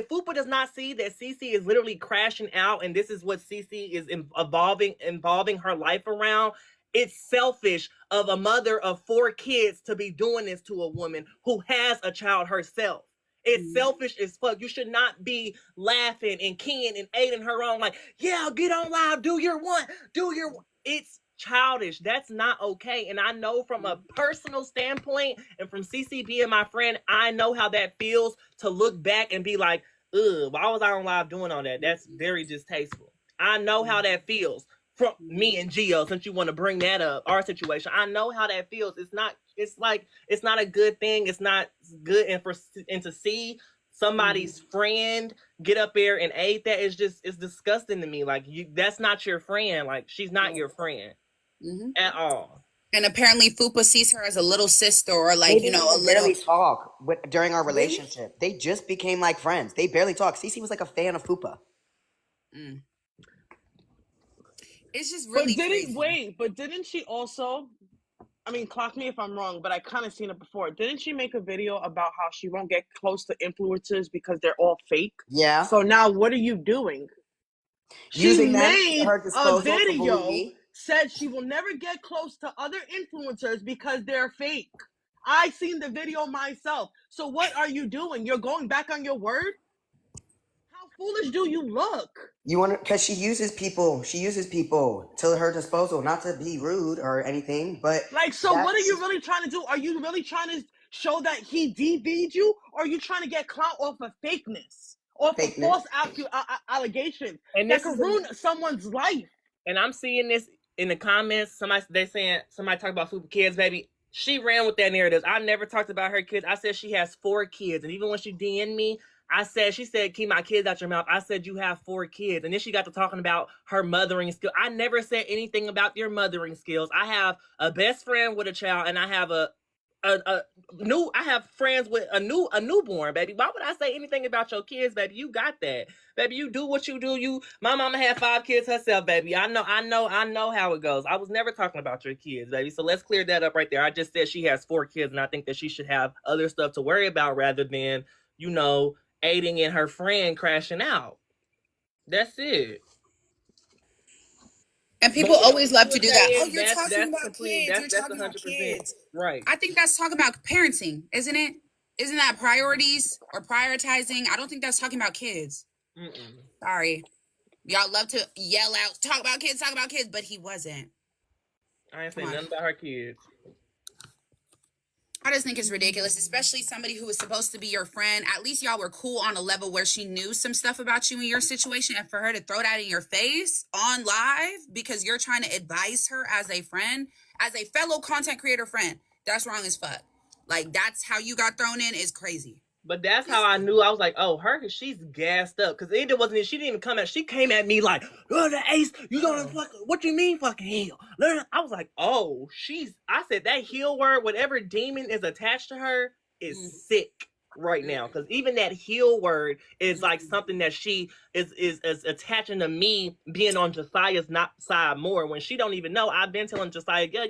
Fupa does not see that Cece is literally crashing out and this is what Cece is involving her life around, it's selfish of a mother of 4 kids to be doing this to a woman who has a child herself. It's selfish as fuck. You should not be laughing and keying and aiding her on like, yeah, get on live, do your one. It's childish. That's not okay. And I know from a personal standpoint and from CC being my friend, I know how that feels to look back and be like, ugh, why was I on live doing all that? That's very distasteful. I know how that feels from me and Gio, since you want to bring that up, our situation. I know how that feels. It's not a good thing. It's not good. And to see somebody's friend get up there and aid that is just, it's disgusting to me. Like that's not your friend. Like she's not your friend at all. And apparently Fupa sees her as a little sister or like, They didn't barely talk during our relationship. They just became like friends. They barely talk. Cece was like a fan of Fupa. It's just really crazy. But didn't she also, I mean, clock me if I'm wrong, but I kind of seen it before. Didn't she make a video about how she won't get close to influencers because they're all fake? Yeah. So now what are you doing? Using She them made at her a disposal to bully video, me. said she will never get close to other influencers because they're fake. I seen the video myself. So what are you doing? You're going back on your word? How foolish do you look? You want to, because she uses people to her disposal, not to be rude or anything, but like, so what are you really trying to do? Are you really trying to show that he DB'd you, or are you trying to get clout off of fakeness, off of false allegations and that this could is ruin someone's life? And I'm seeing this in the comments. Somebody talk about Fupa kids, baby. She ran with that narrative. I never talked about her kids. I said she has 4 kids, and even when she DM'd me, she said, keep my kids out your mouth. I said, you have 4 kids. And then she got to talking about her mothering skill. I never said anything about your mothering skills. I have a best friend with a child, and I have I have friends with a newborn, baby. Why would I say anything about your kids, baby? You got that, baby. You do what you do. My mama had 5 kids herself, baby. I know how it goes. I was never talking about your kids, baby. So let's clear that up right there. I just said she has 4 kids, and I think that she should have other stuff to worry about rather than, aiding in her friend crashing out. That's it. And people always love to do that. Oh, you're that's talking about complete. kids. You're That's talking about 100% kids. right. I think that's talking about parenting, isn't it? Isn't that priorities or prioritizing? I don't think that's talking about kids. Sorry. Y'all love to yell out, talk about kids, but he wasn't. I ain't Come saying on. nothing about her kids. I just think it's ridiculous, especially somebody who was supposed to be your friend. At least y'all were cool on a level where she knew some stuff about you and your situation. And for her to throw that in your face on live because you're trying to advise her as a friend, as a fellow content creator friend, that's wrong as fuck. Like, that's how you got thrown in is crazy. But that's how I knew. I was like, oh, she's gassed up. Because it wasn't, she didn't even come at, she came at me like, oh, the ace, you don't fucking, what you mean fucking heal? I was like, oh, I said that heal word, whatever demon is attached to her is sick right now. Because even that heal word is like something that she is attaching to me being on Josiah's side more when she don't even know. I've been telling Josiah, yeah,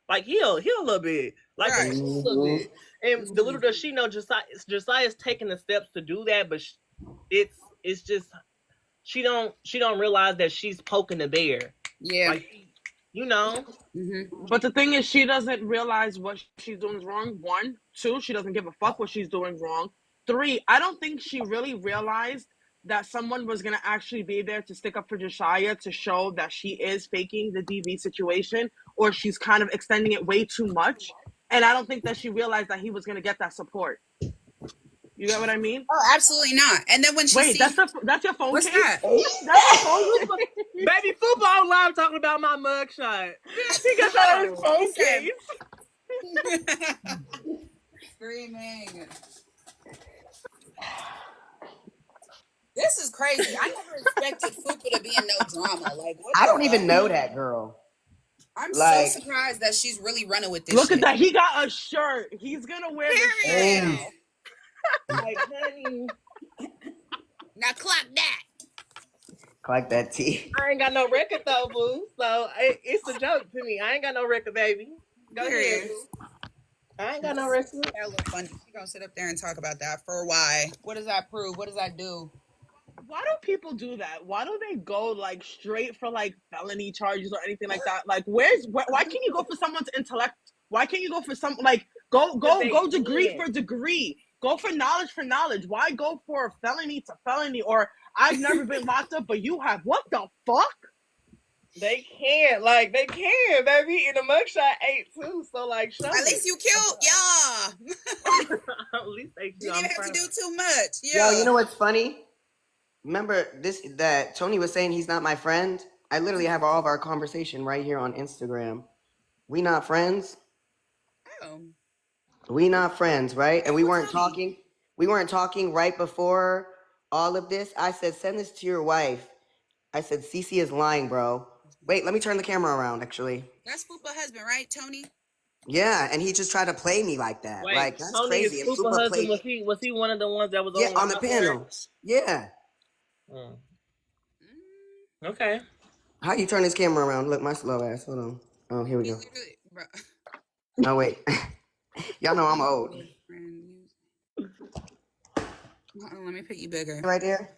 like heal a little bit. Like Right. a little bit. And the little does she know, Josiah's taking the steps to do that, but it's just she don't realize that she's poking the bear. Yeah. Like, But the thing is, she doesn't realize what she's doing is wrong. 1, 2, she doesn't give a fuck what she's doing wrong. 3, I don't think she really realized that someone was gonna actually be there to stick up for Josiah to show that she is faking the DV situation, or she's kind of extending it way too much. And I don't think that she realized that he was gonna get that support. You get what I mean? Oh, absolutely not. And then when she Wait, that's your phone what's case? that? That's your phone case? Baby, football live talking about my mugshot. He got that on his phone Okay. case. Screaming. This is crazy. I never expected Fupa to be in no drama. Like, what I the don't even fuck? know that girl. I'm Like, so surprised that she's really running with this Look shit. at that. He got a shirt. He's gonna wear the shirt now. Like, honey. Now clock that. like that tea. I ain't got no record though, boo. So it's a joke to me. I ain't got no record, baby. Go ahead, boo. I ain't got no record. That look funny. She gonna sit up there and talk about that for why? What does that prove? What does that do? Why do people do that? Why don't they go like straight for like felony charges or anything like that? Like, why can't you go for someone's intellect? Why can't you go for some like go degree for degree? Go for knowledge. Why go for felony to felony? Or I've never been locked up, but you have. What the fuck? They can't, baby. In the mugshot 8 too. So like, show at least you killed, yeah. At least they you didn't have to do too much. Yeah. Yo, you know what's funny? Remember that Tony was saying he's not my friend? I literally have all of our conversation right here on Instagram. We not friends? Oh. We not friends, right? And we weren't Tony? talking. We weren't talking right before all of this. I said, send this to your wife. I said, Cece is lying, bro. Wait, let me turn the camera around, actually. That's Fupa husband, right, Tony? Yeah, and he just tried to play me like that. Wait, like, that's Tony crazy. is Fupa husband. Was he one of the ones that was on the panel? Yeah. Okay. How you turn this camera around? Look, my slow ass. Hold on. Oh, here we go. No, wait. Y'all know I'm old. Let me put you bigger. Right there.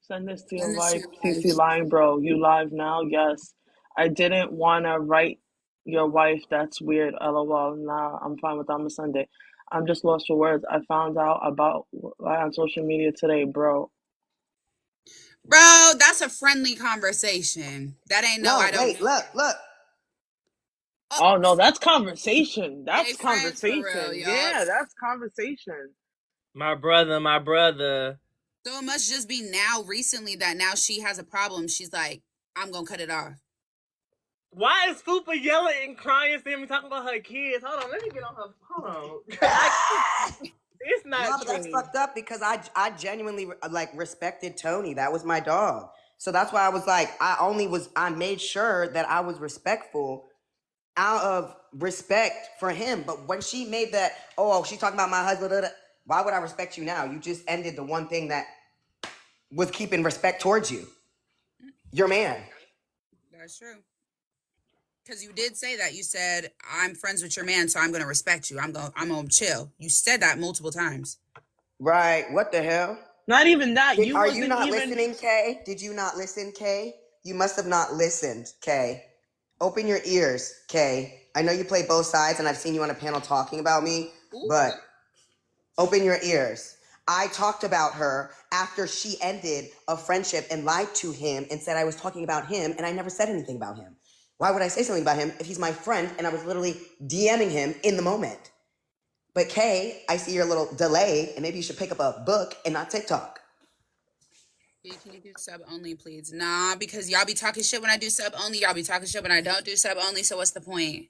Send this to your wife. CC lying, bro. You live now? Yes. I didn't want to write your wife. That's weird. LOL. Nah, I'm fine with that on Sunday. I'm just lost for words. I found out about on social media today, bro. Bro, that's a friendly conversation. That ain't I don't. Wait, look. Oh no, that's conversation. That's conversation. Real, yeah, that's conversation. My brother. So it must just be now recently that now she has a problem. She's like, I'm gonna cut it off. Why is Fupa yelling and crying, seeing me talking about her kids? Hold on, let me get on her. Hold on. It's not. No, but that's fucked up because I genuinely like respected Tony. That was my dog. So that's why I was like, I made sure that I was respectful out of respect for him. But when she made that, she's talking about my husband, why would I respect you now? You just ended the one thing that was keeping respect towards you. Your man. That's true. Because you did say that. You said, I'm friends with your man, so I'm going to respect you. I'm going to chill. You said that multiple times. Right. What the hell? Not even that. Are you not listening, Kay? Did you not listen, Kay? You must have not listened, Kay. Open your ears, Kay. I know you play both sides, and I've seen you on a panel talking about me, but open your ears. I talked about her after she ended a friendship and lied to him and said I was talking about him, and I never said anything about him. Why would I say something about him if he's my friend and I was literally DMing him in the moment? But Kay, I see your little delay, and maybe you should pick up a book and not TikTok. Can you do sub only, please? Nah, because y'all be talking shit when I do sub only. Y'all be talking shit when I don't do sub only. So what's the point?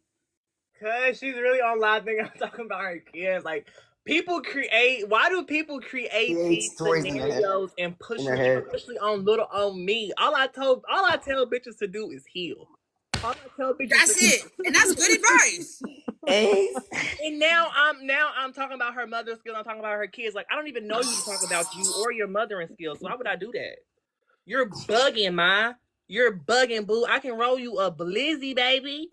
Cause she's really on live thing. I'm talking about her kids. Like people create. Why do people create these stories scenarios and push in their me, head. especially on me? All I tell bitches to do is heal. All I tell bitches That's to do. it, and that's good advice. And now I'm talking about her mother's skills. I'm talking about her kids. Like I don't even know you to talk about you or your mothering skills. So why would I do that? You're bugging, ma. You're bugging, boo. I can roll you a blizzy, baby.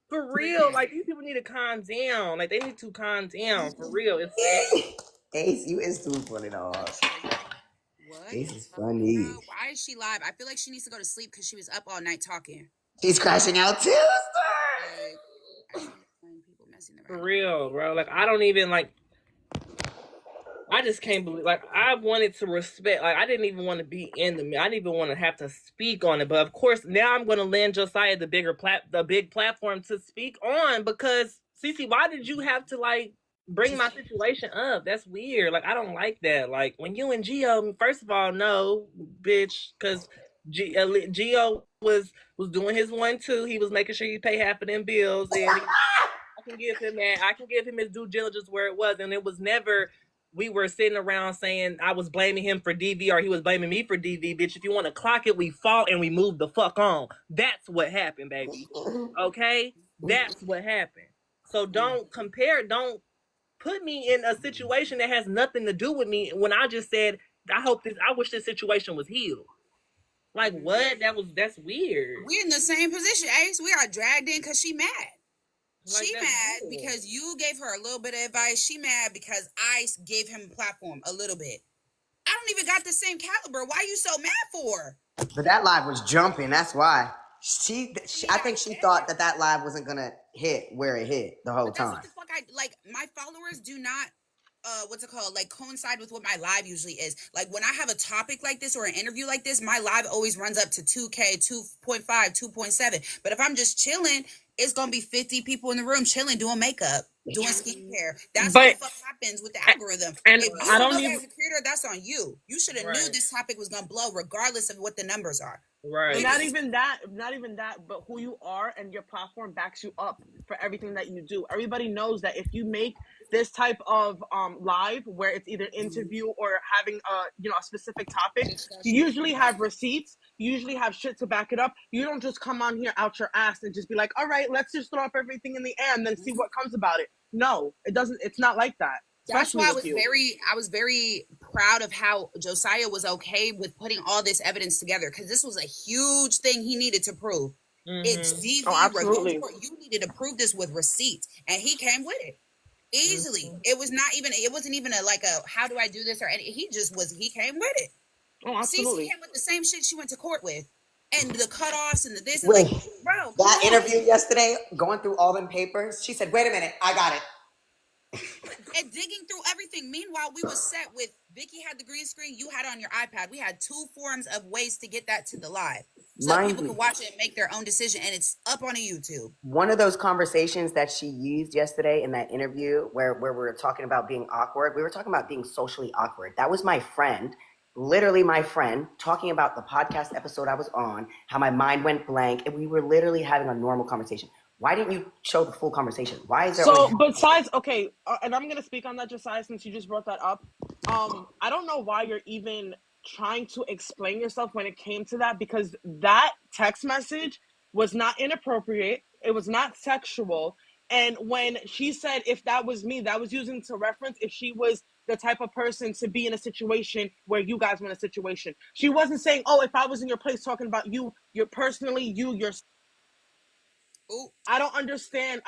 For real, like these people need to calm down. Like they need to calm down. For real, it's sad. Ace, you is too funny, dog. What? Ace is funny. Bro, why is she live? I feel like she needs to go to sleep because she was up all night talking. She's crashing out too, sir. For real, bro. Like I don't even like. I just can't believe. Like I wanted to respect. Like I didn't even want to be in the. I didn't even want to have to speak on it. But of course, now I'm going to lend Josiah the big platform to speak on because Cece, why did you have to like bring my situation up? That's weird. Like I don't like that. Like when you and Gio, first of all, no, bitch, because Gio was doing his 1-2. He was making sure you pay half of them bills, and I can give him that. I can give him his due diligence where it was, and it was never. We were sitting around saying I was blaming him for DV or he was blaming me for DV. Bitch, if you want to clock it, we fought and we moved the fuck on. That's what happened, baby. Okay? That's what happened. So don't put me in a situation that has nothing to do with me when I just said, I wish this situation was healed. Like what? That's weird. We in the same position, Ace. We are dragged in because she mad. Like, she mad weird. Because you gave her a little bit of advice. She mad because I gave him a platform a little bit. I don't even got the same caliber. Why you so mad for? But that live was jumping. That's why. I think she thought that live wasn't gonna hit where it hit the whole time. What the fuck my followers do not what's it called, like coincide with what my live usually is. Like when I have a topic like this or an interview like this, my live always runs up to 2K, 2.5, 2.7. But if I'm just chilling, it's gonna be 50 people in the room chilling, doing makeup, doing skincare. That's what the fuck happens with the algorithm. And if you know as a creator, that's on you. You should have knew this topic was gonna blow regardless of what the numbers are. Right. Not even that, but who you are and your platform backs you up for everything that you do. Everybody knows that if you make this type of live where it's either interview or having a specific topic, you usually have receipts, you usually have shit to back it up. You don't just come on here out your ass and just be like, all right, let's just throw up everything in the air and then see what comes about it. No, it doesn't. It's not like that. That's why I was very proud of how Josiah was okay with putting all this evidence together, because this was a huge thing he needed to prove. It's DV. Absolutely. You needed to prove this with receipts, and he came with it easily. It wasn't even a how do I do this or anything. He came with it. Oh, absolutely. Cece came with the same shit she went to court with, and the cutoffs and the this and bro. That interview yesterday, going through all them papers, she said, "Wait a minute, I got it." And digging through everything. Meanwhile, we was set with Vicky had the green screen, you had it on your iPad. We had 2 forms of ways to get that to the live, so that people could watch it and make their own decision. And it's up on a YouTube. One of those conversations that she used yesterday in that interview, where we were talking about being awkward, we were talking about being socially awkward. That was my friend, literally my friend, talking about the podcast episode I was on, how my mind went blank, and we were literally having a normal conversation. Why didn't you show the full conversation? Why is there besides, okay, and I'm gonna speak on that, Josiah, since you just brought that up. I don't know why you're even trying to explain yourself when it came to that, because that text message was not inappropriate. It was not sexual. And when she said, if that was me, that was using to reference if she was the type of person to be in a situation where you guys were in a situation. She wasn't saying, oh, if I was in your place talking about you, you're personally, you're. Ooh. I don't understand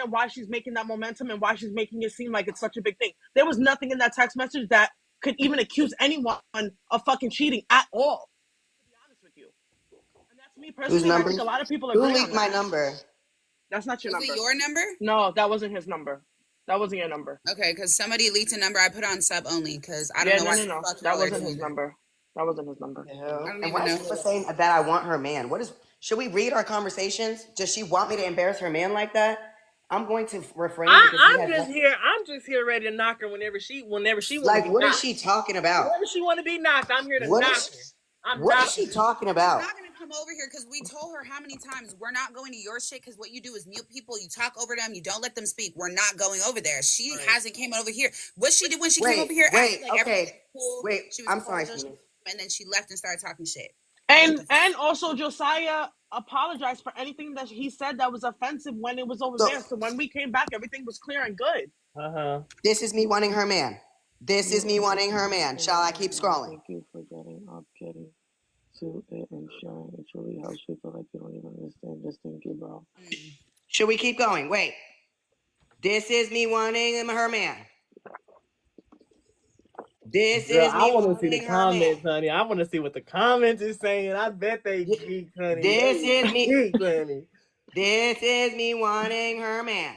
why she's making that momentum and why she's making it seem like it's such a big thing. There was nothing in that text message that could even accuse anyone of fucking cheating at all, to be honest with you. And that's me personally. I think a lot of people agree on that. Who leaked my number? That's not your number. Was it your number? No, that wasn't his number. That wasn't your number. Okay, because somebody leaked a number I put on sub only because I don't Yeah, know why the no. fuck That y'all are wasn't his here. number. That wasn't his number. I don't And even why is know Fupa who. saying that I want her man? Should we read our conversations? Does she want me to embarrass her man like that? I'm going to refrain because he I'm has just here. I'm just here ready to knock her whenever she want to like, be what is knocked. she talking about? Whenever she want to be knocked, I'm here to What knock her. is I'm what is knocking she her. talking She's about? not gonna come over here because we told her how many times we're not going to your shit because what you do is mute people, you talk over them, you don't let them speak. We're not going over there. She hasn't came over here. What she did when she came over here? Acted like everything was cool. She was I'm sorry, cordial, Phoenix. and then she left and started talking shit. And also Josiah apologized for anything that he said that was offensive when it was over So there. So when we came back, everything was clear and good. this is me wanting her man. This is me wanting her man. Shall I keep scrolling? Thank you for getting up, getting to it, and sharing. It truly helps you feel like you don't even understand. Just thank you, bro. Should we keep going? Wait. This is me wanting her man. This Girl, is I me want to see the wanting her man. comments, honey. I want to see what the comments is saying. I bet they geek, honey. This They is me. geek, honey. This is me wanting her man.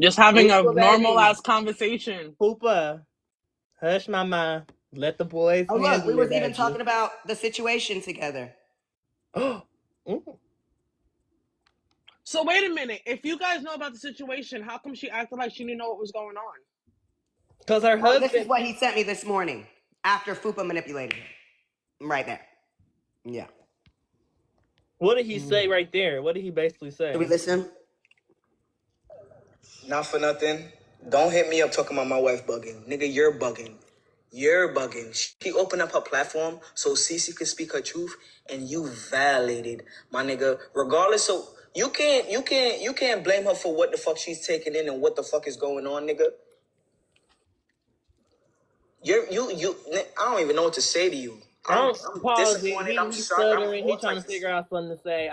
Just having a Fupa, normal baby. ass conversation. Fupa, hush my mind. Let the boys Oh look, we handle was it, even baby. talking about the situation together. So wait a minute. If you guys know about the situation, how come she acted like she didn't know what was going on? Because her Well, this is husband. what he sent me this morning after Fupa manipulated him. Right there. Yeah. What did he say right there? What did he basically say? Should we listen? Not for nothing. Don't hit me up talking about my wife bugging. Nigga, you're bugging. You're bugging. She opened up her platform so Cece could speak her truth, and you violated, my nigga. Regardless of you can't blame her for what the fuck she's taking in and what the fuck is going on, nigga. I don't even know what to say to you. I'm Pause it. disappointed. I'm He's shocked. I'm stuttering. all He trying to types of figure shit. out something to say.